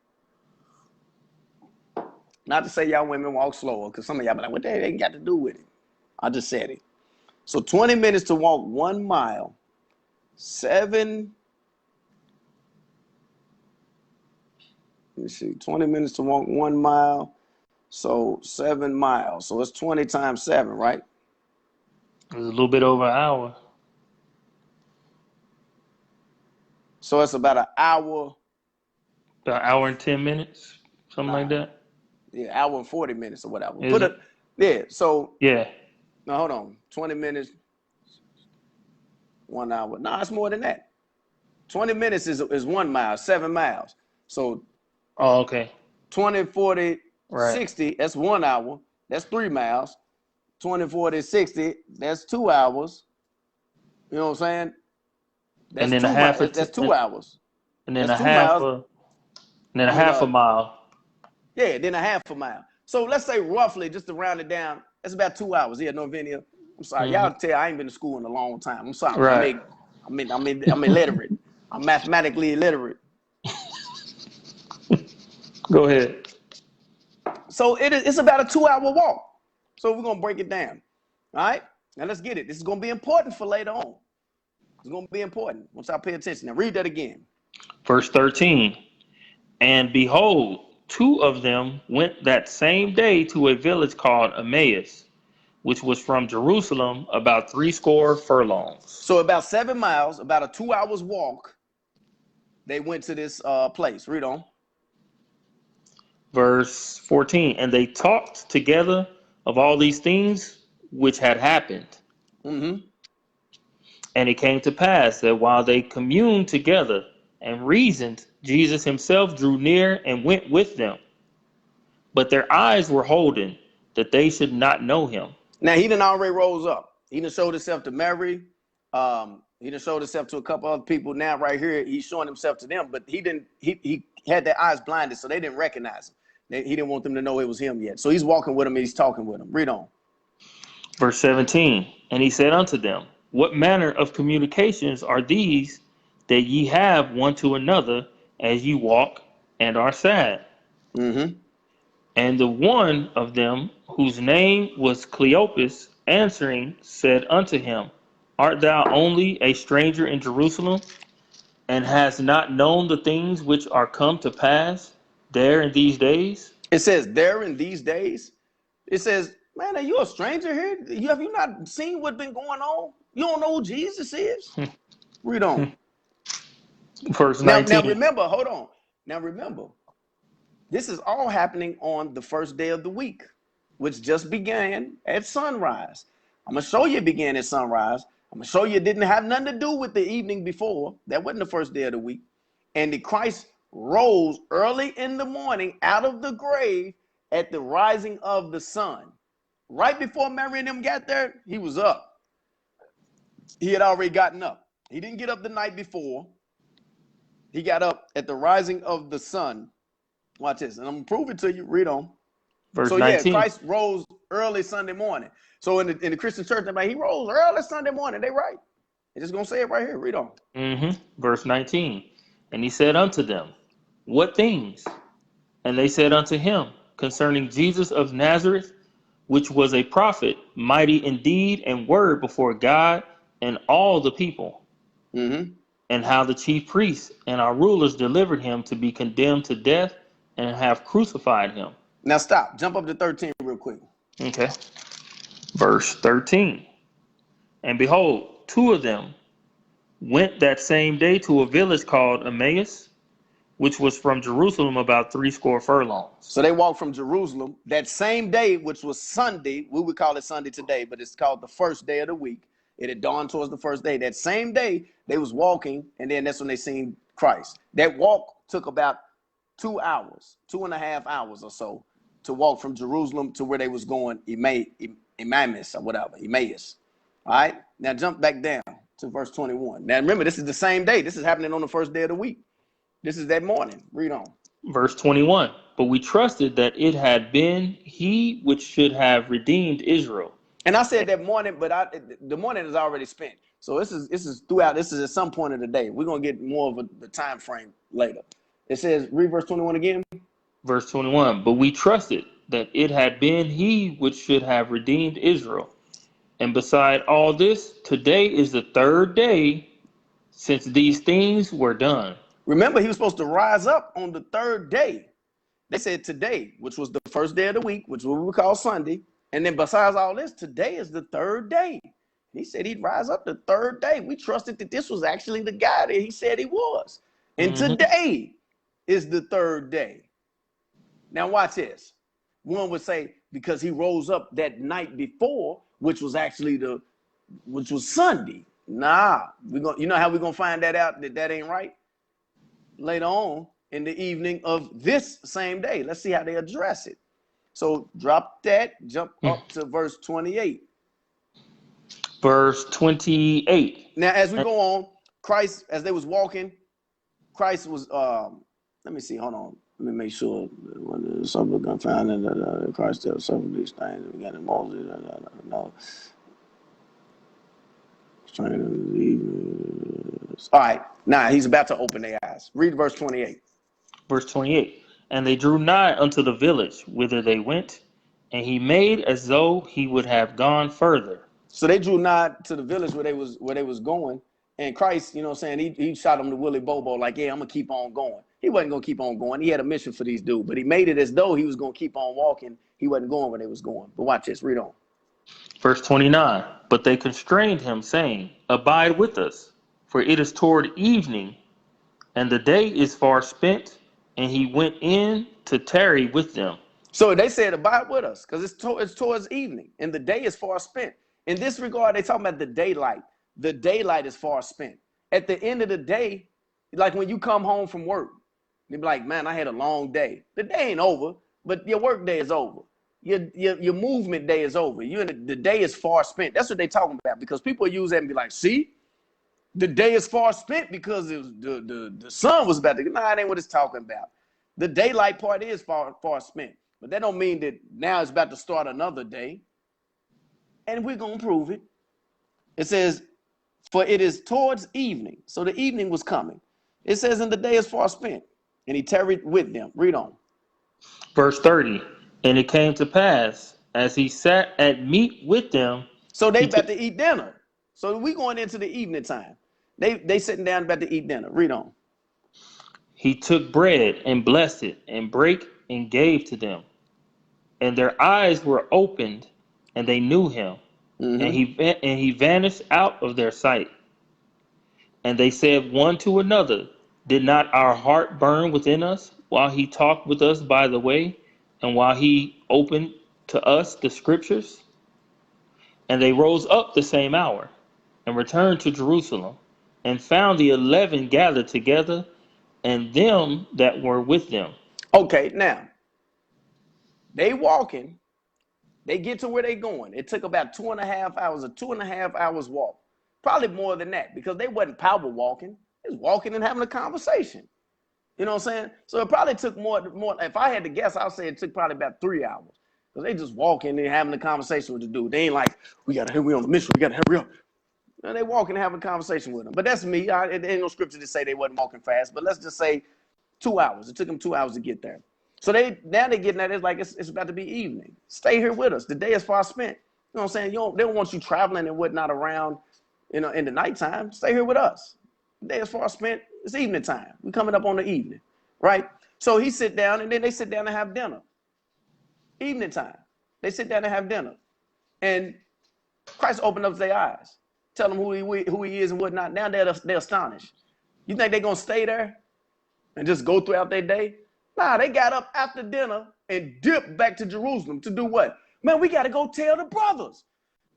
[SPEAKER 3] Not to say y'all women walk slower, because some of y'all be like, what the hell they got to do with it? I just said it. So 20 minutes to walk 1 mile. 7. Let me see. 20 minutes to walk 1 mile. So 7 miles. So it's 20 times 7, right?
[SPEAKER 2] It was a little bit over an hour.
[SPEAKER 3] So it's about an hour.
[SPEAKER 2] About an hour and 10 minutes. something like that.
[SPEAKER 3] Yeah, hour and 40 minutes or whatever.
[SPEAKER 2] Is it?
[SPEAKER 3] Yeah, so
[SPEAKER 2] Yeah.
[SPEAKER 3] no, hold on. 20 minutes, 1 hour. No, it's more than that. 20 minutes is 1 mile, 7 miles. So
[SPEAKER 2] Oh, okay.
[SPEAKER 3] 20, 40,
[SPEAKER 2] Right.
[SPEAKER 3] 60, that's 1 hour. That's 3 miles. 20, 40, 60, that's 2 hours. You know what I'm saying? That's
[SPEAKER 2] And then
[SPEAKER 3] 2
[SPEAKER 2] a half
[SPEAKER 3] miles.
[SPEAKER 2] a
[SPEAKER 3] That's 2 hours.
[SPEAKER 2] and then
[SPEAKER 3] That's
[SPEAKER 2] a
[SPEAKER 3] 2
[SPEAKER 2] half
[SPEAKER 3] miles.
[SPEAKER 2] a and then
[SPEAKER 3] I
[SPEAKER 2] a
[SPEAKER 3] mean,
[SPEAKER 2] half a mile.
[SPEAKER 3] yeah, then a half a mile. So let's say roughly, just to round it down, that's about 2 hours. Yeah, Norvenia. I'm sorry, y'all tell I ain't been to school in a long time. I'm sorry.
[SPEAKER 2] Right.
[SPEAKER 3] I'm illiterate. I'm mathematically illiterate.
[SPEAKER 2] Go ahead.
[SPEAKER 3] So it's about a 2-hour walk. So we're gonna break it down. All right. Now let's get it. This is gonna be important for later on. It's gonna be important once I pay attention. Now read that again.
[SPEAKER 2] Verse 13. And behold, 2 of them went that same day to a village called Emmaus, which was from Jerusalem about 60 furlongs.
[SPEAKER 3] So about 7 miles, about a 2 hours walk, they went to this place. Read on.
[SPEAKER 2] Verse 14. And they talked together of all these things which had happened.
[SPEAKER 3] Mm-hmm.
[SPEAKER 2] And it came to pass that while they communed together and reasoned, Jesus himself drew near and went with them. But their eyes were holden, that they should not know him.
[SPEAKER 3] Now he done already rose up. He done showed himself to Mary. He done showed himself to a couple other people. Now right here, he's showing himself to them, but he didn't. He had their eyes blinded, so they didn't recognize him. He didn't want them to know it was him yet. So he's walking with them and he's talking with them. Read on.
[SPEAKER 2] Verse 17. And he said unto them, what manner of communications are these that ye have one to another as ye walk and are sad?
[SPEAKER 3] Mm-hmm.
[SPEAKER 2] And the one of them, whose name was Cleopas, answering, said unto him, art thou only a stranger in Jerusalem, and hast not known the things which are come to pass there in these days?
[SPEAKER 3] It says there in these days. It says, man, are you a stranger here? Have you not seen what's been going on? You don't know who Jesus is? Read on.
[SPEAKER 2] Verse
[SPEAKER 3] Now
[SPEAKER 2] 19.
[SPEAKER 3] remember, hold on. Now remember, this is all happening on the first day of the week, which just began at sunrise. I'm going to show you it began at sunrise. I'm going to show you it didn't have nothing to do with the evening before. That wasn't the first day of the week. And the Christ rose early in the morning out of the grave at the rising of the sun. Right before Mary and them got there, he was up. He had already gotten up. He didn't get up the night before. He got up at the rising of the sun. Watch this, and I'm gonna prove it to you. Read on.
[SPEAKER 2] Verse
[SPEAKER 3] So
[SPEAKER 2] 19.
[SPEAKER 3] yeah, Christ rose early Sunday morning. So in the Christian church, they're like, he rose early Sunday morning. They right. They're just gonna say it right here. Read on.
[SPEAKER 2] Verse 19. And he said unto them, what things? And they said unto him, concerning Jesus of Nazareth, which was a prophet, mighty in deed and word before God and all the people, and how the chief priests and our rulers delivered him to be condemned to death and have crucified him.
[SPEAKER 3] Now stop. Jump up to 13 real quick.
[SPEAKER 2] Okay. Verse 13. And behold, 2 of them went that same day to a village called Emmaus, which was from Jerusalem about 60 furlongs.
[SPEAKER 3] So they walked from Jerusalem that same day, which was Sunday. We would call it Sunday today, but it's called the first day of the week. It had dawned towards the first day. That same day, they was walking, and then that's when they seen Christ. That walk took about 2 hours, 2.5 hours or so, to walk from Jerusalem to where they was going, Emmaus or whatever, Emmaus. All right? Now jump back down to verse 21. Now remember, this is the same day. This is happening on the first day of the week. This is that morning. Read on.
[SPEAKER 2] Verse 21. But we trusted that it had been he which should have redeemed Israel.
[SPEAKER 3] And I said that morning, but the morning is already spent. So this is throughout. This is at some point of the day. We're gonna get more of the time frame later. It says, read verse 21 again.
[SPEAKER 2] Verse 21. But we trusted that it had been he which should have redeemed Israel. And beside all this, today is the 3rd day since these things were done.
[SPEAKER 3] Remember, he was supposed to rise up on the 3rd day. They said today, which was the first day of the week, which is what we call Sunday. And then besides all this, today is the 3rd day. He said he'd rise up the 3rd day. We trusted that this was actually the guy that he said he was. And today is the 3rd day. Now watch this. One would say because he rose up that night before, which was Sunday. Nah, you know how we're gonna find that out that ain't right? Later on in the evening of this same day. Let's see how they address it. So drop that, jump up to verse 28.
[SPEAKER 2] Verse 28.
[SPEAKER 3] Now, as we go on, Christ, as they was walking, Christ was, let me see, hold on. Let me make sure when something gonna find in Christ tells some of these things. We got in Moses, no. All right, now he's about to open their eyes. Read verse 28.
[SPEAKER 2] Verse 28. And they drew nigh unto the village whither they went, and he made as though he would have gone further.
[SPEAKER 3] So they drew nigh to the village where they was going, and Christ, you know what I'm saying, he shot them to Willie Bobo like, yeah, I'm gonna keep on going. He wasn't gonna keep on going. He had a mission for these dudes, but he made it as though he was gonna keep on walking. He wasn't going where they was going. But watch this, read on.
[SPEAKER 2] Verse 29. But they constrained him, saying, Abide with us, for it is toward evening, and the day is far spent. And he went in to tarry with them.
[SPEAKER 3] So they said, abide with us, because it's towards evening, and the day is far spent. In this regard, they talking about the daylight. The daylight is far spent. At the end of the day, like when you come home from work, you be like, man, I had a long day. The day ain't over, but your work day is over. Your movement day is over. The day is far spent. That's what they talking about, because people use that and be like, see, the day is far spent because it was the sun was about to. Nah, that ain't what it's talking about. The daylight part is far spent, but that don't mean that now it's about to start another day. And we're gonna prove it. It says, for it is towards evening. So the evening was coming. It says, and the day is far spent, and he tarried with them. Read on.
[SPEAKER 2] Verse 30. And it came to pass, as he sat at meat with them.
[SPEAKER 3] So they about to eat dinner. So we going into the evening time. They sitting down about to eat dinner. Read on.
[SPEAKER 2] He took bread and blessed it, and brake and gave to them. And their eyes were opened, and they knew him. Mm-hmm. And he vanished out of their sight. And they said one to another, Did not our heart burn within us while he talked with us by the way, and while he opened to us the scriptures? And they rose up the same hour, and returned to Jerusalem, and found the 11 gathered together, and them that were with them.
[SPEAKER 3] Okay, now, they walking. They get to where they going. It took about 2.5 hours, a 2.5 hours walk. Probably more than that, because they wasn't power walking. They was walking and having a conversation. You know what I'm saying? So it probably took more. If I had to guess, I'll say it took probably about 3 hours. Because they just walking and having a conversation with the dude. They ain't like, we on the mission, we gotta hurry up. And they walking and having a conversation with him. But that's me. There ain't no scripture to say they wasn't walking fast. But let's just say 2 hours. It took them 2 hours to get there. So now they're getting at it like it's about to be evening. Stay here with us. The day is far spent. You know what I'm saying? They don't want you traveling and whatnot around, in the nighttime. Stay here with us. The day is far spent. It's evening time. We're coming up on the evening, right? So he sit down, and then they sit down and have dinner. Evening time. They sit down and have dinner. And Christ opened up their eyes. Tell them who he is and whatnot. Now they're astonished. You think they're going to stay there and just go throughout their day? Nah, they got up after dinner and dipped back to Jerusalem to do what? Man, we got to go tell the brothers.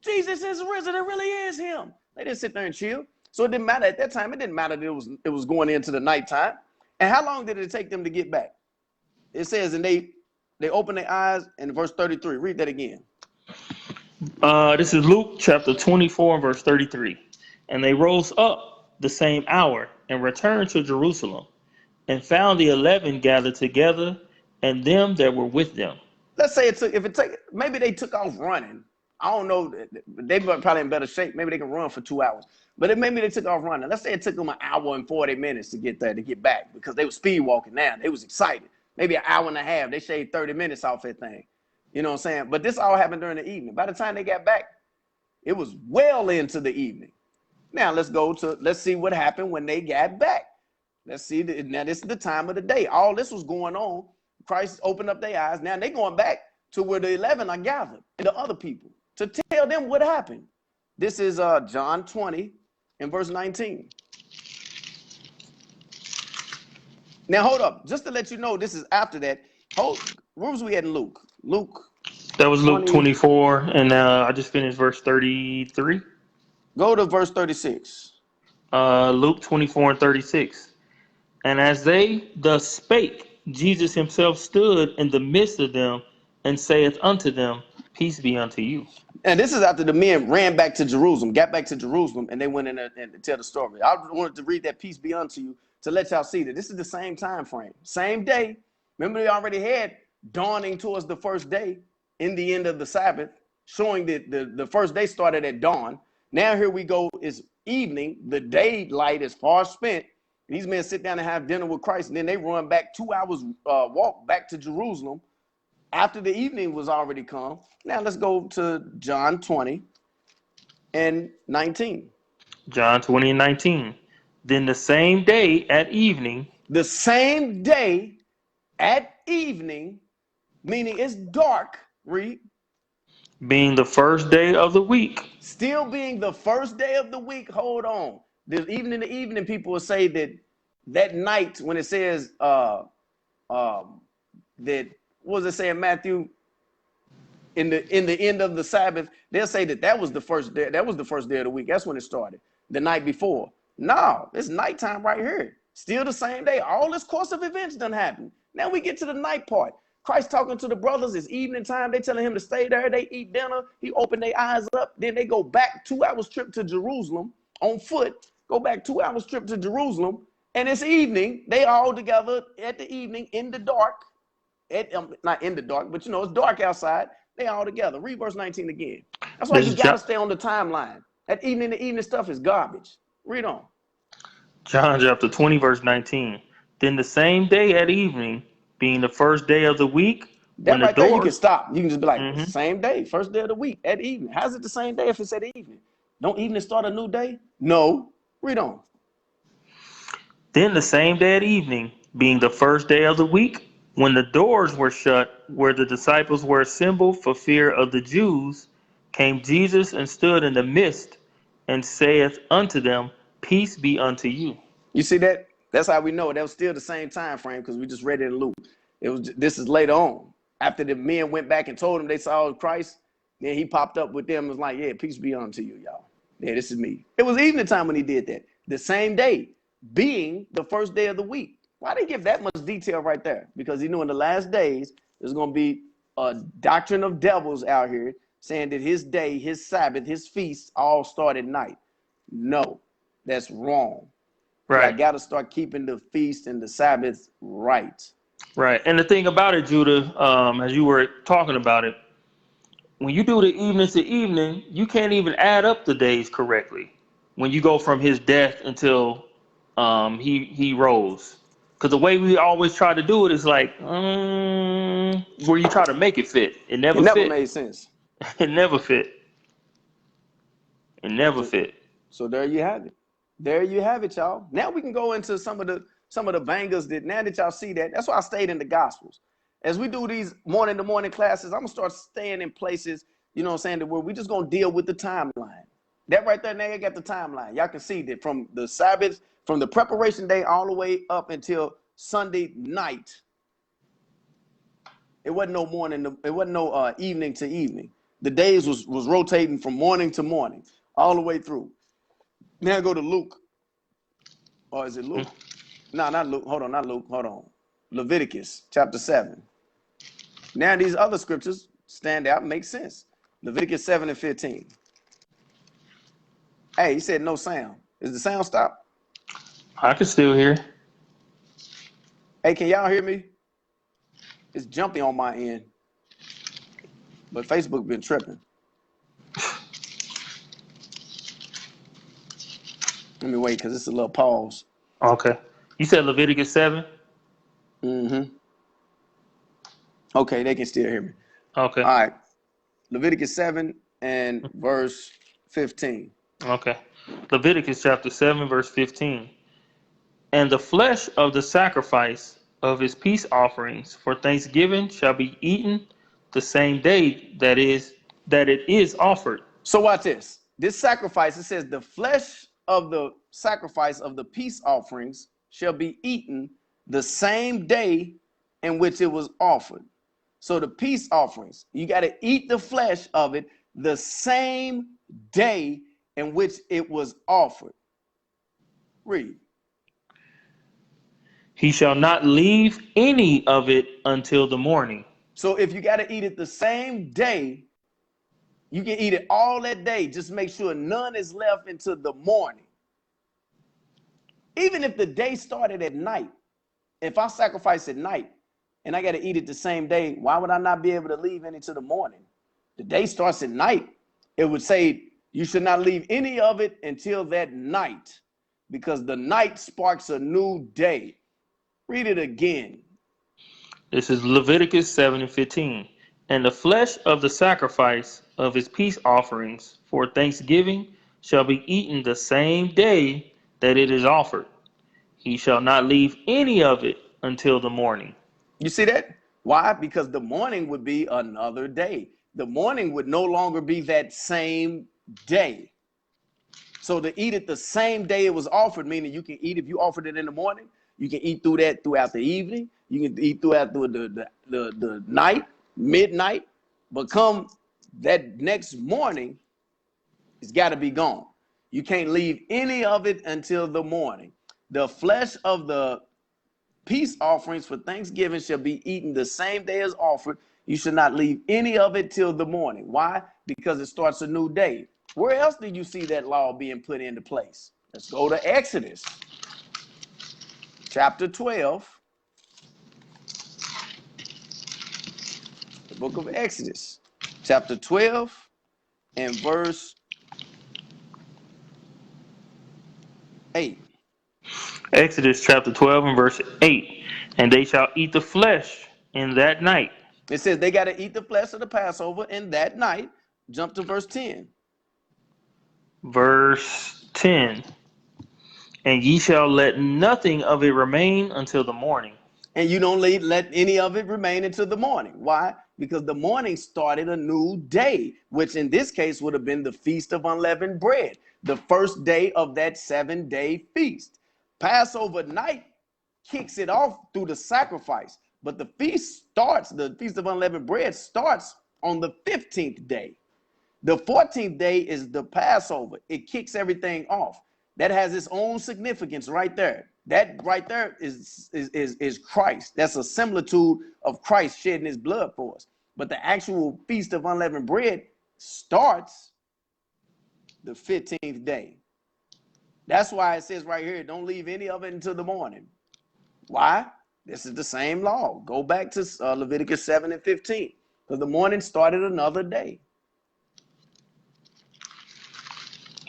[SPEAKER 3] Jesus is risen. It really is him. They didn't sit there and chill. So it didn't matter at that time. It didn't matter that it was going into the nighttime. And how long did it take them to get back? It says, and they opened their eyes in verse 33. Read that again.
[SPEAKER 2] This is Luke chapter 24 and verse 33. And they rose up the same hour and returned to Jerusalem, and found the 11 gathered together, and them that were with them.
[SPEAKER 3] Let's say maybe they took off running. I don't know. They were probably in better shape. Maybe they can run for 2 hours. But maybe they took off running. Let's say it took them 1 hour and 40 minutes to get there, to get back, because they were speed walking now. They was excited. Maybe 1 hour and a half. They shaved 30 minutes off that thing. You know what I'm saying? But this all happened during the evening. By the time they got back, it was well into the evening. Now let's see what happened when they got back. Let's see. Now this is the time of the day. All this was going on. Christ opened up their eyes. Now they're going back to where the 11 are gathered, and the other people, to tell them what happened. This is John 20 and verse 19. Now hold up. Just to let you know, this is after that. Where was we at in Luke? Luke
[SPEAKER 2] That was Luke
[SPEAKER 3] 20.
[SPEAKER 2] 24, and I just finished verse 33.
[SPEAKER 3] Go to verse 36.
[SPEAKER 2] Luke 24 and 36. And as they thus spake, Jesus himself stood in the midst of them and saith unto them, Peace be unto you.
[SPEAKER 3] And this is after the men ran back to Jerusalem, got back to Jerusalem, and they went in there and tell the story. I wanted to read that peace be unto you to let y'all see that this is the same time frame, same day. Remember, they already had dawning towards the first day in the end of the Sabbath, showing that the first day started at dawn. Now here we go, it's evening. The daylight is far spent. These men sit down and have dinner with Christ, and then they run back 2 hours walk back to Jerusalem after the evening was already come. Now let's go to John 20 and 19.
[SPEAKER 2] John 20 and 19. Then the same day at evening.
[SPEAKER 3] The same day at evening, meaning it's dark, read.
[SPEAKER 2] Being the first day of the week.
[SPEAKER 3] Still being the first day of the week, hold on. Even in the evening, people will say that night when it says that, what does it say in Matthew? In the end of the Sabbath, they'll say that was the first day. That was the first day of the week. That's when it started. The night before. No, it's nighttime right here. Still the same day. All this course of events done happened. Now we get to the night part. Christ talking to the brothers. It's evening time. They telling him to stay there. They eat dinner. He opened their eyes up. Then they go back 2 hours trip to Jerusalem on foot. Go back 2 hours trip to Jerusalem. And it's evening. They all together at the evening in the dark. Not in the dark, but it's dark outside. They all together. Read verse 19 again. That's why you got to stay on the timeline. That evening stuff is garbage. Read on.
[SPEAKER 2] John chapter 20, verse 19. Then the same day at evening, being the first day of the week,
[SPEAKER 3] that right there, you can stop. You can just be like, same day, first day of the week at evening. How's it the same day if it's at evening? Don't evening start a new day? No. Read on.
[SPEAKER 2] Then the same day at evening, being the first day of the week, when the doors were shut, where the disciples were assembled for fear of the Jews, came Jesus and stood in the midst and saith unto them, Peace be unto you.
[SPEAKER 3] You see that? That's how we know that was still the same time frame because we just read it in Luke. This is later on. After the men went back and told him they saw Christ, then he popped up with them and was like, yeah, peace be unto you, y'all. Yeah, this is me. It was evening time when he did that. The same day, being the first day of the week. Why did he give that much detail right there? Because he knew in the last days, there's going to be a doctrine of devils out here saying that his day, his Sabbath, his feast all start at night. No, that's wrong.
[SPEAKER 2] Right.
[SPEAKER 3] I got to start keeping the feast and the Sabbath right.
[SPEAKER 2] Right. And the thing about it, Judah, as you were talking about it, when you do the evening to evening, you can't even add up the days correctly. When you go from his death until he rose. Because the way we always try to do it is like, where you try to make it fit. It never
[SPEAKER 3] made sense.
[SPEAKER 2] It never fit. It never fit.
[SPEAKER 3] So there you have it. There you have it, y'all. Now we can go into some of the bangers that now that y'all see that. That's why I stayed in the Gospels. As we do these morning-to-morning classes, I'm going to start staying in places, you know what I'm saying, that where we're just going to deal with the timeline. That right there, now you got the timeline. Y'all can see that from the Sabbath, from the preparation day all the way up until Sunday night. It wasn't no morning. It wasn't no evening to evening. The days was rotating from morning to morning all the way through. Now go to Luke. Or is it Luke? No, not Luke. Hold on, not Luke. Hold on. Leviticus chapter 7. Now these other scriptures stand out and make sense. Leviticus 7 and 15. Hey, he said no sound. Is the sound stopped?
[SPEAKER 2] I can still hear.
[SPEAKER 3] Hey, can y'all hear me? It's jumpy on my end. But Facebook been tripping. Let me wait, because it's a little pause.
[SPEAKER 2] Okay. You said Leviticus 7?
[SPEAKER 3] Mm-hmm. Okay, they can still hear me.
[SPEAKER 2] Okay.
[SPEAKER 3] All right. Leviticus 7 and verse 15.
[SPEAKER 2] Okay. Leviticus chapter 7, verse 15. And the flesh of the sacrifice of his peace offerings for thanksgiving shall be eaten the same day that it is offered.
[SPEAKER 3] So watch this. This sacrifice, it says the flesh of the sacrifice of the peace offerings shall be eaten the same day in which it was offered. So the peace offerings, you got to eat the flesh of it the same day in which it was offered. Read.
[SPEAKER 2] He shall not leave any of it until the morning.
[SPEAKER 3] So if you got to eat it the same day, you can eat it all that day. Just make sure none is left until the morning. Even if the day started at night, if I sacrifice at night and I got to eat it the same day, why would I not be able to leave any to the morning? The day starts at night. It would say you should not leave any of it until that night, because the night sparks a new day. Read it again.
[SPEAKER 2] This is Leviticus 7:15. And the flesh of the sacrifice of his peace offerings for thanksgiving shall be eaten the same day that it is offered. He shall not leave any of it until the morning.
[SPEAKER 3] You see that? Why? Because the morning would be another day. The morning would no longer be that same day. So to eat it the same day it was offered, meaning you can eat, if you offered it in the morning, you can eat through that throughout the evening. You can eat throughout the night, midnight. But come that next morning, it's got to be gone. You can't leave any of it until the morning. The flesh of the peace offerings for thanksgiving shall be eaten the same day as offered. You should not leave any of it till the morning. Why? Because it starts a new day. Where else did you see that law being put into place? Let's go to Exodus chapter 12. The book of Exodus, chapter 12 and verse 8.
[SPEAKER 2] Exodus chapter 12 and verse 8. And they shall eat the flesh in that night.
[SPEAKER 3] It says they got to eat the flesh of the Passover in that night. Jump to verse 10.
[SPEAKER 2] Verse 10. And ye shall let nothing of it remain until the morning.
[SPEAKER 3] And you don't let any of it remain until the morning. Why? Because the morning started a new day, which in this case would have been the Feast of Unleavened Bread, the first day of that 7-day feast. Passover night kicks it off through the sacrifice, but the Feast of Unleavened Bread starts on the 15th day. The 14th day is the Passover. It kicks everything off. That has its own significance right there. That right there is Christ. That's a similitude of Christ shedding his blood for us. But the actual Feast of Unleavened Bread starts the 15th day. That's why it says right here, don't leave any of it until the morning. Why? This is the same law. Go back to Leviticus 7 and 15, because the morning started another day.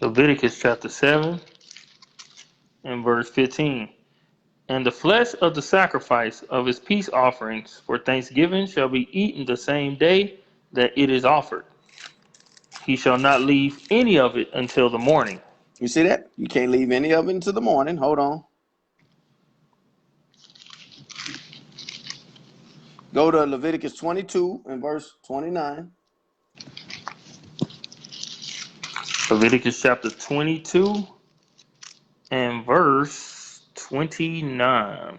[SPEAKER 2] Leviticus chapter 7 and verse 15. And the flesh of the sacrifice of his peace offerings for thanksgiving shall be eaten the same day that it is offered. He shall not leave any of it until the morning.
[SPEAKER 3] You see that? You can't leave any of it until the morning. Hold on. Go to Leviticus 22 and verse 29.
[SPEAKER 2] Leviticus chapter 22 and verse 29.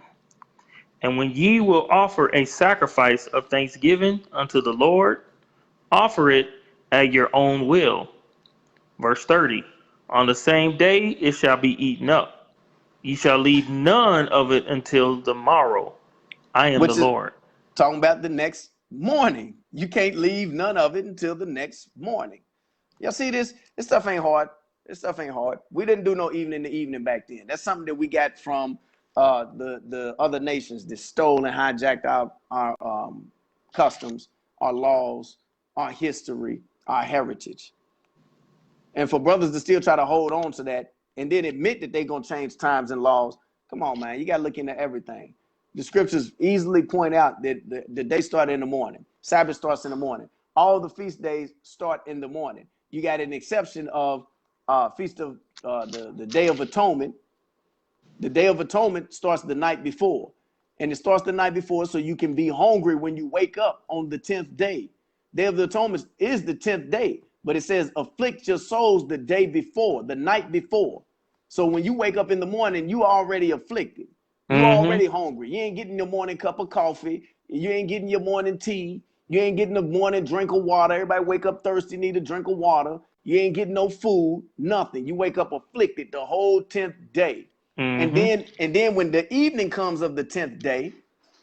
[SPEAKER 2] And when ye will offer a sacrifice of thanksgiving unto the Lord, offer it at your own will. Verse 30. On the same day it shall be eaten up. Ye shall leave none of it until the morrow. I am the Lord.
[SPEAKER 3] Talking about the next morning. You can't leave none of it until the next morning. Y'all see this? This stuff ain't hard. This stuff ain't hard. We didn't do no evening to evening back then. That's something that we got from the other nations that stole and hijacked our customs, our laws, our history, our heritage. And for brothers to still try to hold on to that and then admit that they're going to change times and laws, come on, man. You got to look into everything. The scriptures easily point out that the day started in the morning. Sabbath starts in the morning. All the feast days start in the morning. You got an exception of feast of the Day of Atonement. The Day of Atonement starts the night before. And it starts the night before so you can be hungry when you wake up on the 10th day. Day of the Atonement is the 10th day. But it says, afflict your souls the day before, the night before. So when you wake up in the morning, you already afflicted. You already hungry. You ain't getting your morning cup of coffee. You ain't getting your morning tea. You ain't getting a morning drink of water. Everybody wake up thirsty, need a drink of water. You ain't getting no food, nothing. You wake up afflicted the whole 10th day. And then when the evening comes of the 10th day,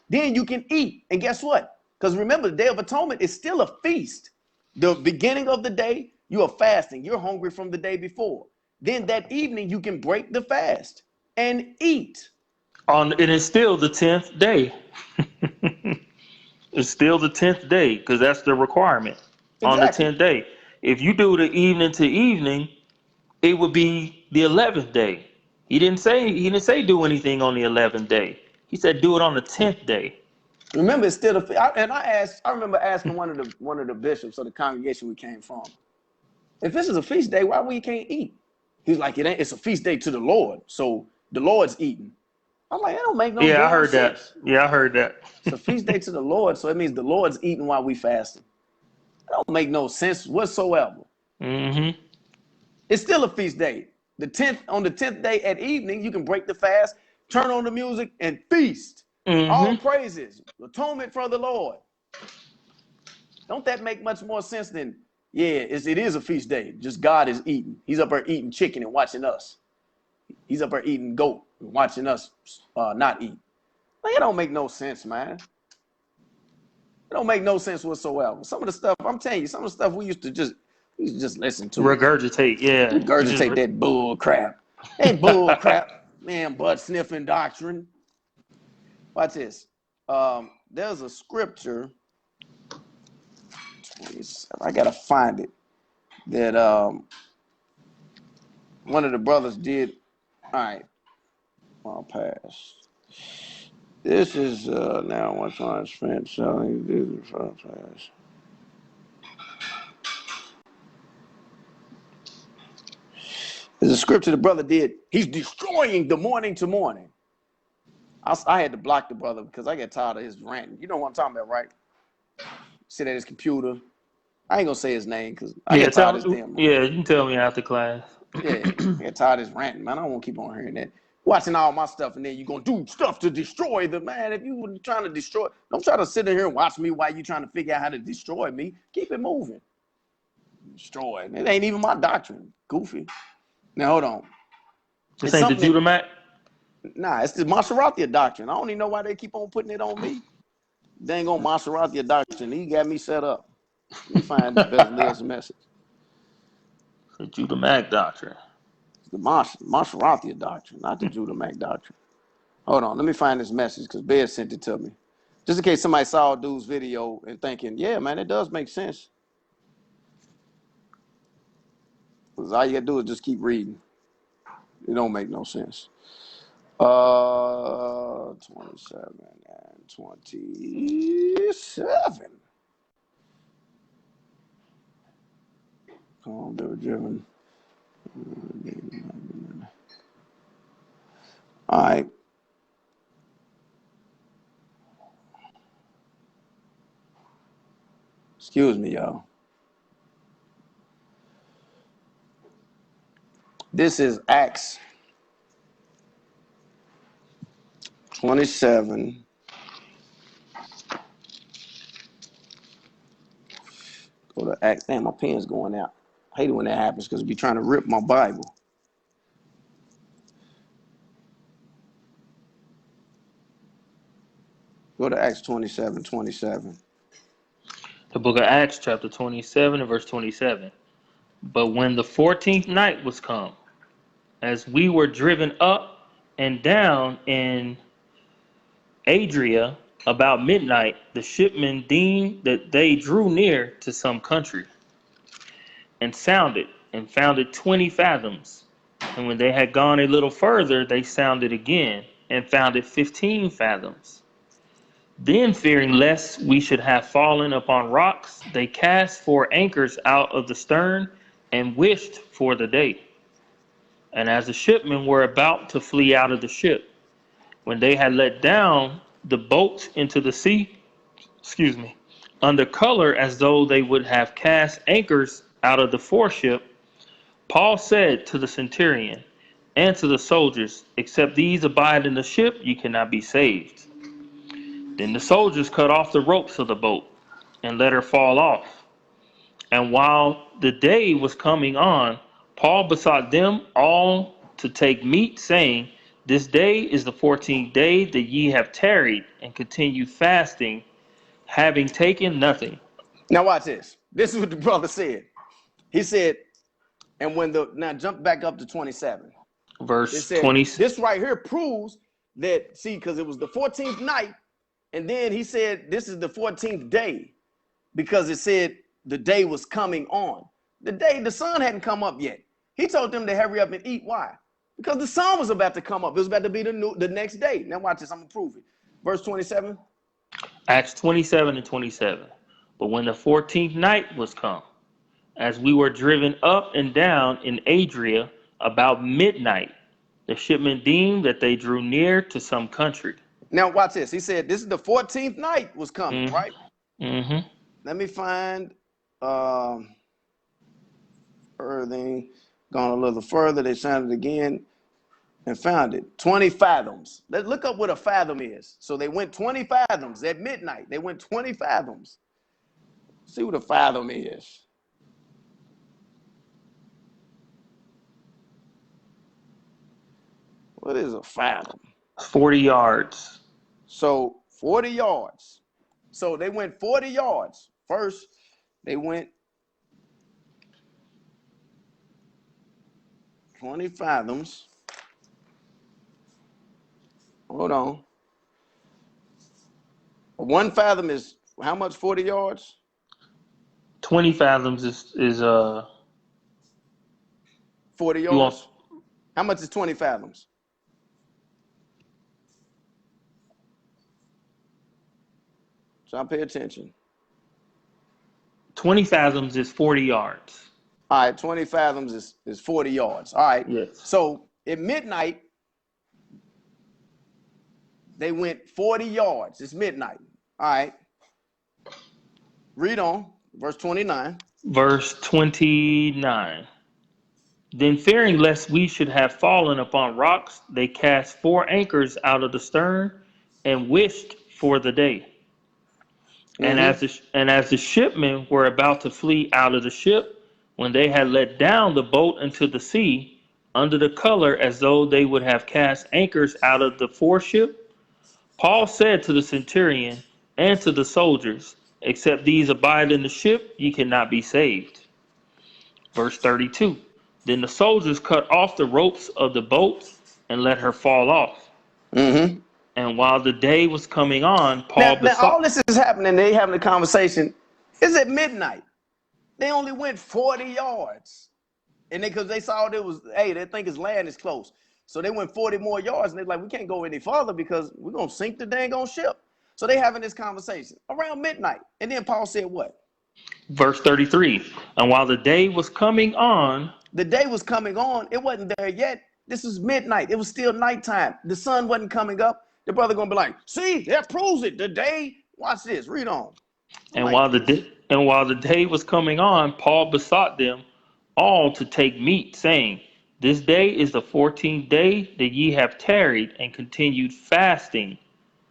[SPEAKER 3] then you can eat. And guess what? Because remember, the Day of Atonement is still a feast. The beginning of the day, you are fasting. You're hungry from the day before. Then that evening, you can break the fast and eat.
[SPEAKER 2] It is still the 10th day. It's still the 10th day because that's the requirement on the
[SPEAKER 3] Exactly.
[SPEAKER 2] 10th day. If you do the evening to evening, it would be the 11th day. He didn't say do anything on the 11th day. He said do it on the 10th day.
[SPEAKER 3] Remember, it's still I remember asking one of the bishops of the congregation we came from, if this is a feast day, why we can't eat? He's like, it's a feast day to the Lord, so the Lord's eating. I'm like, that don't make no
[SPEAKER 2] Yeah, I
[SPEAKER 3] damn
[SPEAKER 2] heard that.
[SPEAKER 3] sense.
[SPEAKER 2] Yeah, I heard that.
[SPEAKER 3] It's a feast day to the Lord, so it means the Lord's eating while we fasting. That don't make no sense whatsoever.
[SPEAKER 2] Mm-hmm.
[SPEAKER 3] It's still a feast day. On the 10th day at evening, you can break the fast, turn on the music, and feast. All
[SPEAKER 2] Mm-hmm.
[SPEAKER 3] praises, atonement for the Lord. Don't that make much more sense than, yeah, it is a feast day. Just God is eating. He's up there eating chicken and watching us. He's up there eating goat and watching us not eat. Like, it don't make no sense, man. It don't make no sense whatsoever. Some of the stuff, I'm telling you, some of the stuff we used to just listen to.
[SPEAKER 2] Regurgitate, yeah.
[SPEAKER 3] Regurgitate that bull crap. Ain't bull crap, man, butt sniffing doctrine. Watch this. There's a scripture. I gotta find it. That one of the brothers did. All right, I'll pass. This is now what's on spent selling this pass. There's a scripture the brother did. He's destroying the morning to morning. I had to block the brother because I get tired of his ranting. You know what I'm talking about, right? Sit at his computer. I ain't gonna say his name because I get tired of his damn ranting.
[SPEAKER 2] Yeah, you can tell me after class.
[SPEAKER 3] Yeah, I get tired of his ranting, man. I don't want to keep on hearing that. Watching all my stuff and then you're gonna do stuff to destroy the man. If you were trying to destroy, don't try to sit in here and watch me while you trying to figure out how to destroy me. Keep it moving. Destroy. It ain't even my doctrine. Goofy. Now hold on.
[SPEAKER 2] This ain't the Judah
[SPEAKER 3] Nah, it's the MASHARATHYAH doctrine. I don't even know why they keep on putting it on me. Dang on MASHARATHYAH doctrine. He got me set up. Let me find this message.
[SPEAKER 2] The Judah doctrine.
[SPEAKER 3] The MASHARATHYAH doctrine, not the Judah doctrine. Hold on, let me find this message because Bear sent it to me. Just in case somebody saw a dude's video and thinking, yeah, man, it does make sense. Because all you gotta do is just keep reading. It don't make no sense. 27 and 27. Oh, they were driven. All right. Excuse me, y'all. This is Acts 27. Go to Acts. Damn, my pen's going out. I hate it when that happens because be trying to rip my Bible. Go to Acts 27:27.
[SPEAKER 2] The book of Acts, chapter 27 and verse 27. But when the 14th night was come, as we were driven up and down in Adria about midnight, the shipmen deemed that they drew near to some country, and sounded, and found it 20 fathoms. And when they had gone a little further, they sounded again, and found it 15 fathoms. Then, fearing lest we should have fallen upon rocks, they cast 4 anchors out of the stern, and wished for the day. And as the shipmen were about to flee out of the ship, when they had let down the boat into the sea, under color as though they would have cast anchors out of the foreship, Paul said to the centurion and to the soldiers, except these abide in the ship, ye cannot be saved. Then the soldiers cut off the ropes of the boat and let her fall off. And while the day was coming on, Paul besought them all to take meat, saying, This day is the 14th day that ye have tarried, and continue fasting, having taken nothing.
[SPEAKER 3] Now watch this. This is what the brother said. He said, and when now jump back up to 27. It
[SPEAKER 2] Verse
[SPEAKER 3] said,
[SPEAKER 2] 20.
[SPEAKER 3] this right here proves that, see, because it was the 14th night, and then he said, this is the 14th day, because it said the day was coming on. The sun hadn't come up yet. He told them to hurry up and eat. Why? Because the sun was about to come up. It was about to be the next day. Now watch this. I'm going to prove it. Verse 27.
[SPEAKER 2] Acts 27 and 27. But when the 14th night was come, as we were driven up and down in Adria about midnight, the shipmen deemed that they drew near to some country.
[SPEAKER 3] Now watch this. He said, this is the 14th night was coming, right?
[SPEAKER 2] Mm-hmm.
[SPEAKER 3] Let me find everything. Gone a little further. They found it again and found it. 20 fathoms. Let's look up what a fathom is. So they went 20 fathoms at midnight. They went 20 fathoms. See what a fathom is. What is a fathom?
[SPEAKER 2] 40 yards.
[SPEAKER 3] So 40 yards. So they went 40 yards. First, they went 20 fathoms. Hold on. 1 fathom is how much? 40 yards?
[SPEAKER 2] 20 fathoms is
[SPEAKER 3] 40
[SPEAKER 2] you want
[SPEAKER 3] yards? How much is 20 fathoms? So pay attention.
[SPEAKER 2] 20 fathoms is 40 yards.
[SPEAKER 3] All right, 20 fathoms is 40 yards. All right.
[SPEAKER 2] Yes.
[SPEAKER 3] So at midnight, they went 40 yards. It's midnight. All right. Read on. Verse 29.
[SPEAKER 2] Verse 29. Then fearing lest we should have fallen upon rocks, they cast 4 anchors out of the stern and wished for the day. And as the shipmen were about to flee out of the ship, when they had let down the boat into the sea, under the color as though they would have cast anchors out of the foreship, Paul said to the centurion and to the soldiers, Except these abide in the ship, ye cannot be saved. Verse 32. Then the soldiers cut off the ropes of the boat and let her fall off. And while the day was coming on, Paul
[SPEAKER 3] now all this is happening. They having a conversation. It's at midnight. They only went 40 yards. And because they saw it was, hey, they think his land is close. So they went 40 more yards, and they're like, we can't go any farther because we're going to sink the dang on ship. So they having this conversation around midnight. And then Paul said what?
[SPEAKER 2] Verse 33. And while the day was coming on.
[SPEAKER 3] The day was coming on. It wasn't there yet. This was midnight. It was still nighttime. The sun wasn't coming up. The brother going to be like, see, that proves it. The day, watch this. Read on.
[SPEAKER 2] And while the day was coming on, Paul besought them all to take meat, saying, This day is the 14th day that ye have tarried and continued fasting.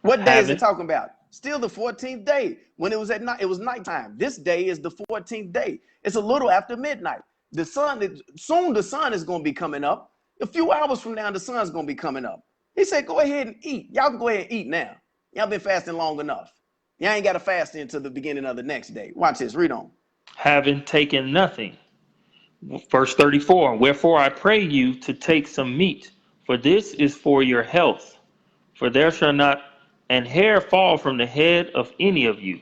[SPEAKER 3] What day is it talking about? Still the 14th day. When it was at night, it was nighttime. This day is the 14th day. It's a little after midnight. Soon the sun is going to be coming up. A few hours from now, the sun's going to be coming up. He said, go ahead and eat. Y'all can go ahead and eat now. Y'all been fasting long enough. Y'all ain't got to fast until the beginning of the next day. Watch this. Read on.
[SPEAKER 2] Having taken nothing. Verse 34. Wherefore I pray you to take some meat, for this is for your health. For there shall not an hair fall from the head of any of you.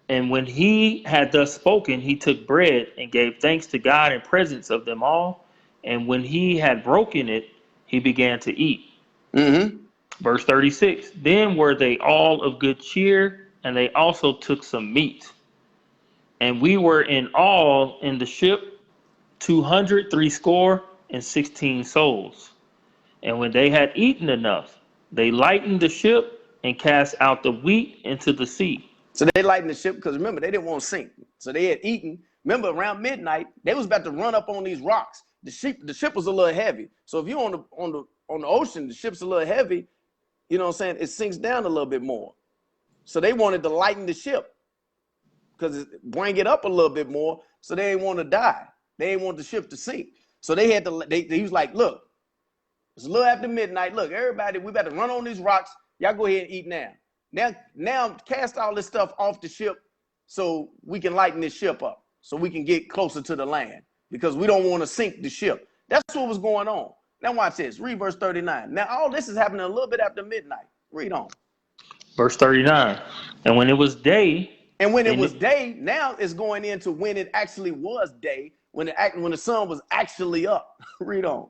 [SPEAKER 2] And when he had thus spoken, he took bread and gave thanks to God in presence of them all. And when he had broken it, he began to eat. Verse 36. Then were they all of good cheer, and they also took some meat. And we were in all in the ship 260 souls. And when they had eaten enough, they lightened the ship and cast out the wheat into the sea.
[SPEAKER 3] So they lightened the ship because remember, they didn't want to sink. So they had eaten. Remember, around midnight, they was about to run up on these rocks. The ship was a little heavy. So if you're on the ocean, the ship's a little heavy, you know what I'm saying? It sinks down a little bit more. So they wanted to lighten the ship because bring it up a little bit more. So they didn't want to die. They didn't want the ship to sink. So they had to, he was like, look, it's a little after midnight. Look, everybody, we better run on these rocks. Y'all go ahead and eat now. Now cast all this stuff off the ship so we can lighten this ship up, so we can get closer to the land, because we don't want to sink the ship. That's what was going on. Now watch this. Read verse 39. Now all this is happening a little bit after midnight. Read on.
[SPEAKER 2] Verse 39. And when it was day.
[SPEAKER 3] And when it was day, now it's going into when it actually was day, when the sun was actually up. Read on.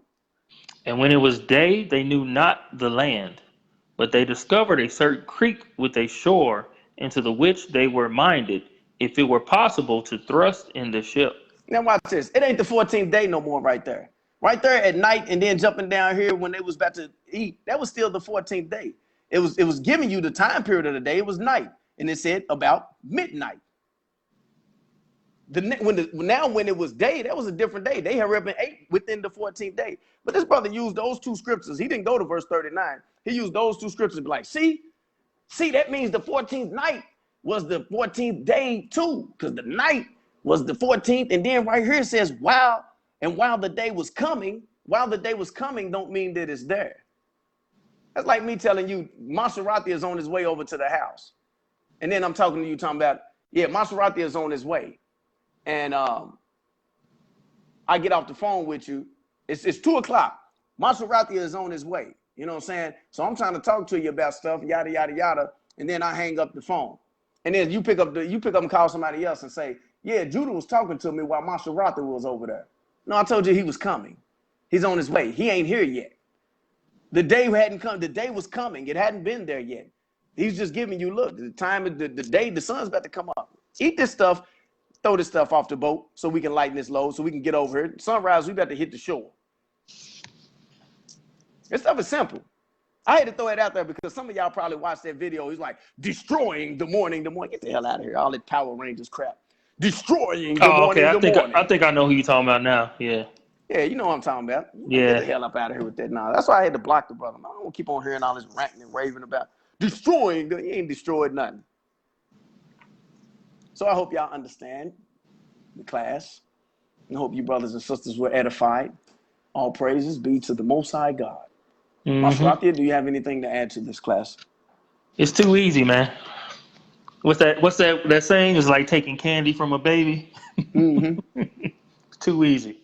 [SPEAKER 2] And when it was day, they knew not the land, but they discovered a certain creek with a shore, into the which they were minded, if it were possible, to thrust in the ship.
[SPEAKER 3] Now watch this. It ain't the 14th day no more right there. Right there at night, and then jumping down here when they was about to eat. That was still the 14th day. It was giving you the time period of the day. It was night. And it said about midnight. When it was day, that was a different day. They hurried up and ate within the 14th day. But this brother used those two scriptures. He didn't go to verse 39. He used those two scriptures to be like, see, that means the 14th night was the 14th day too, because the night was the 14th. And then right here it says, while the day was coming don't mean that it's there. That's like me telling you, MASHARATHYAH is on his way over to the house. And then I'm talking to you, talking about, yeah, MASHARATHYAH is on his way. And I get off the phone with you. It's 2 o'clock. MASHARATHYAH is on his way. You know what I'm saying? So I'm trying to talk to you about stuff, yada, yada, yada. And then I hang up the phone. And then you pick up and call somebody else and say, yeah, Judah was talking to me while MASHARATHYAH was over there. No, I told you he was coming. He's on his way. He ain't here yet. The day hadn't come. The day was coming. It hadn't been there yet. He's just giving you, look, the time, the day, the sun's about to come up. Eat this stuff, throw this stuff off the boat so we can lighten this load, so we can get over here. Sunrise, we got to hit the shore. This stuff is simple. I had to throw it out there because some of y'all probably watched that video. He's like, destroying the morning. Get the hell out of here. All that Power Rangers crap. Destroying the morning.
[SPEAKER 2] I think I know who you're talking about now. Yeah.
[SPEAKER 3] Yeah, you know what I'm talking about.
[SPEAKER 2] Yeah.
[SPEAKER 3] Get the hell up out of here with that now. That's why I had to block the brother. I don't want to keep on hearing all this ranting and raving about destroying. You ain't destroyed nothing. So I hope y'all understand the class. I hope you brothers and sisters were edified. All praises be to the Most High God. MASHARATHYAH, do you have anything to add to this class?
[SPEAKER 2] It's too easy, man. What's that saying? Is like taking candy from a baby. It's too easy.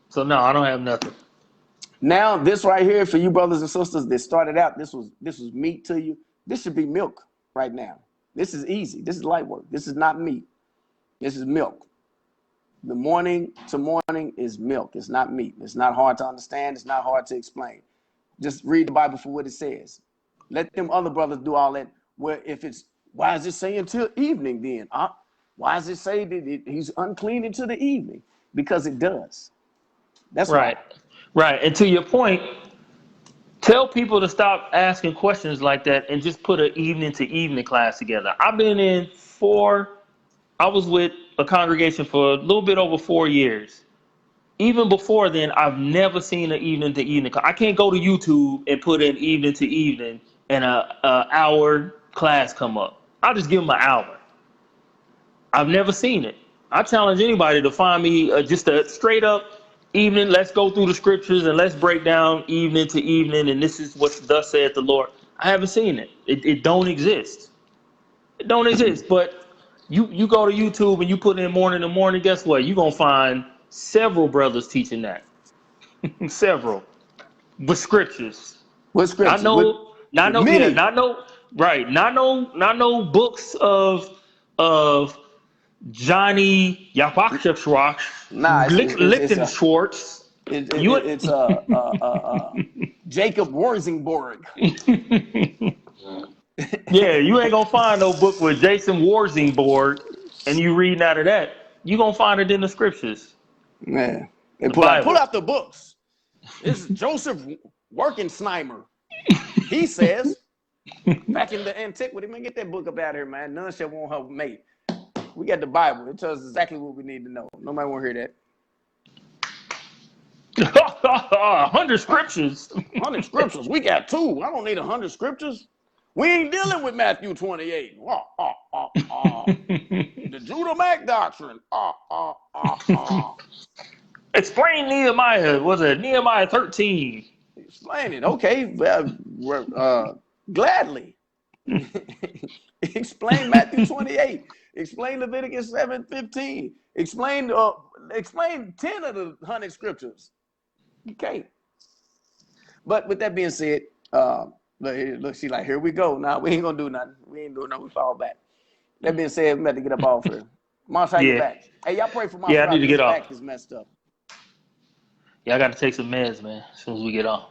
[SPEAKER 2] So no, I don't have nothing.
[SPEAKER 3] Now this right here for you brothers and sisters that started out, this was meat to you. This should be milk right now. This is easy. This is light work. This is not meat. This is milk. The morning to morning is milk. It's not meat. It's not hard to understand. It's not hard to explain. Just read the Bible for what it says. Let them other brothers do all that. Where why does it say until evening then? Why does it say that he's unclean until the evening? Because it does. That's
[SPEAKER 2] right.
[SPEAKER 3] Why.
[SPEAKER 2] Right. And to your point, tell people to stop asking questions like that and just put an evening to evening class together. I've been I was with a congregation for a little bit over 4 years. Even before then, I've never seen an evening to evening. I can't go to YouTube and put in evening to evening and a hour class come up. I'll just give them an hour. I've never seen it. I challenge anybody to find me just a straight up evening. Let's go through the scriptures and let's break down evening to evening. And this is what thus saith the Lord. I haven't seen it. It don't exist. It don't exist. But you go to YouTube and you put in morning to morning. Guess what? You're gonna find several brothers teaching that. Several. With scriptures.
[SPEAKER 3] What scriptures?
[SPEAKER 2] Not no books of Johnny Yapakshevschwartz, Lichten Schwartz.
[SPEAKER 3] It's Jacob Warzenborg.
[SPEAKER 2] Yeah, you ain't gonna find no book with Jason Warzenborg, and you reading out of that. You gonna find it in the scriptures.
[SPEAKER 3] Man, they pull out the books. This is Joseph Workensneimer. He says, back in the antiquity, man, get that book up out of here, man. None shall want her mate. We got the Bible. It tells us exactly what we need to know. Nobody want to hear that.
[SPEAKER 2] 100 scriptures.
[SPEAKER 3] 100 scriptures. We got 2. I don't need 100 scriptures. We ain't dealing with Matthew 28. The Judah Mac doctrine.
[SPEAKER 2] Explain Nehemiah. Was it Nehemiah 13?
[SPEAKER 3] Explain it. Okay, well, gladly. Explain Matthew 28. Explain Leviticus 7:15. Explain 10 of the 100 scriptures. You can't. But with that being said, look, she like, here we go. Now we ain't gonna do nothing. We ain't doing nothing. We fall back. That being said, we got to get up off here. Marsh, how you back? Hey, y'all pray for Marsh.
[SPEAKER 2] Yeah, I need to get off.
[SPEAKER 3] Back is messed up.
[SPEAKER 2] Yeah, I got to take some meds, man, as soon as we get off.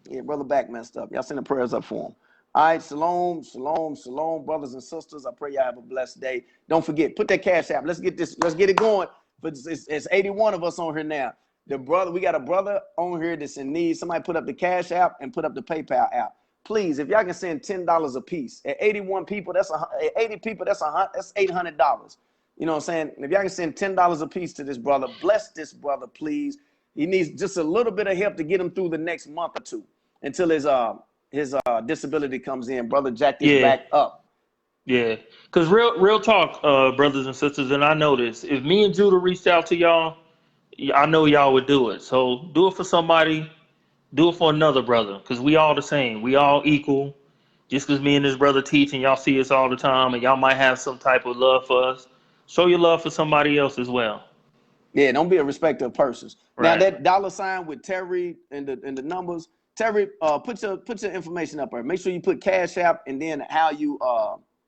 [SPEAKER 3] Yeah, brother back messed up. Y'all send the prayers up for him. All right, shalom, brothers and sisters. I pray y'all have a blessed day. Don't forget, put that cash app. Let's get it going. But it's 81 of us on here now. We got a brother on here that's in need. Somebody put up the cash app and put up the PayPal app. Please, if y'all can send $10 a piece. At 81 people, that's 80 people, that's $800. You know what I'm saying? If y'all can send $10 a piece to this brother, bless this brother, please. He needs just a little bit of help to get him through the next month or two until his disability comes in. Brother jack this back up.
[SPEAKER 2] Yeah, because real talk, brothers and sisters, and I know this. If me and Judah reached out to y'all, I know y'all would do it. So do it for somebody. Do it for another brother, because we all the same. We all equal. Just because me and this brother teach and y'all see us all the time and y'all might have some type of love for us, show your love for somebody else as well.
[SPEAKER 3] Yeah, don't be a respecter of persons.
[SPEAKER 2] Right.
[SPEAKER 3] Now that $sign with Terry and the numbers, Terry, put your information up there. Make sure you put Cash App and then how you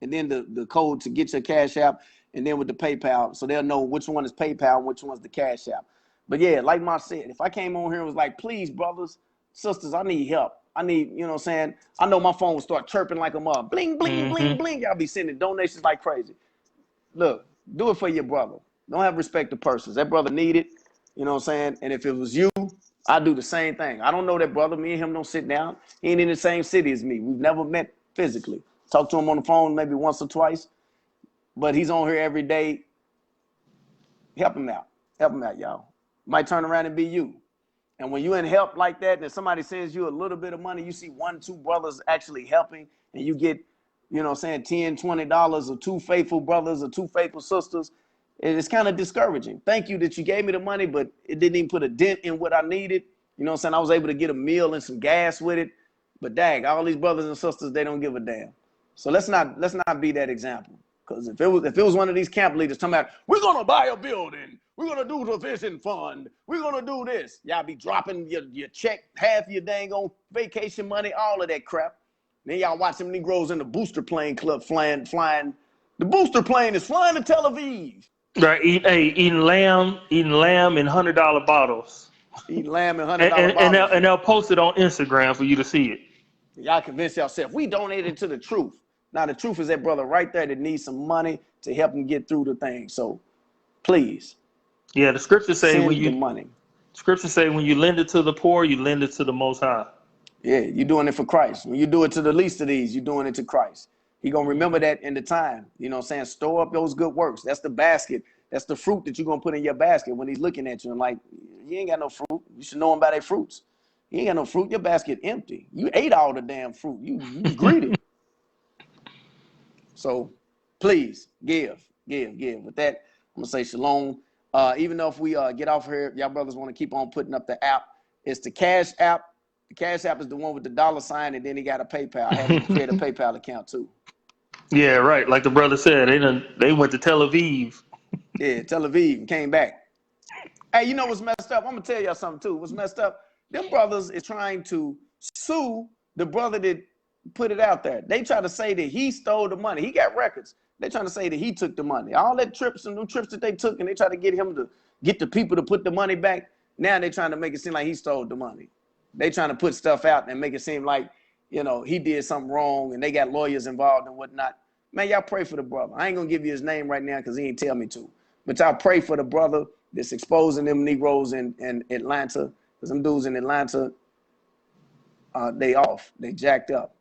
[SPEAKER 3] and then the code to get your Cash App and then with the PayPal, so they'll know which one is PayPal and which one's the Cash App. But yeah, like Ma said, if I came on here and was like, please, brothers, sisters, I need help. I need, you know what I'm saying? I know my phone will start chirping like a mother. Bling, bling, bling, bling. Y'all be sending donations like crazy. Look, do it for your brother. Don't have respect to persons. That brother need it. You know what I'm saying? And if it was you, I'd do the same thing. I don't know that brother. Me and him don't sit down. He ain't in the same city as me. We've never met physically. Talk to him on the phone maybe once or twice. But he's on here every day. Help him out. Help him out, y'all. Might turn around and be you. And when you in help like that, and somebody sends you a little bit of money, you see 1, 2 brothers actually helping, and you get, you know what I'm saying, $10, $20, or 2 faithful brothers or 2 faithful sisters, it's kind of discouraging. Thank you that you gave me the money, but it didn't even put a dent in what I needed. You know what I'm saying? I was able to get a meal and some gas with it. But dang, all these brothers and sisters, they don't give a damn. So let's not be that example. Because if it was one of these camp leaders talking about, we're gonna buy a building, we're gonna do the vision fund, we're gonna do this, y'all be dropping your check, half your dang on vacation money, all of that crap. Then y'all watch them Negroes in the booster plane club flying. The booster plane is flying to Tel Aviv.
[SPEAKER 2] Right, eating lamb in $100 bottles.
[SPEAKER 3] Eating lamb in $100 bottles.
[SPEAKER 2] And they'll post it on Instagram for you to see it.
[SPEAKER 3] Y'all convince yourself we donated to the truth. Now the truth is that brother right there that needs some money to help him get through the thing. So please.
[SPEAKER 2] Yeah, the scriptures say when you lend it to the poor, you lend it to the Most High.
[SPEAKER 3] Yeah, you're doing it for Christ. When you do it to the least of these, you're doing it to Christ. He gonna remember that in the time. You know what I'm saying? Store up those good works. That's the basket. That's the fruit that you're gonna put in your basket when he's looking at you and like, you ain't got no fruit. You should know him by their fruits. You ain't got no fruit. Your basket empty. You ate all the damn fruit. You greedy. So please give. With that, I'm gonna say shalom. Even though if we get off here, y'all brothers want to keep on putting up the app. It's the Cash App. The Cash App is the one with the $sign, and then he got a PayPal. I had to create a PayPal account too.
[SPEAKER 2] Yeah, right. Like the brother said, they went to Tel Aviv.
[SPEAKER 3] Yeah, Tel Aviv and came back. Hey, you know what's messed up? I'm gonna tell y'all something too. What's messed up? Them brothers is trying to sue the brother that put it out there. They try to say that he stole the money. He got records. They trying to say that he took the money. All that trips and them trips that they took, and they try to get him to get the people to put the money back. Now they trying to make it seem like he stole the money. They trying to put stuff out and make it seem like, you know, he did something wrong and they got lawyers involved and whatnot. Man, y'all pray for the brother. I ain't gonna give you his name right now because he ain't tell me to. But y'all pray for the brother that's exposing them Negroes in Atlanta. Because them dudes in Atlanta, they off. They jacked up.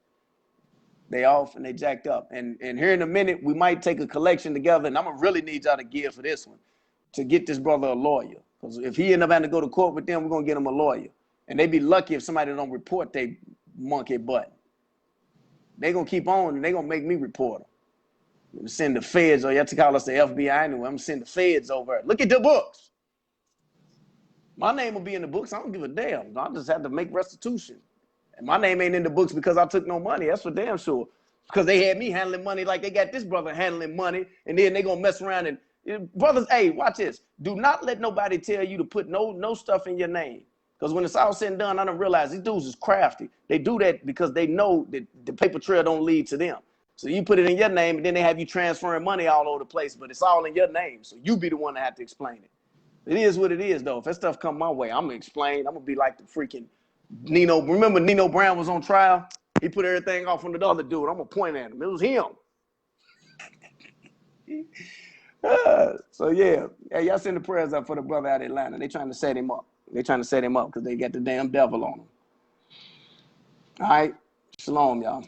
[SPEAKER 3] They off and they jacked up. And here in a minute, we might take a collection together, and I'm gonna really need y'all to give for this one to get this brother a lawyer. Because if he end up having to go to court with them, we're gonna get him a lawyer. And they be lucky if somebody don't report they monkey butt. They gonna keep on and they gonna make me report them. Send the feds, or you have to call us the FBI anyway. I'm gonna send the feds over. Look at the books. My name will be in the books. I don't give a damn. I just have to make restitution. And my name ain't in the books because I took no money. That's for damn sure. Because they had me handling money like they got this brother handling money, and then they gonna mess around and brothers, hey, watch this. Do not let nobody tell you to put no stuff in your name. Because when it's all said and done, I don't realize these dudes is crafty. They do that because they know that the paper trail don't lead to them. So you put it in your name, and then they have you transferring money all over the place, but it's all in your name. So you be the one that have to explain it. It is what it is, though. If that stuff come my way, I'm going to explain. I'm going to be like the freaking Nino. Remember Nino Brown was on trial? He put everything off on the other dude. I'm going to point at him. It was him. So, yeah. Hey, y'all send the prayers up for the brother out of Atlanta. They trying to set him up. They trying to set him up because they got the damn devil on him. All right. Shalom, y'all.